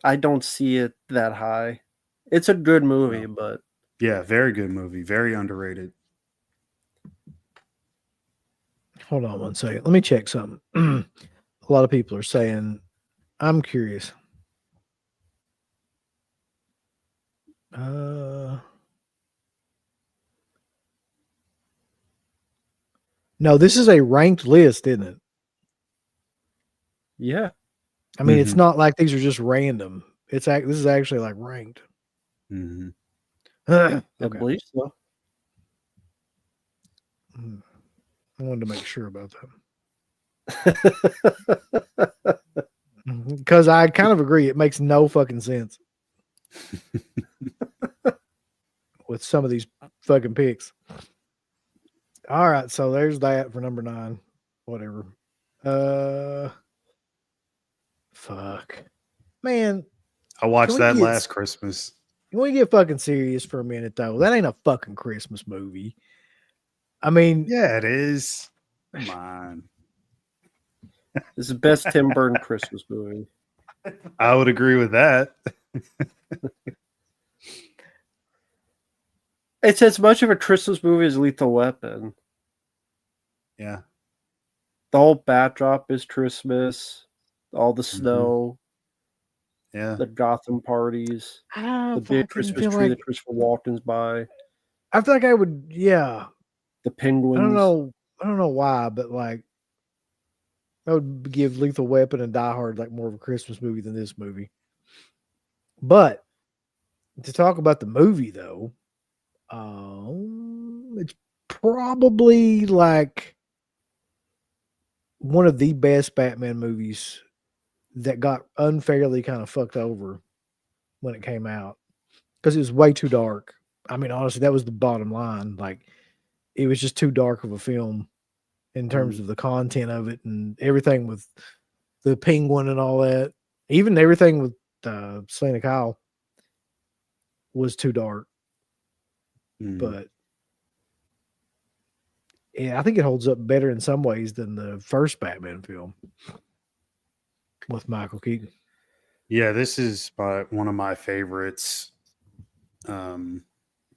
I don't see it that high. It's a good movie, but
Yeah, very good movie. Very underrated.
Hold on one second. Let me check something. A lot of people are saying, I'm curious. No, this is a ranked list, isn't it?
yeah.
I mean, it's
Mhm.
not like these are just random. This is actually like ranked.
Hmm.
I
Okay.
believe so.
I wanted to make sure about that. Because I kind of agree. It makes no fucking sense with some of these fucking picks. All right. So there's that for number 9. Whatever. Fuck. Man,
I watched
Can we
that
get-
last Christmas.
can we get fucking serious for a minute, though? That ain't a fucking Christmas movie. I mean,
Yeah, it is. Come on.
It's the best Tim Burton Christmas movie.
I would agree with that.
It's as much of a Christmas movie as Lethal Weapon.
Yeah.
The whole backdrop is Christmas. All the
Mm-hmm.
snow,
Yeah.
the Gotham parties,
I don't
the big
fucking
Christmas
feel
tree
like
that Christopher Walken's by,
I feel like I would. Yeah,
the penguins.
I don't know why, but like I would give Lethal Weapon and Die Hard like more of a Christmas movie than this movie. But to talk about the movie though, it's probably like one of the best Batman movies that got unfairly kind of fucked over when it came out because it was way too dark. I mean, honestly, that was the bottom line. Like, it was just too dark of a film in terms of the content of it and everything with the penguin and all that. Even everything with Selena Kyle was too dark.
Mhm.
But yeah, I think it holds up better in some ways than the first Batman film with Michael Keaton.
Yeah, this is one of my favorites.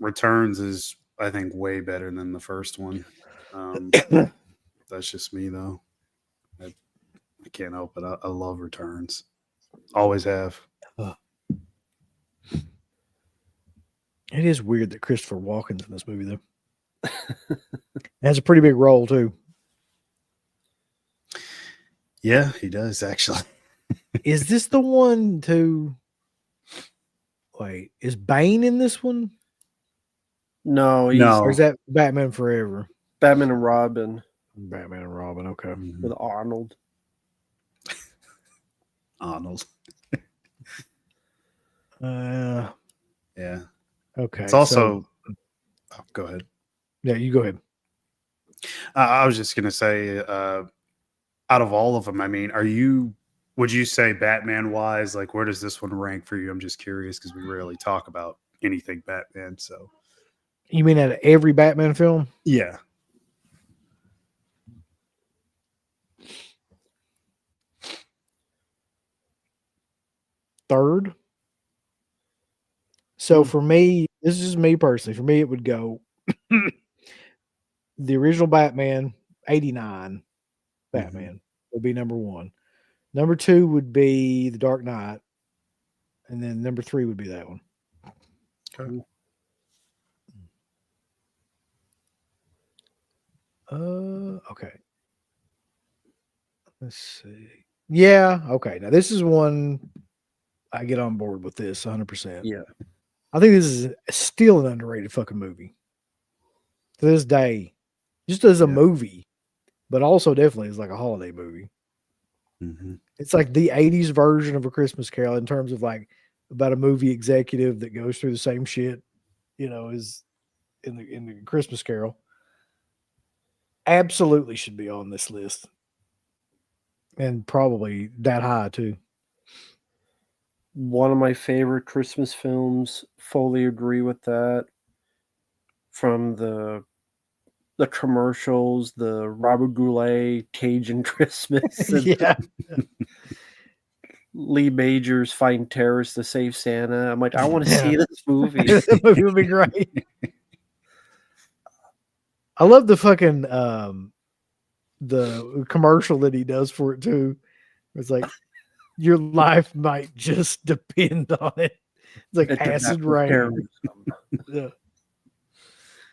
Returns is, I think, way better than the first one. That's just me, though. I can't help it. I love Returns. Always have.
It is weird that Christopher Walken's in this movie, though. Has a pretty big role, too.
Yeah, he does, actually.
Is this the one to wait? Is Bane in this one?
No, he's
No.
Or is that Batman Forever?
Batman and Robin
Batman and Robin, okay.
Mhm.
with Arnold.
Arnold. Yeah.
Okay.
It's also. Oh, go ahead.
Yeah, you go ahead.
I was just gonna say, out of all of them, I mean, would you say Batman wise, like where does this one rank for you? I'm just curious because we rarely talk about anything Batman. So
You mean out of every Batman film?
yeah.
Third. So for me, this is me personally. For me, it would go the original Batman, 89 Batman would be number 1. Number 2 would be The Dark Knight. And then number 3 would be that one.
Okay.
Okay. Let's see. Yeah, okay. Now this is one I get on board with this 100%.
Yeah.
I think this is still an underrated fucking movie to this day, just as a
Yeah.
movie, but also definitely as like a holiday movie.
Mm-hmm.
It's like the 80s version of A Christmas Carol in terms of like about a movie executive that goes through the same shit, as in the Christmas Carol. Absolutely should be on this list. And probably that high too.
One of my favorite Christmas films. Fully agree with that. From the commercials, the Robert Goulet Cajun Christmas, and
Yeah.
Lee Majors fighting terrorists to save Santa. I'm like, I want to
Yeah.
see this movie.
That movie would be great. I love the fucking the commercial that he does for it too. It's like your life might just depend on it. It's like
It's about
acid rain.
terrorism.
Yeah.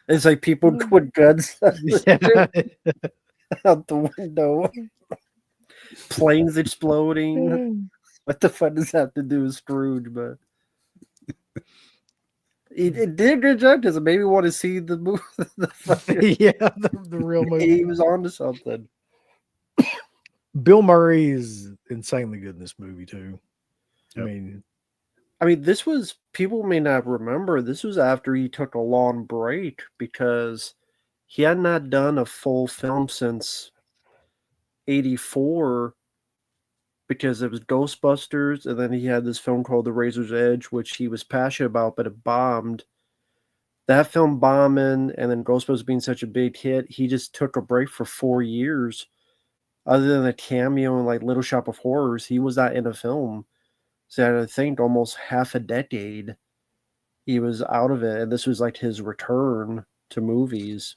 It's like people put guns
Yeah.
out the window, planes exploding. What the fuck does that have to do with Scrooge? But it did a good job because it made me want to see the movie. The fucking,
Yeah, the real movie.
he was on to something.
Bill Murray is insanely good in this movie too.
Yep.
I mean, this was, people may not remember, this was after he took a long break because he had not done a full film since 84 because it was Ghostbusters, and then he had this film called The Razor's Edge, which he was passionate about, but it bombed. That film bombing, and then Ghostbusters being such a big hit, he just took a break for 4 years. Other than a cameo in like Little Shop of Horrors, he was not in a film. So I think almost half a decade he was out of it, and this was like his return to movies,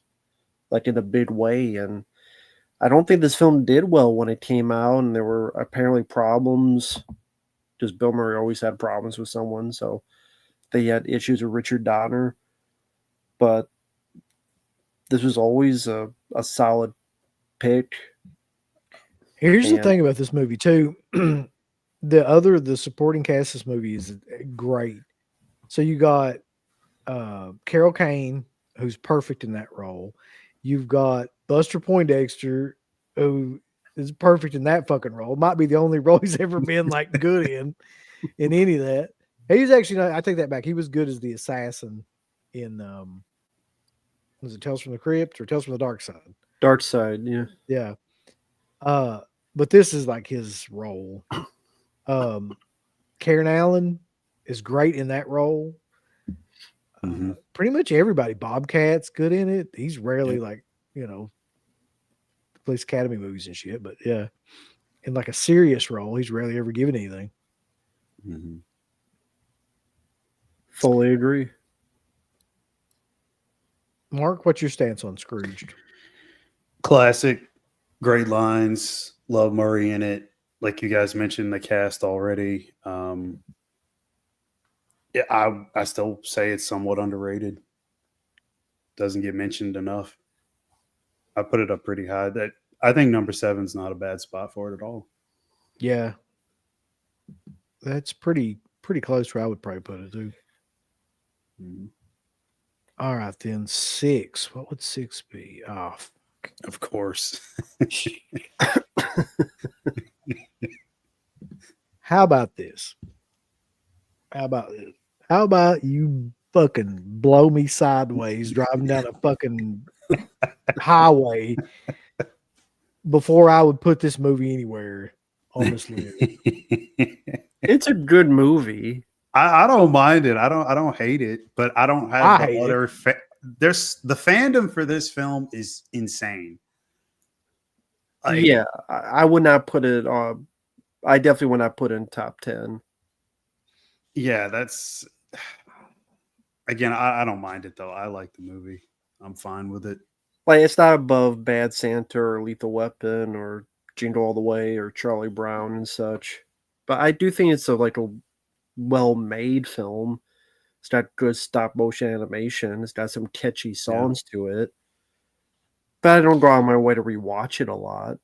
like in a big way. And I don't think this film did well when it came out, and there were apparently problems because Bill Murray always had problems with someone, so they had issues with Richard Donner. But this was always a solid pick.
Here's the
And
thing about this movie too. The supporting cast of this movie is great. So you got Carol Kane, who's perfect in that role. You've got Buster Poindexter, who is perfect in that fucking role. Might be the only role he's ever been like good in any of that. He's actually I take that back. He was good as the assassin in was it Tales from the Crypt or Tales from the Dark Side?
Dark Side, yeah.
Yeah. But this is like his role. Karen Allen is great in that role.
Mm-hmm.
Pretty much everybody. Bobcat's good in it. He's rarely
Yeah.
like, plays Academy movies and shit, but yeah. In like a serious role, he's rarely ever given anything.
Mm-hmm.
Fully agree.
Mark, what's your stance on Scrooged?
Classic, great lines. Love Murray in it. Like you guys mentioned, the cast already. Yeah, I still say it's somewhat underrated. Doesn't get mentioned enough. I put it up pretty high. That I think number 7's not a bad spot for it at all.
Yeah. That's pretty close where I would probably put it too.
Mm-hmm.
All right, then 6. What would 6 be? Oh,
Of course.
how about this? How about you fucking blow me sideways driving down a fucking highway before I would put this movie anywhere on this list?
It's a good movie.
I don't mind it. I don't hate it, but I don't have
I
the
hate
other. There's the fandom for this film is insane. Like,
Yeah, I would not put it on. I definitely would not put it in top 10.
yeah, that's again. I don't mind it though. I like the movie. I'm fine with it.
Like, it's not above Bad Santa or Lethal Weapon or Jingle All the Way or Charlie Brown and such. But I do think it's a well-made film. It's got good stop motion animation. It's got some catchy songs to it. But I don't go out of my way to rewatch it a lot.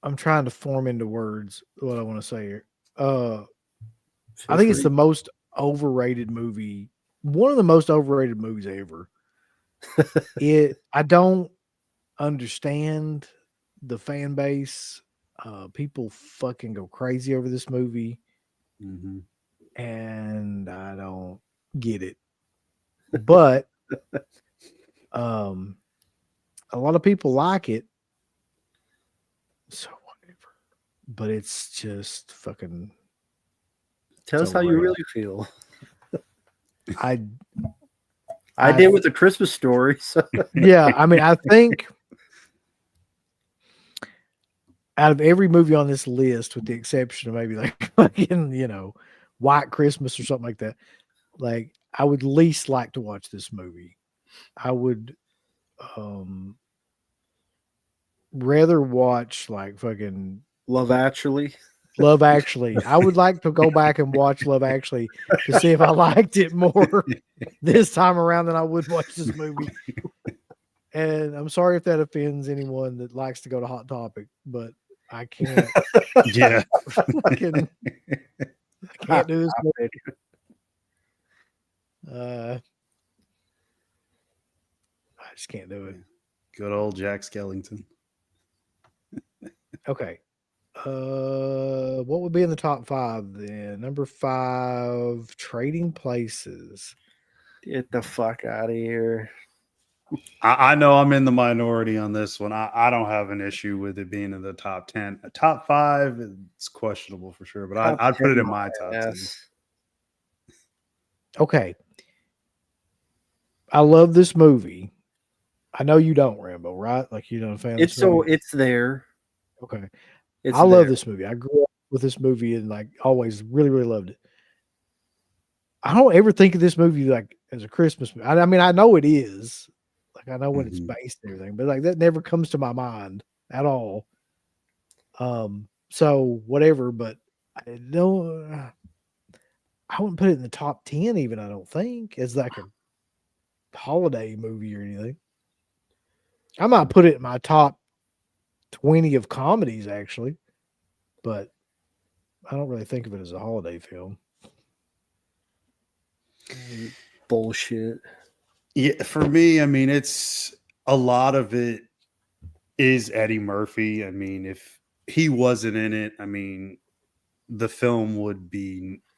I'm trying to form into words what I want to say here. I
Feel
think it's
free.
the most overrated movie, one of the most overrated movies ever. I don't understand the fan base. People fucking go crazy over this movie,
Mhm.
and I don't get it. But um, a lot of people like it, so whatever. But it's just fucking.
Tell
It's
us how you
overrated.
really feel.
I
I did with the Christmas Story. So.
Yeah, I mean, I think out of every movie on this list, with the exception of maybe like fucking, White Christmas or something like that, like I would least like to watch this movie. I would rather watch like fucking
Love Actually.
Love Actually. I would like to go back and watch Love Actually to see if I liked it more this time around than I would watch this movie. And I'm sorry if that offends anyone that likes to go to Hot Topic, but I can't.
Yeah.
I can't do this. I just can't do it.
Good old Jack Skellington.
Okay. What would be in the top 5 then? Number 5, Trading Places.
Get the fuck out of here.
I know I'm in the minority on this one. I don't have an issue with it being in the top 10. A top 5, it's questionable for sure, but I'd put it in my top 10.
Okay. I love this movie. I know you don't, Rambo, right? Like you're not a fan of this movie?
It's there.
Okay.
It's
I love
there.
this movie. I grew up with this movie and like always really, really loved it. I don't ever think of this movie like as a Christmas movie. I mean, I know it is. Like I know when it's based and everything, but like that never comes to my mind at all. So whatever, but I don't I wouldn't put it in the top 10 even, I don't think, as like a holiday movie or anything. I might put it in my top 20 of comedies actually, but I don't really think of it as a holiday film.
Bullshit.
Yeah, for me, I mean, it's a lot of it is Eddie Murphy. I mean, if he wasn't in it, I mean, the film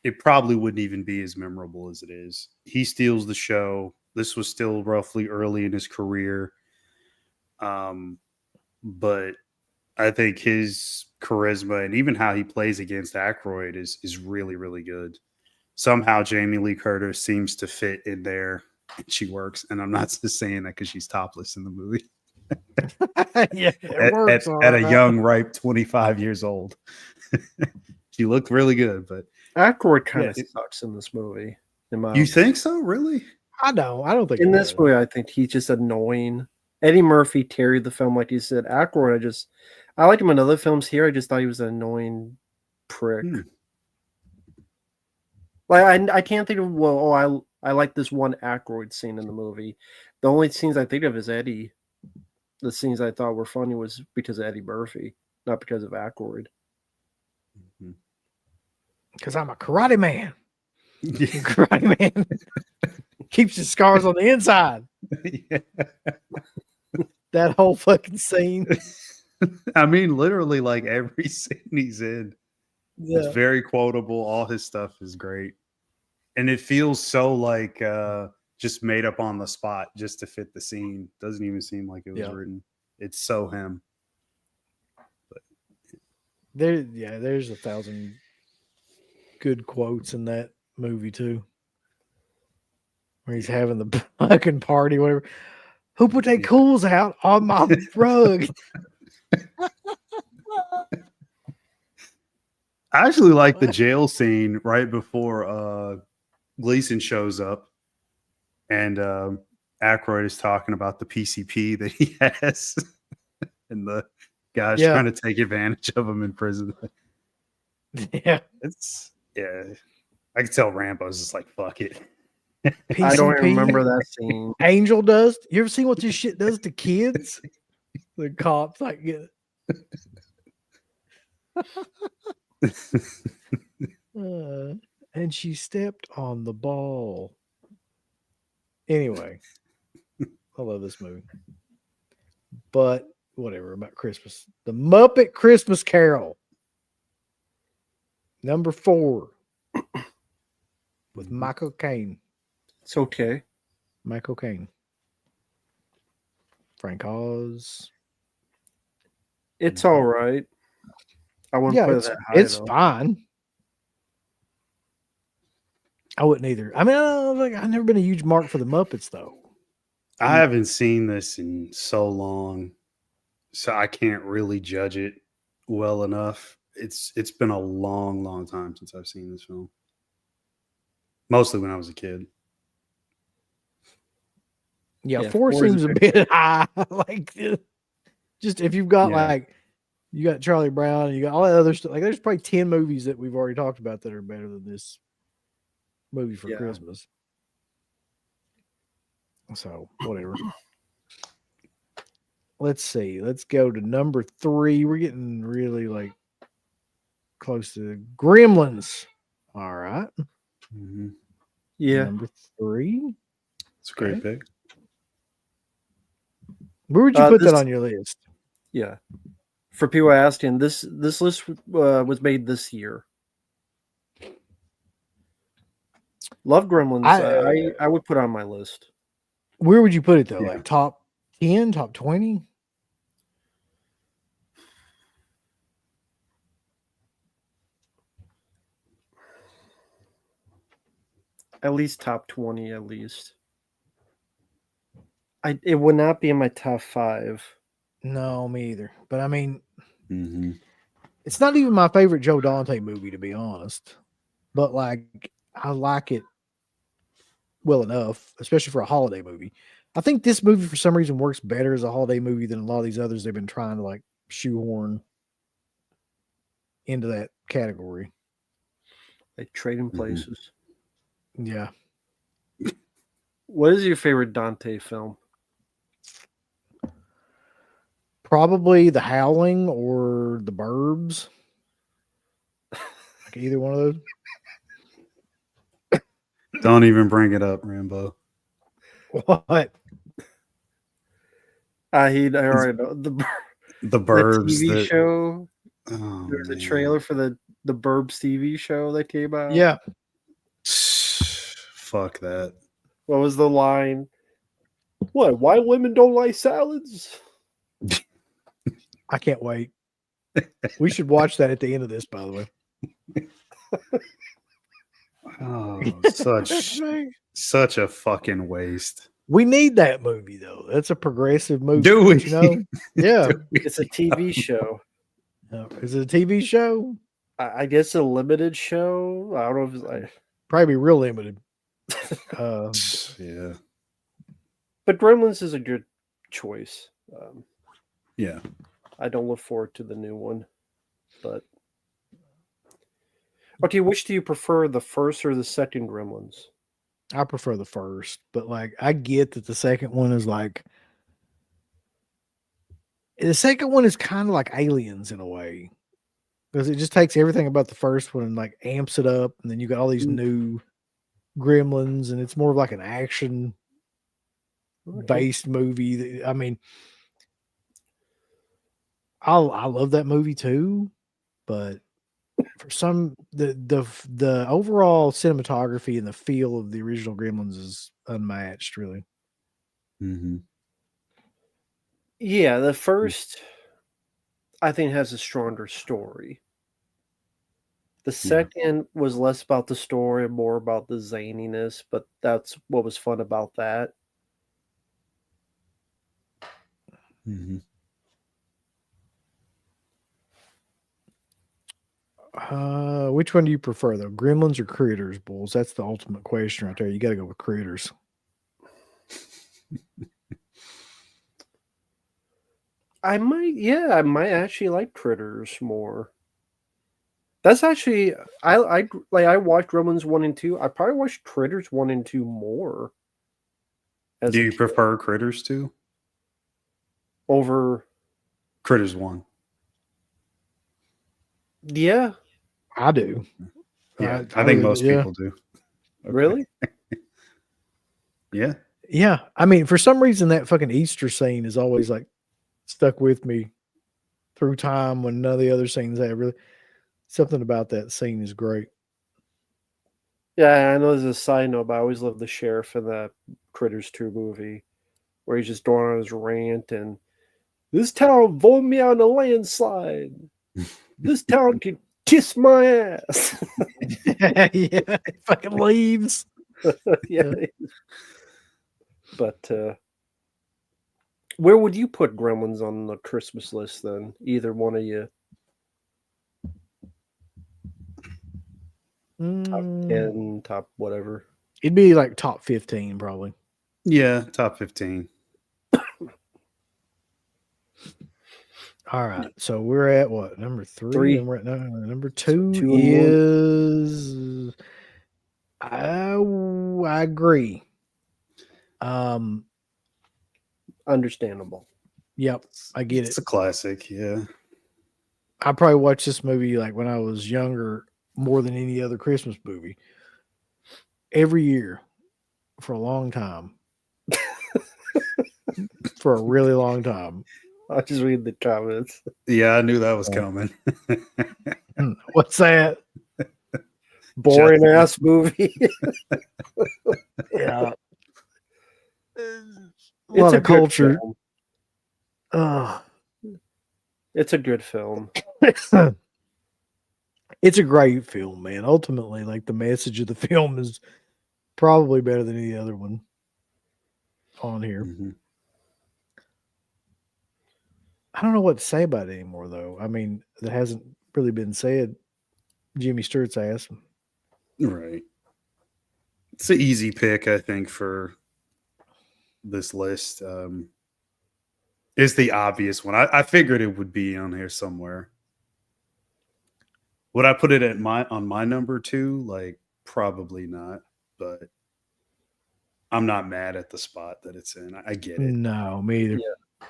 it probably wouldn't even be as memorable as it is. He steals the show. This was still roughly early in his career. But I think his charisma and even how he plays against Aykroyd is really, really good. Somehow Jamie Lee Curtis seems to fit in there. She works, and I'm not just saying that because she's topless in the movie.
Yeah, it works
at a young, ripe 25 years old. She looked really good, but
Aykroyd kind of sucks in this movie.
You think so? Really?
I don't think
in this movie, I think he's just annoying. Eddie Murphy carried the film, like you said. Aykroyd, I liked him in other films. Here, I just thought he was an annoying prick. Like I can't think of I like this one Aykroyd scene in the movie. The only scenes I think of is Eddie. The scenes I thought were funny was because of Eddie Murphy, not because of Aykroyd.
Because I'm a karate man. Karate man keeps his scars on the inside.
Yeah.
That whole fucking scene.
I mean, literally, like every scene he's in,
Yeah.
it's very quotable. All his stuff is great, and it feels so like just made up on the spot just to fit the scene. Doesn't even seem like it was written. It's so him. But
there's 1,000 good quotes in that movie too, where he's having the fucking party, whatever. Who put their cools out on my rug?
I actually like the jail scene right before Gleason shows up, and Aykroyd is talking about the PCP that he has, and the guy's trying to take advantage of him in prison.
Yeah,
I can tell Rambo's just like, fuck it.
PCP,
I don't remember that scene.
Angel does. You ever seen what this shit does to kids? The cops like And she stepped on the ball. Anyway, I love this movie. But whatever about Christmas. The Muppet Christmas Carol. Number 4 with Michael Caine.
It's okay.
Michael Caine. Frank Oz.
It's all right. I wouldn't
Yeah,
put it
it's
that high,
it's
though.
fine. I wouldn't either. I mean, I've never been a huge mark for the Muppets though.
I haven't seen this in so long, so I can't really judge it well enough. It's been a long, long time since I've seen this film. Mostly when I was a kid.
Yeah,
Yeah,
4
4 is
seems a
a
bit high. Like, just if you've got
Yeah.
like, you got Charlie Brown and you got all that other stuff. Like, there's probably 10 movies that we've already talked about that are better than this movie for
Yeah.
Christmas. So whatever. Let's see. Let's go to number 3. We're getting really like close to Gremlins. All right.
Mhm.
Yeah.
Number 3.
It's a great
Okay.
pick.
Where would you put that
This-
on your list?
Yeah. For people asking, this list was made this year. Love Gremlins. I would put on my list.
Where would you put it though?
Yeah.
Like top 10, top 20?
At least top 20, at least. It would not be in my top 5.
No, me either. But I mean,
Mm-hmm.
it's not even my favorite Joe Dante movie, to be honest. But like, I like it well enough, especially for a holiday movie. I think this movie, for some reason, works better as a holiday movie than a lot of these others they've been trying to like shoehorn into that category.
Like trading places.
Yeah.
What is your favorite Dante film?
Probably The Howling or The Burbs. Like either one of those.
Don't even bring it up, Rambo.
What?
I already know
The
the
Burbs.
TV
that,
show.
oh,
There's a
man.
trailer for the Burbs TV show that came out.
Yeah.
Fuck that.
What was the line? What? Why women don't like salads?
I can't wait. We should watch that at the end of this, by the way.
Oh, such a fucking waste.
We need that movie though. That's a progressive movie.
Do we?
You know? Yeah.
It's a TV show.
Is it a TV show?
I guess a limited show. I don't know if it's like.
Probably real limited.
Yeah.
But Gremlins is a good choice.
Yeah.
I don't look forward to the new one. But okay, which do you prefer, the first or the second Gremlins?
I prefer the first, but like I get that the second one is like the second one is kind of like Aliens in a way. Because it just takes everything about the first one and like amps it up, and then you got all these new Gremlins, and it's more of like an action based movie. I mean, I love that movie too, but for some the overall cinematography and the feel of the original Gremlins is unmatched, really.
Mm-hmm.
Yeah, the first I think has a stronger story. The second was less about the story and more about the zaniness, but that's what was fun about that.
Mm-hmm.
Which one do you prefer though? Gremlins or Critters, Bulls? That's the ultimate question right there. You got to go with Critters.
I might actually like Critters more. That's actually I watched Gremlins 1 and 2. I probably watched Critters 1 and 2 more.
Do you prefer Critters 2?
Over
Critters 1.
Yeah,
I do.
Yeah, I think most
yeah.
people do. Okay.
really?
Yeah.
Yeah. I mean, for some reason, that fucking Easter scene is always like stuck with me through time when none of the other scenes have really. Something about that scene is great.
Yeah, I know there's a side note, but I always love the sheriff in that Critters 2 movie where he's just going on his rant and this town voted me on a landslide. This town can kiss my ass.
Yeah. It fucking leaves.
Yeah. But where would you put Gremlins on the Christmas list then? Either one of you?
Mm,
10, top whatever.
it'd be like top 15, probably.
Yeah, top 15.
All right. So we're at what? Number 3?
Three.
And we're at number 2
2 and 1.
is. I agree.
Understandable.
Yep. I get it.
It's a classic. Yeah.
I probably watched this movie like when I was younger more than any other Christmas movie. Every year for a long time. For a really long time.
I'll just read the comments.
Yeah, I knew that was coming.
What's that?
Boring ass movie.
Yeah. A
It's
lot
a
of
good
culture.
film.
Ugh.
It's a good film.
It's a great film, man. Ultimately, like the message of the film is probably better than any other one on here.
Mhm.
I don't know what to say about it anymore, though. I mean, that hasn't really been said. Jimmy Stewart's ass.
Right. It's an easy pick, I think, for this list. Is the obvious one. I figured it would be on here somewhere. Would I put it at on my number 2? Like, probably not, but I'm not mad at the spot that it's in. I get it.
No, me either.
Yeah.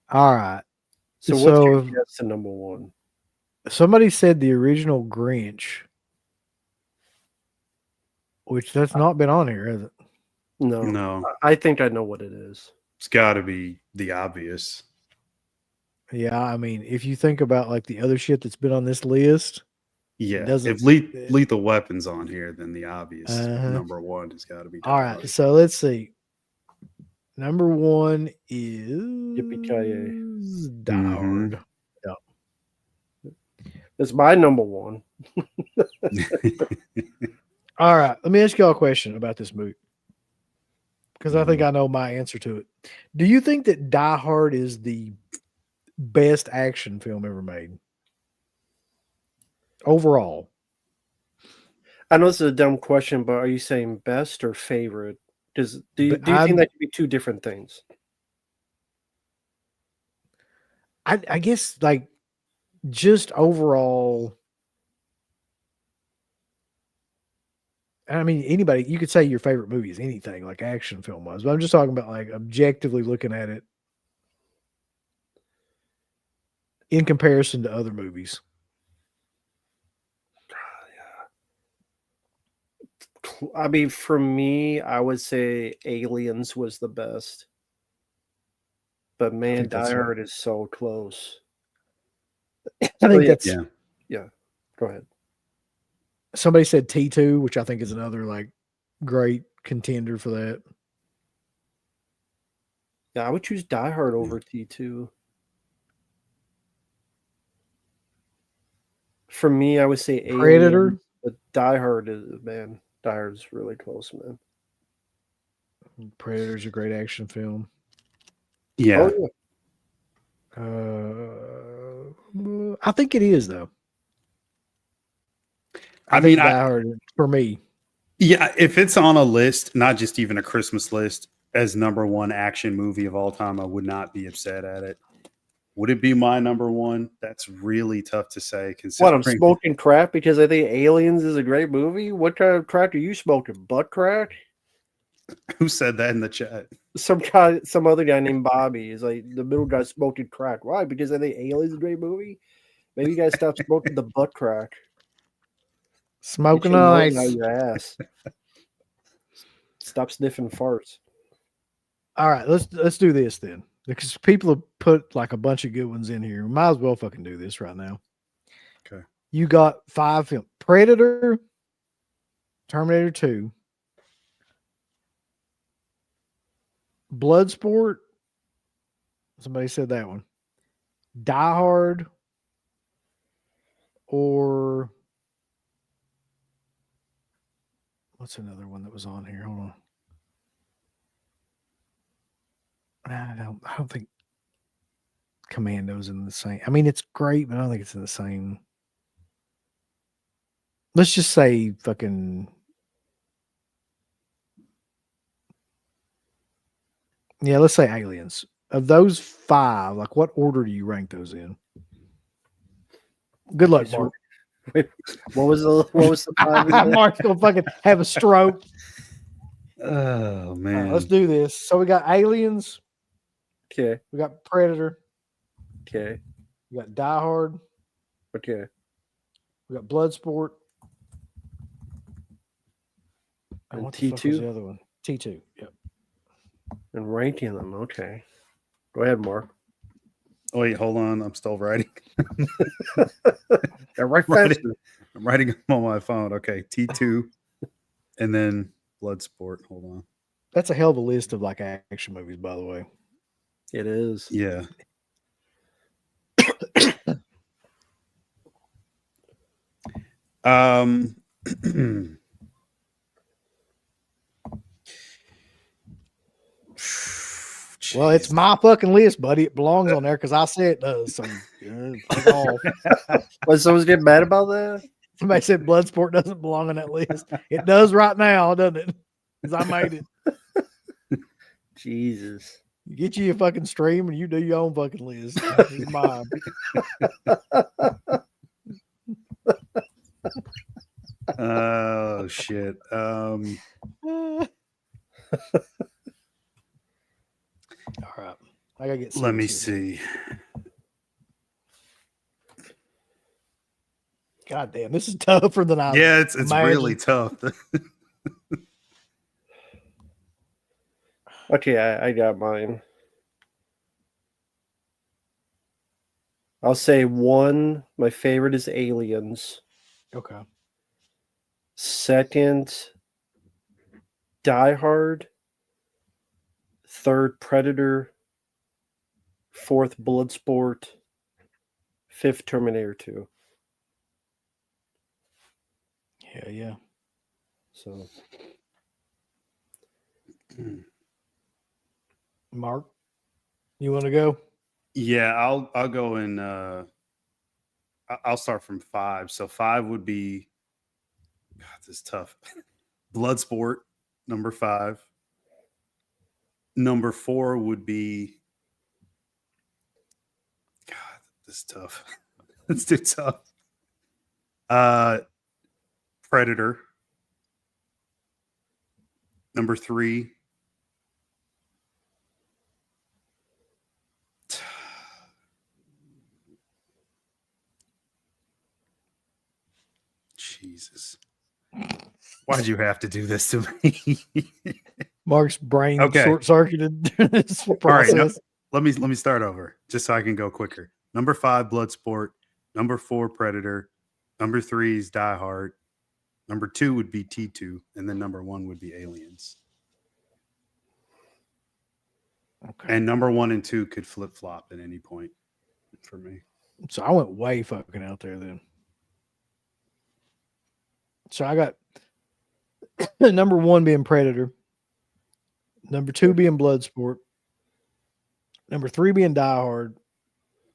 All right.
So what's your guess to number 1?
Somebody said the original Grinch, which that's not been on here, has it?
No.
No,
I think I know what it is.
it's got to be the obvious.
Yeah, I mean, if you think about like the other shit that's been on this list,
Yeah,
doesn't-
if Lethal Weapon's on here, then the obvious number 1 has got to be.
all right. So let's see. Number 1 is
Yippee-ki-yay.
Die Hard.
It's my number 1.
All right. Let me ask y'all a question about this movie because I think I know my answer to it. Do you think that Die Hard is the best action film ever made overall?
I know this is a dumb question, but are you saying best or favorite? Do you think that could be two different things?
I guess like just overall. I mean, anybody, you could say your favorite movie is anything like action film wise, but I'm just talking about like objectively looking at it in comparison to other movies.
I mean, for me, I would say Aliens was the best. But man, Die Hard is so close.
I think that's
yeah. Go ahead.
Somebody said T2, which I think is another like great contender for that.
Yeah, I would choose Die Hard over T2. For me, I would say
Predator.
Alien, but Die Hard is really close, man.
Predator's a great action film.
Yeah.
Oh, yeah. I think it is though.
I mean,
Die Hard for me.
Yeah, if it's on a list, not just even a Christmas list, as number 1 action movie of all time, I would not be upset at it. Would it be my number 1? That's really tough to say.
What, I'm smoking crack because I think Aliens is a great movie? What kind of crack are you smoking? Butt crack?
Who said that in the chat?
Some other guy named Bobby is like the middle guy smoking crack. Why? Because I think Aliens is a great movie. Maybe you guys stop smoking the butt crack.
Smoking
Get your mold out of
ice.
your ass. Stop sniffing farts.
All right, let's do this then. Because people have put like a bunch of good ones in here. We might as well fucking do this right now.
Okay.
You got 5 films: Predator, Terminator 2, Bloodsport. Somebody said that one. Die Hard, or what's another one that was on here? Hold on. I don't think Commando's in the same. I mean, it's great, but I don't think it's in the same. Let's just say fucking. Yeah, let's say Aliens. Of those 5, like what order do you rank those in? Good luck, Mark.
Wait, what was the 5 again?
Mark's gonna fucking have a stroke.
Oh man.
Let's do this. So we got Aliens,
Okay.
we got Predator,
Okay.
we got Die Hard,
Okay.
we got Bloodsport.
And
what the fuck was
T2?
the other one? T2. Yep.
And ranking them. Okay. Go ahead, Mark.
Oh, wait, hold on. I'm still writing.
Yeah, right
Writing.
faster.
I'm writing them on my phone. Okay, T2, and then Bloodsport. Hold on.
That's a hell of a list of like action movies, by the way.
It is.
Yeah.
Well, it's my fucking list, buddy. It belongs on there because I say it does. So fuck off.
Was someone's getting mad about that?
Somebody said Bloodsport doesn't belong on that list. It does right now, doesn't it? Because I made it.
Jesus.
You get you a fucking stream and you do your own fucking list. It's mine.
Oh shit.
All right. I gotta get
Let me
serious here.
see.
God damn, this is tougher than I
Yeah, it's
imagined.
really tough.
Okay, I got mine. I'll say 1. My favorite is Aliens.
Okay.
2nd, Die Hard. 3rd, Predator. 4th, Bloodsport. 5th, Terminator 2.
Yeah.
So
Mark, you want to go?
Yeah, I'll go in. I'll start from 5. So 5 would be. God, this is tough. Bloodsport, number 5. Number 4 would be. God, this is tough. It's too tough. Predator. Number 3. Jesus. Why'd you have to do this to me?
Mark's brain
Okay.
short-circuited during this
All right,
process.
let me start over just so I can go quicker. Number 5, Bloodsport. Number 4, Predator. Number 3 is Die Hard. Number 2 would be T2, and then number 1 would be Aliens.
Okay.
And number 1 and 2 could flip flop at any point for me.
So I went way fucking out there then. So I got number 1 being Predator, number 2 being Bloodsport, number 3 being Die Hard,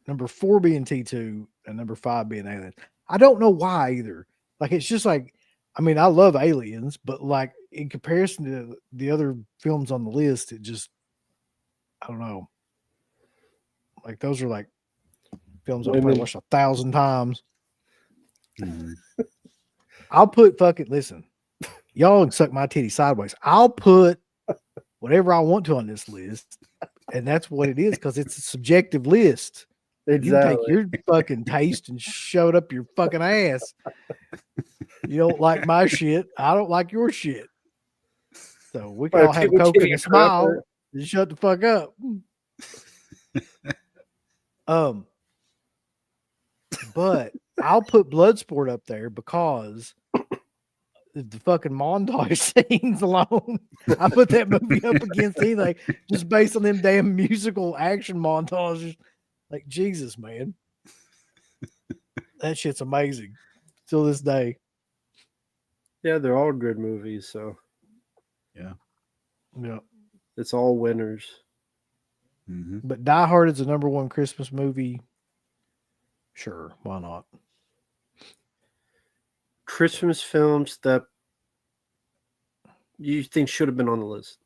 number 4 being T2, and number 5 being Aliens. I don't know why either. Like, it's just like, I mean, I love Aliens, but like in comparison to the other films on the list, it just, I don't know. Like, those are like films I've probably watched 1,000 times.
Mhm.
I'll put fucking, listen, y'all can suck my titty sideways. I'll put whatever I want to on this list, and that's what it is because it's a subjective list. You can take
Exactly.
your fucking taste and shove it up your fucking ass. You don't like my shit. I don't like your shit. So we can
Right,
all have a
people
Coke
give
and
you
a
crap
smile
for-
and shut the fuck up. But I'll put Bloodsport up there because the fucking montage scenes alone. I put that movie up against anything just based on them damn musical action montages. Like, Jesus, man. That shit's amazing. Till this day.
Yeah, they're all good movies, so
Yeah.
Yeah.
it's all winners.
Mm-hmm.
But Die Hard is the number one Christmas movie. Sure, why not?
Christmas films that you think should have been on the list.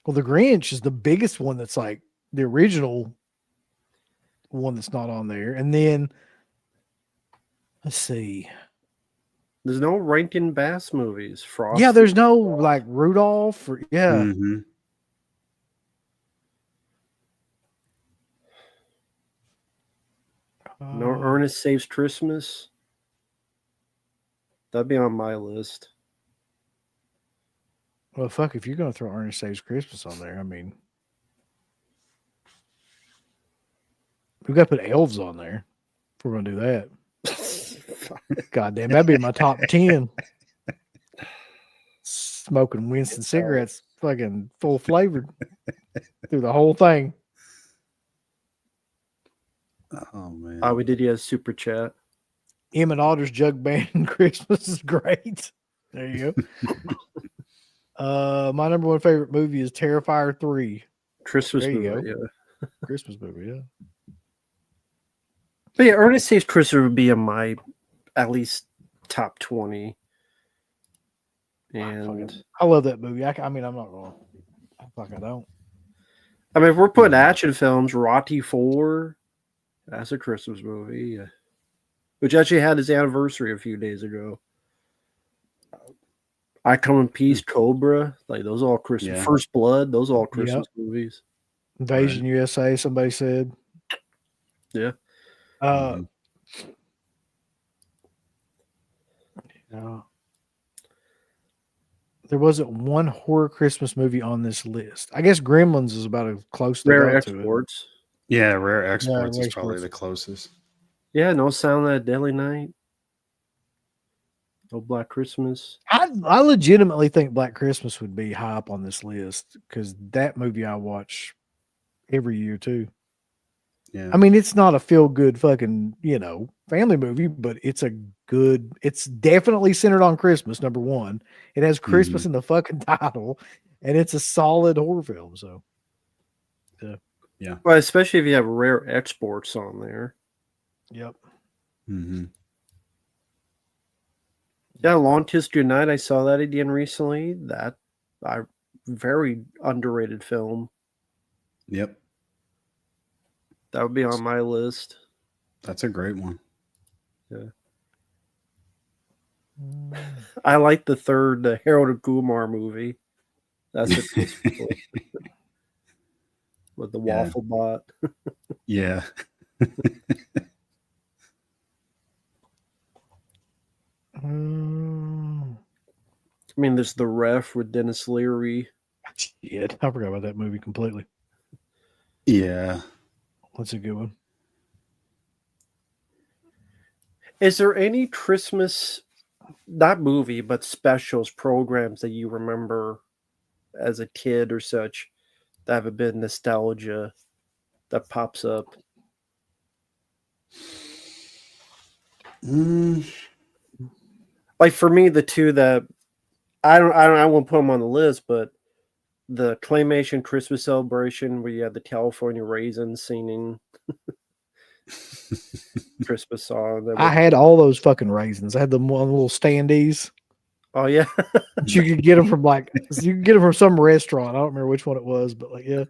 Well, The Grinch is the biggest one that's like the original one that's not on there. And then let's see.
There's no Rankin Bass movies. Frosty.
Yeah, there's no like Rudolph or yeah.
Mm-hmm.
No Ernest Saves Christmas. That'd be on my list.
Well, fuck, if you're gonna throw Ernest Saves Christmas on there, I mean, we got to put elves on there if we're gonna do that. God damn, that'd be my top 10. Smoking Winston cigarettes, fucking full flavored through the whole thing.
Oh man.
We did a super chat.
Em and Otter's Jug Band Christmas is great. There you go. My number one favorite movie is Terrifier 3.
Christmas
There you
movie,
go.
yeah.
Christmas movie, yeah.
But yeah, Ernest Saves Christmas would be in my at least top 20. And
I love that movie. I mean, I'm not going to. Fuck, I don't.
I mean, if we're putting action films, Rocky 4, that's a Christmas movie, which actually had its anniversary a few days ago. I Come in Peace, Cobra, like those are all Christmas.
Yeah.
First Blood, those are all Christmas movies.
Invasion USA, somebody said.
Yeah.
Yeah. There wasn't one horror Christmas movie on this list. I guess Gremlins is about as close they
Rare
got to it.
Exports.
Yeah, Rare Exports
Rare
is probably
Exports.
the closest.
Yeah, No Sound of That Deadly Night. No Black Christmas.
I legitimately think Black Christmas would be high up on this list because that movie I watch every year too.
Yeah.
I mean, it's not a feel good fucking, family movie, but it's it's definitely centered on Christmas, number one. It has Christmas in the fucking title, and it's a solid horror film. So,
yeah.
Well, especially if you have Rare Exports on there.
Yep.
Mm-hmm.
Yeah, Long Kiss Goodnight. I saw that again recently. That very underrated film.
Yep.
That would be on my list.
That's a great one.
Yeah. I like the third, the Harold and Kumar movie. That's a Christmas one. With the waffle bot.
Yeah.
I mean, there's The Ref with Dennis Leary.
Shit, I forgot about that movie completely.
Yeah.
That's a good one.
Is there any Christmas, not movie, but specials, programs that you remember as a kid or such that have a bit of nostalgia that pops up? Like for me, the two that I won't put them on the list, but the Claymation Christmas Celebration where you had the California Raisins singing Christmas song.
I had all those fucking raisins. I had them one little standees.
Oh yeah.
You could get them from you could get them from some restaurant. I don't remember which one it was, but yeah.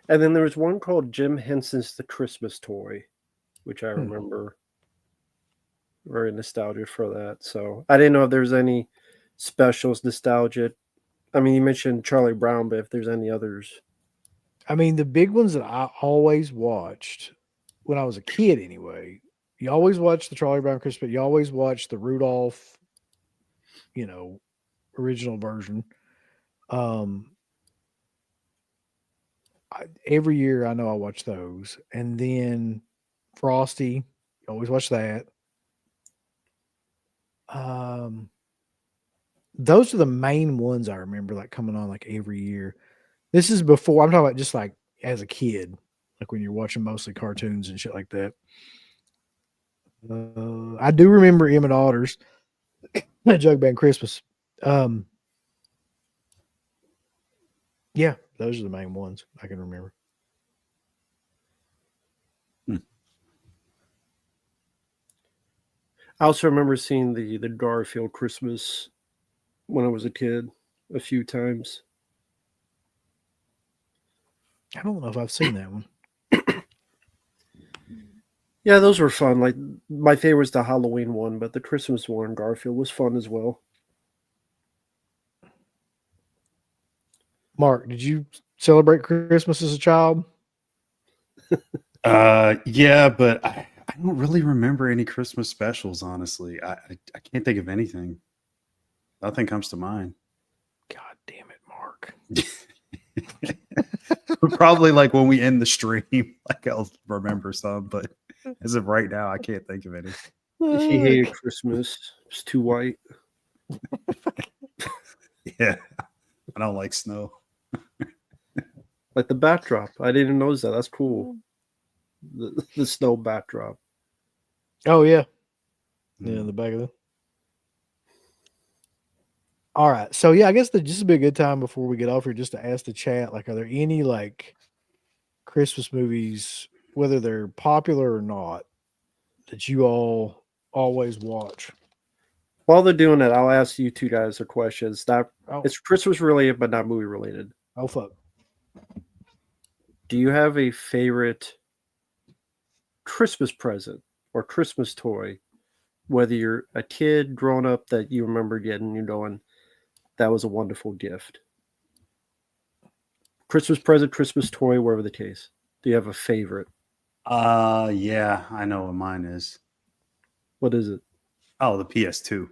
And then there was one called Jim Henson's The Christmas Toy, which I remember. Very nostalgic for that. So I didn't know if there's any specials nostalgic. I mean, you mentioned Charlie Brown, but if there's any others.
I mean, the big ones that I always watched when I was a kid, anyway. You always watch the Charlie Brown Christmas. You always watch the Rudolph, you know, original version. Um, every year I know I watch those, and then Frosty. You always watch that. Um, those are the main ones I remember, like coming on like every year. This is before I'm talking about just like as a kid, like when you're watching mostly cartoons and shit like that. I do remember Emmett Otter's Jug Band Christmas. Um, yeah, those are the main ones I can remember.
I also remember seeing the Garfield Christmas when I was a kid a few times.
I don't know if I've seen that one.
Yeah, those were fun. Like my favorite was the Halloween one, but the Christmas one, Garfield, was fun as well.
Mark, did you celebrate Christmas as a child?
Yeah, but I don't really remember any Christmas specials, honestly. I can't think of anything. Nothing comes to mind.
God damn it, Mark.
Probably like when we end the stream, like I'll remember some, but as of right now, I can't think of any.
He hated Christmas. It's too white.
Yeah, I don't like snow.
Like the backdrop. I didn't even notice that. That's cool. The snow backdrop.
Oh yeah, yeah, in the back of the. All right, so yeah, I guess this would be a good time before we get off here just to ask the chat, like, are there any like Christmas movies, whether they're popular or not, that you all always watch?
While they're doing it, I'll ask you two guys a question.
Oh,
It's Christmas related, but not movie related.
oh fuck.
Do you have a favorite Christmas present or Christmas toy? Whether you're a kid, grown up, that you remember getting, you knowing that was a wonderful gift. Christmas present, Christmas toy, whatever the case. Do you have a favorite?
Yeah, I know what mine is.
What is it?
Oh, the PS2.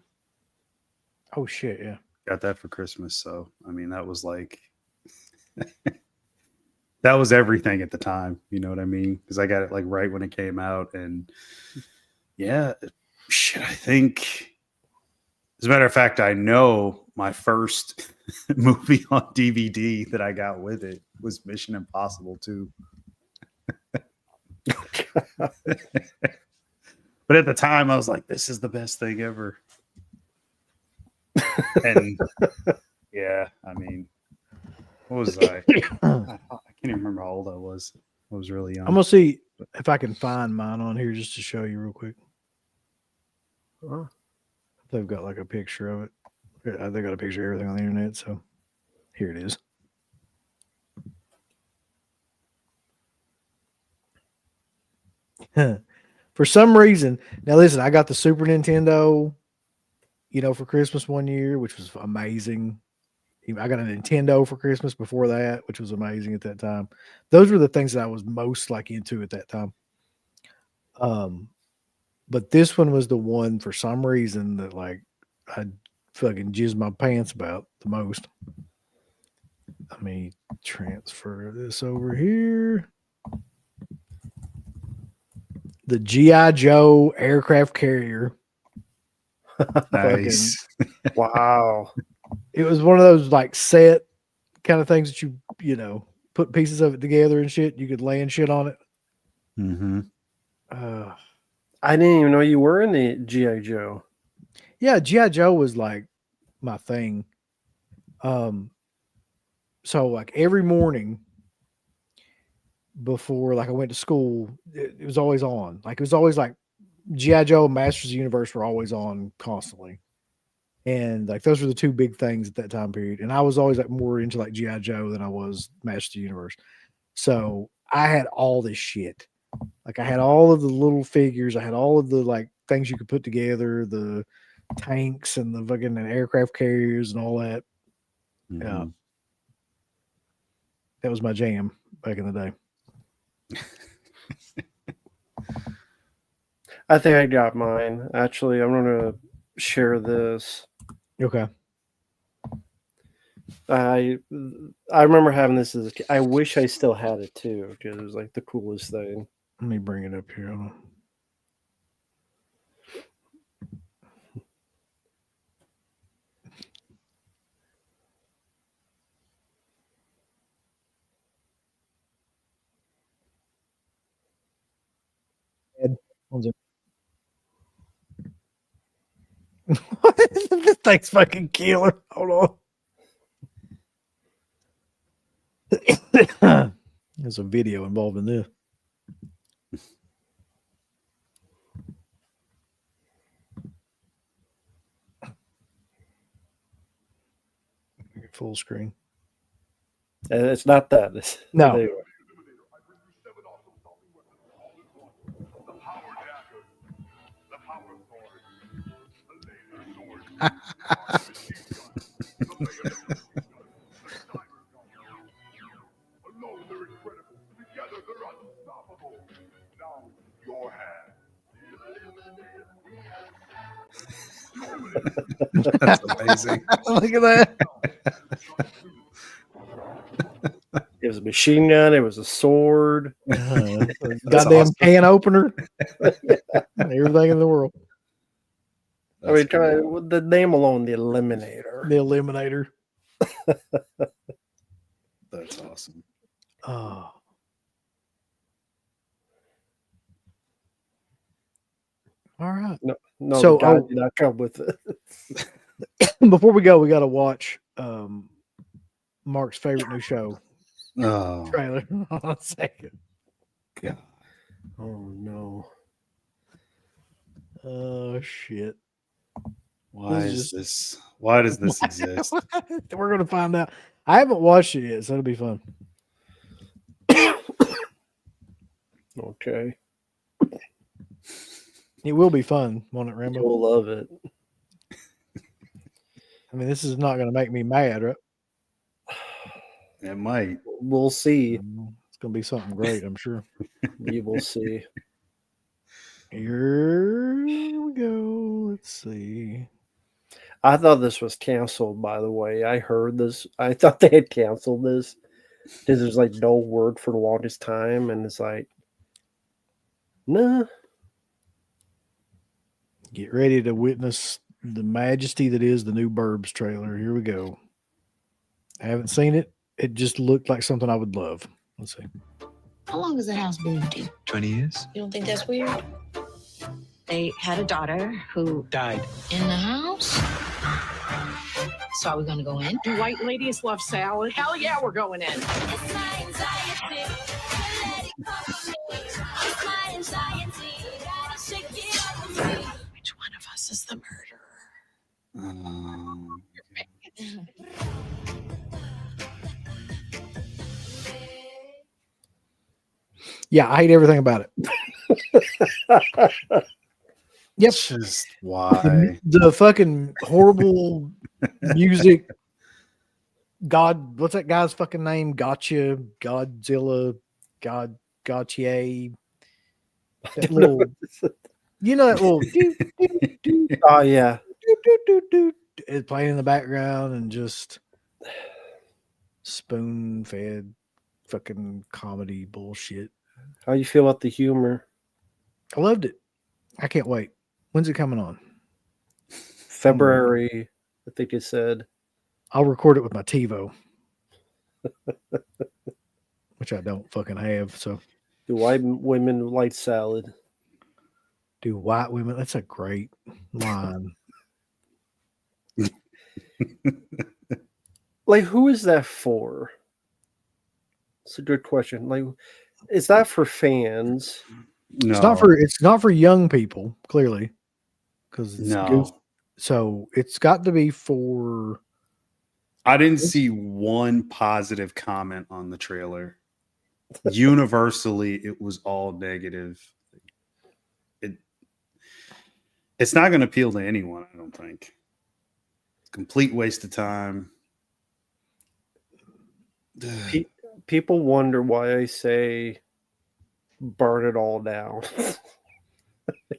Oh shit, yeah.
Got that for Christmas. So, I mean, that was like, that was everything at the time. You know what I mean? Because I got it like right when it came out. And yeah, shit, I think, as a matter of fact, I know my first movie on DVD that I got with it was Mission Impossible 2. But at the time, I was like, this is the best thing ever. And yeah, I mean, what was I? I can't even remember how old I was. I was really young.
I'm gonna see if I can find mine on here just to show you real quick. They've got like a picture of it. They got a picture of everything on the internet, so here it is. For some reason, now listen, I got the Super Nintendo, for Christmas one year, which was amazing. I got a Nintendo for Christmas before that, which was amazing at that time. Those were the things that I was most like into at that time. But this one was the one for some reason that like I fucking jizzed my pants about the most. Let me transfer this over here. The G.I. Joe aircraft carrier.
Nice.
Wow.
It was one of those like set kind of things that you put pieces of it together and shit. You could land shit on it.
Mm-hmm.
I didn't even know you were in the G.I. Joe.
Yeah, G.I. Joe was like my thing. So like every morning before like I went to school, it was always on. Like it was always like G.I. Joe and Masters of the Universe were always on constantly. And like those were the two big things at that time period. And I was always like more into like G.I. Joe than I was Masters of the Universe. So I had all this shit. Like I had all of the little figures. I had all of the like things you could put together, the tanks and the fucking aircraft carriers and all that.
Mm-hmm.
Yeah. That was my jam. back in the day.
I think I got mine. Actually, I'm gonna share this.
Okay.
I remember having this as a kid. I wish I still had it too, because it was like the coolest thing.
Let me bring it up here. Hold on. This thing's fucking killer. Hold on. There's a video involved in this. Full screen.
And it's not that.
No.
Anyway.
That's amazing.
Look at that.
It was a machine gun. It was a sword.
Goddamn
awesome.
can opener. Everything in the world.
I mean, the name alone, the Eliminator.
The Eliminator.
That's awesome.
Oh. All right.
No,
So,
the guy did not come with it.
Before we go, we got to watch Mark's favorite new show
Oh,
trailer. Hold on a second.
God.
Oh no!
Oh shit!
Why
This is
is this? Why does this exist?
We're gonna find out. I haven't watched it yet, so it'll be fun.
Okay,
It will be fun, won't it, Rambo?
you'll love it.
I mean, this is not gonna make me mad, right?
It might.
We'll see.
It's gonna be something great, I'm sure.
We will see.
Here we go. Let's see.
I thought this was canceled. By the way, I heard this. I thought they had canceled this because there's like no word for the longest time, and it's like, nah.
Get ready to witness the majesty that is the new Burbs trailer. Here we go. I haven't seen it. It just looked like something I would love. Let's see.
How long has the house been empty?
20 years.
You don't think that's weird? They had a daughter who
Died.
in the house. So are we gonna go in?
Do white ladies love salad? Hell yeah, we're going in. Which one of us is the murderer?
Yeah, I hate everything about it. Yep.
Just why?
The fucking horrible music. God, what's that guy's fucking name? Gotcha, Godzilla, Gotcha. That little, you know, that little
Oh yeah,
it's playing in the background and just spoon fed fucking comedy bullshit.
how you feel about the humor?
I loved it. I can't wait. When's it coming on?
February, I think it said.
I'll record it with my TiVo, which I don't fucking have. So,
Do white women like salad?
do white women? That's a great line.
Like, who is that for? It's a good question. Like, is that for fans?
No,
It's not for young people, clearly, because it's
no.
so it's got to be for.
I didn't see one positive comment on the trailer. Universally, it was all negative. It's not going to appeal to anyone, I don't think. Complete waste of time.
People wonder why I say burn it all down.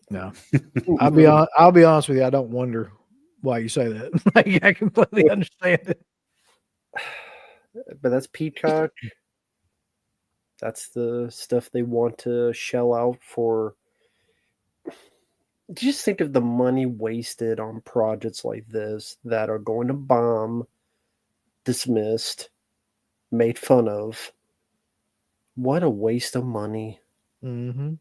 No, I'll be honest with you. I don't wonder why you say that. Like, I completely understand it.
But that's Peacock. That's the stuff they want to shell out for. Just think of the money wasted on projects like this that are going to bomb, dismissed, made fun of. What a waste of money.
Mm-hmm.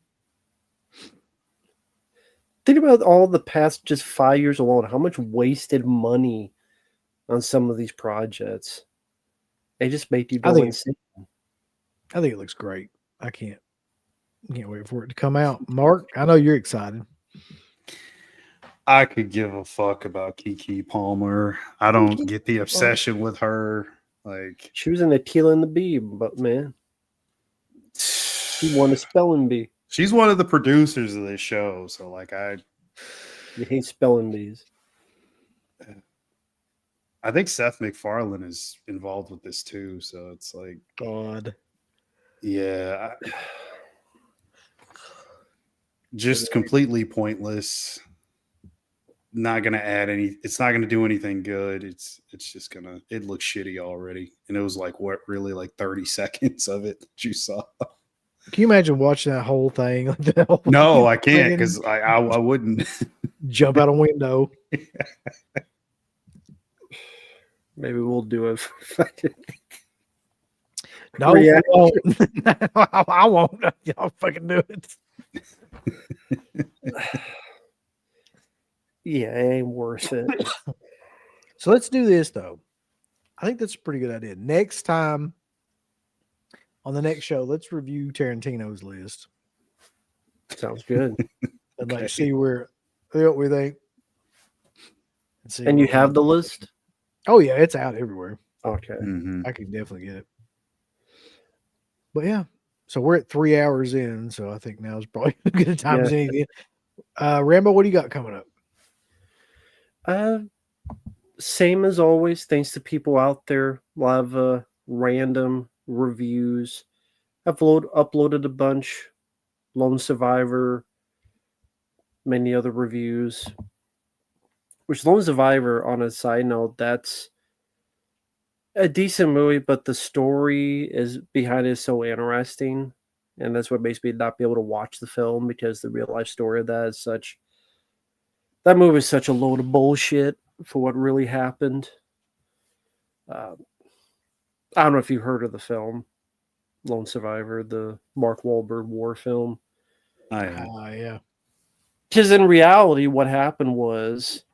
Think about all the past just 5 years alone, how much wasted money on some of these projects. They just make you
I
go
think
insane.
it looks great. I can't wait for it to come out. Mark, I know you're excited.
I could give a fuck about Kiki Palmer. I don't get the obsession with her. Like,
She was in Attila and the Bee, but man, she won a spelling bee.
she's one of the producers of this show, so like
You hate spelling bees.
I think Seth MacFarlane is involved with this too. So it's like,
God.
yeah, just completely pointless. Not gonna add any. It's not gonna do anything good. It's just gonna. It looks shitty already, and it was like what really like 30 seconds of it that you saw.
Can you imagine watching that whole thing? Like the whole
No, I can't
friggin'
because I wouldn't.
jump out a window.
Maybe we'll do it.
No, we
Reaction.
won't. I won't. Y'all fucking do it.
Yeah, it ain't worth it.
So let's do this though. I think that's a pretty good idea. Next time on the next show, let's review Tarantino's list
Sounds good.
and like
Okay.
see what we think. See
And you
what-
have the list?
Oh yeah, it's out everywhere.
Okay.
Mhm.
I can definitely get it. But yeah, so we're at 3 hours in, so I think now is probably as good a time as
Yeah.
anything. Rambo, what do you got coming up?
Same as always. Thanks to people out there. A lot of random reviews. I've uploaded a bunch. Lone Survivor. Many other reviews. Which Lone Survivor, on a side note, that's a decent movie, but the story is behind it is so interesting, and that's what makes me not be able to watch the film because the real life story of that is such. That movie is such a load of bullshit for what really happened. I don't know if you heard of the film Lone Survivor, the Mark Wahlberg war film.
I am.
Yeah.
Because in reality, what happened was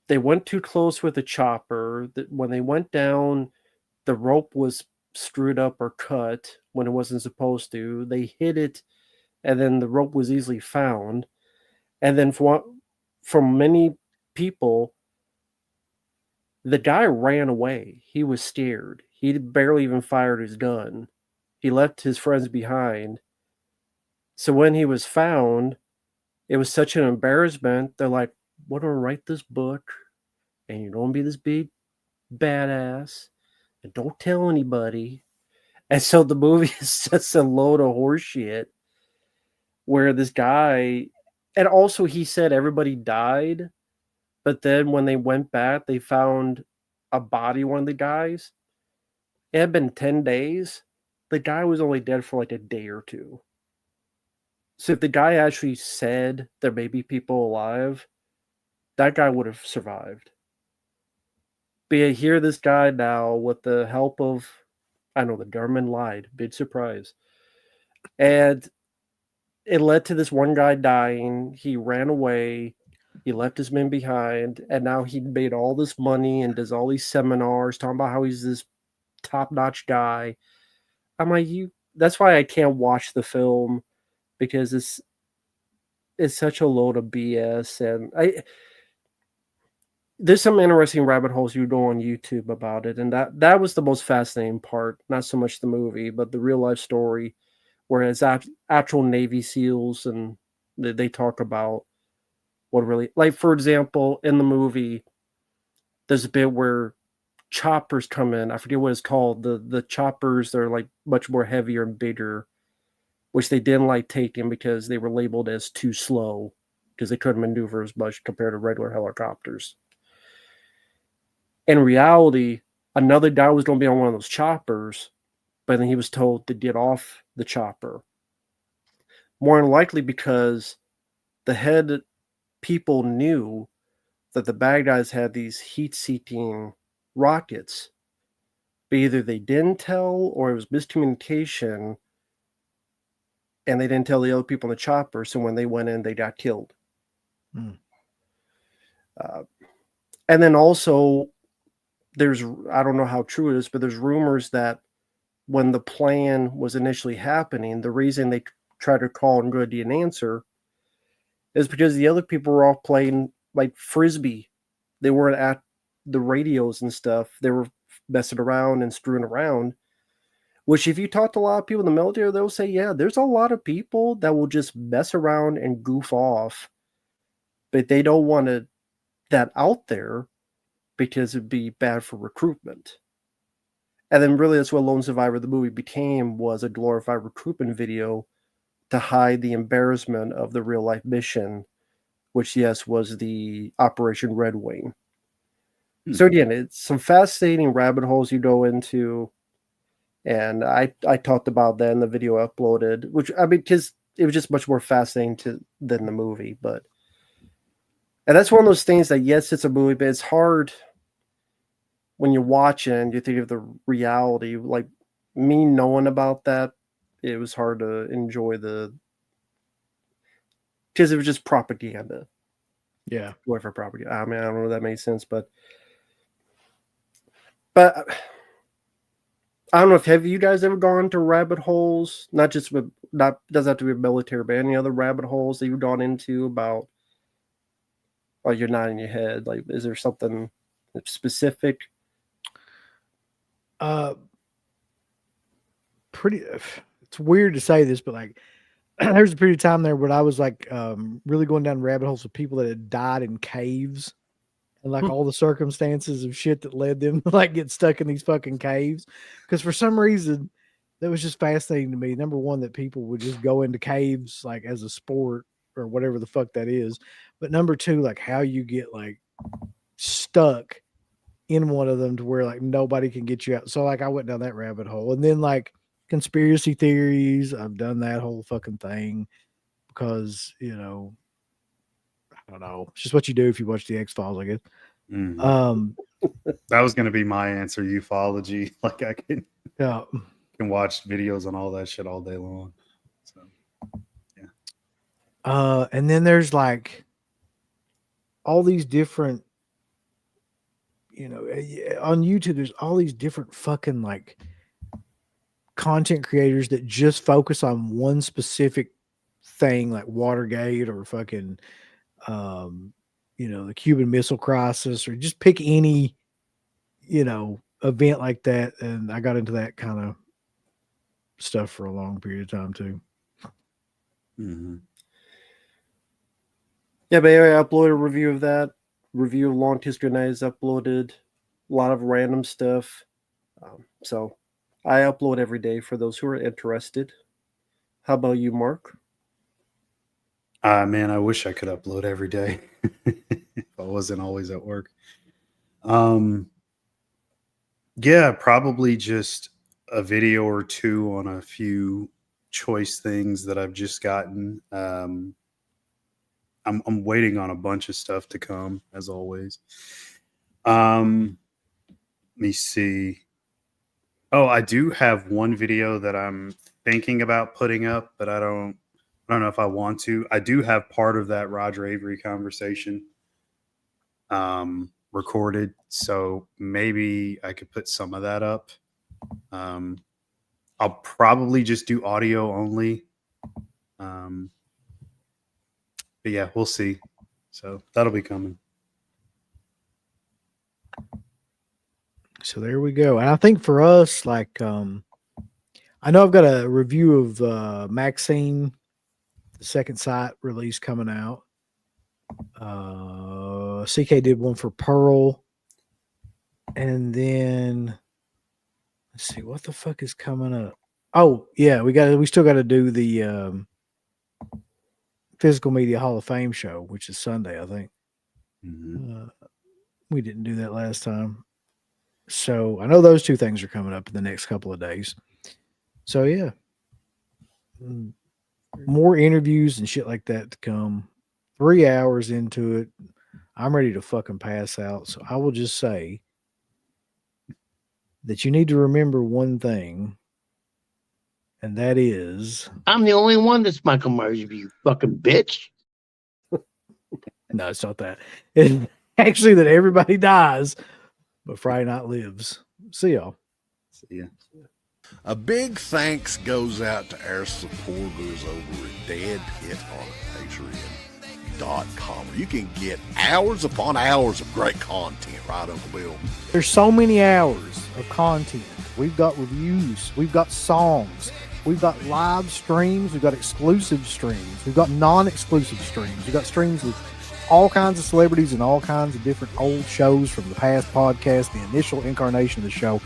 they went too close with the chopper. That when they went down, the rope was screwed up or cut when it wasn't supposed to. They hit it, and then the rope was easily found. And then from many people, the guy ran away. He was scared. He barely even fired his gun. He left his friends behind. So when he was found, it was such an embarrassment. They're like, "We're gonna write this book, and you're gonna be this big badass, and don't tell anybody." And so the movie is just a load of horseshit where this guy, and also he said everybody died, but then when they went back, they found a body, of one of the guys. It had been 10 days. The guy was only dead for like a day or two. So if the guy actually said there may be people alive, that guy would have survived. But yet here this guy now with the help of, I know the government lied, big surprise. And it led to this one guy dying. He ran away. He left his men behind. And now he made all this money and does all these seminars talking about how he's this top-notch guy. I'm like, that's why I can't watch the film, because it's such a load of BS. And there's some interesting rabbit holes you go on YouTube about it. And that was the most fascinating part. Not so much the movie, but the real life story. Whereas actual Navy SEALs, and they talk about what really, like, for example, in the movie, there's a bit where choppers come in. I forget what it's called. The choppers, they're like much more heavier and bigger, which they didn't like taking because they were labeled as too slow because they couldn't maneuver as much compared to regular helicopters. In reality, another guy was going to be on one of those choppers, but then he was told to get off the chopper. More than likely because the head people knew that the bad guys had these heat-seeking rockets, but either they didn't tell or it was miscommunication, and they didn't tell the other people in the chopper, so when they went in, they got killed.
Hmm.
And then also, I don't know how true it is, but there's rumors that when the plan was initially happening, the reason they tried to call and go get an answer is because the other people were all playing like frisbee. They weren't at the radios and stuff. They were messing around and screwing around. Which, if you talk to a lot of people in the military, they'll say, yeah, there's a lot of people that will just mess around and goof off, but they don't want that out there because it'd be bad for recruitment. And then really that's what Lone Survivor the movie became, was a glorified recruitment video to hide the embarrassment of the real life mission, which yes was the Operation Red Wing. So again, it's some fascinating rabbit holes you go into, and I talked about that in the video I uploaded, which I mean because it was just much more fascinating than the movie, and that's one of those things that yes it's a movie, but it's hard when you're watching, you think of the reality. Like me knowing about that, it was hard to enjoy because it was just propaganda.
Yeah.
Whatever propaganda. I mean, I don't know if that makes sense, but I don't know if have you guys ever gone to rabbit holes? Not just with not doesn't have to be military, but any other rabbit holes that you've gone into about, or you're not in your head. Like, is there something specific?
Pretty. It's weird to say this, but like, there's a period of time there when I was like, really going down rabbit holes with people that had died in caves, and like all the circumstances of shit that led them to like get stuck in these fucking caves. Because for some reason, that was just fascinating to me. Number one, that people would just go into caves like as a sport or whatever the fuck that is. But number two, like how you get like stuck in one of them to where like nobody can get you out. So like I went down that rabbit hole, and then like conspiracy theories. I've done that whole fucking thing because I don't know. It's just what you do if you watch the X Files, I guess.
Mhm. That was going to be my answer. Ufology. Like I can
Yeah.
watch videos on all that shit all day long. So
And then there's like all these different, on YouTube, there's all these different fucking like content creators that just focus on one specific thing, like Watergate or fucking, the Cuban Missile Crisis, or just pick any, event like that. And I got into that kind of stuff for a long period of time too.
mm-hmm.
Yeah, but anyway, I uploaded a review of that. Review of Long History Night is uploaded. A lot of random stuff. So I upload every day for those who are interested. How about you, Mark?
Man, I wish I could upload every day if I wasn't always at work. Yeah, probably just a video or two on a few choice things that I've just gotten. I'm waiting on a bunch of stuff to come, as always. Let me see. Oh, I do have one video that I'm thinking about putting up, but I don't know if I want to. I do have part of that Roger Avery conversation recorded, so maybe I could put some of that up. I'll probably just do audio only. But yeah, we'll see. So that'll be coming.
So there we go. And I think for us, like, I know I've got a review of Maxine, the second site release coming out. CK did one for Pearl. And then let's see what the fuck is coming up. Oh yeah, we still got to do the Physical Media Hall of Fame show, which is Sunday, I think. We didn't do that last time, so I know those two things are coming up in the next couple of days. So yeah, more interviews and shit like that to come. 3 hours into it, I'm ready to fucking pass out. So I will just say that you need to remember one thing, and that is
I'm the only one that's Michael Myers, you fucking bitch.
no, it's not that. It's actually that everybody dies, but Friday Night lives. See y'all.
See ya.
A big thanks goes out to our supporters over at Dead Pit on Patreon.com. You can get hours upon hours of great content, right, Uncle Bill?
There's so many hours of content. We've got reviews. We've got songs. We've got live streams. We've got exclusive streams. We've got non-exclusive streams. We've got streams with all kinds of celebrities and all kinds of different old shows from the past podcast, the initial incarnation of the show.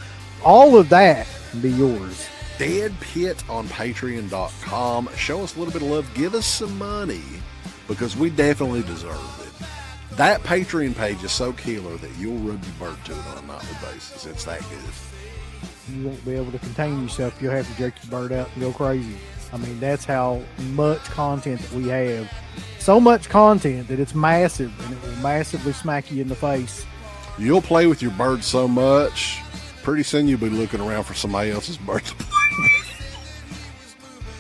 All of that can be yours.
Dead Pit on Patreon.com. Show us a little bit of love. Give us some money because we definitely deserve it. That Patreon page is so killer that you'll rub your bird to it on a nightly basis. It's that good.
You won't be able to contain yourself. You'll have to jerk your bird out and go crazy. I mean, that's how much content that we have. So much content that it's massive, and it will massively smack you in the face.
You'll play with your bird so much, pretty soon you'll be looking around for somebody else's bird to play with.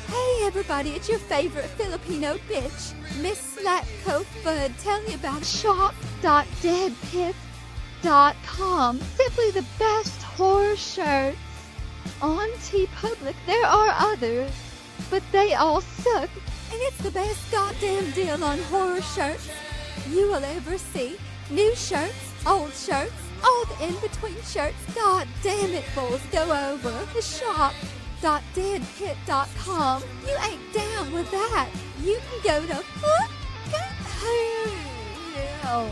Hey everybody, it's your favorite Filipino bitch, Miss Slatko Fudd, telling you about shop.deadpit.com. Simply the best horror shirts. On TeePublic, there are others, but they all suck. And it's the best goddamn deal on horror shirts you will ever see. New shirts, old shirts, all the in-between shirts. God damn it, fools, go over to shop.deadpit.com. You ain't down with that. You can go to fucking hell.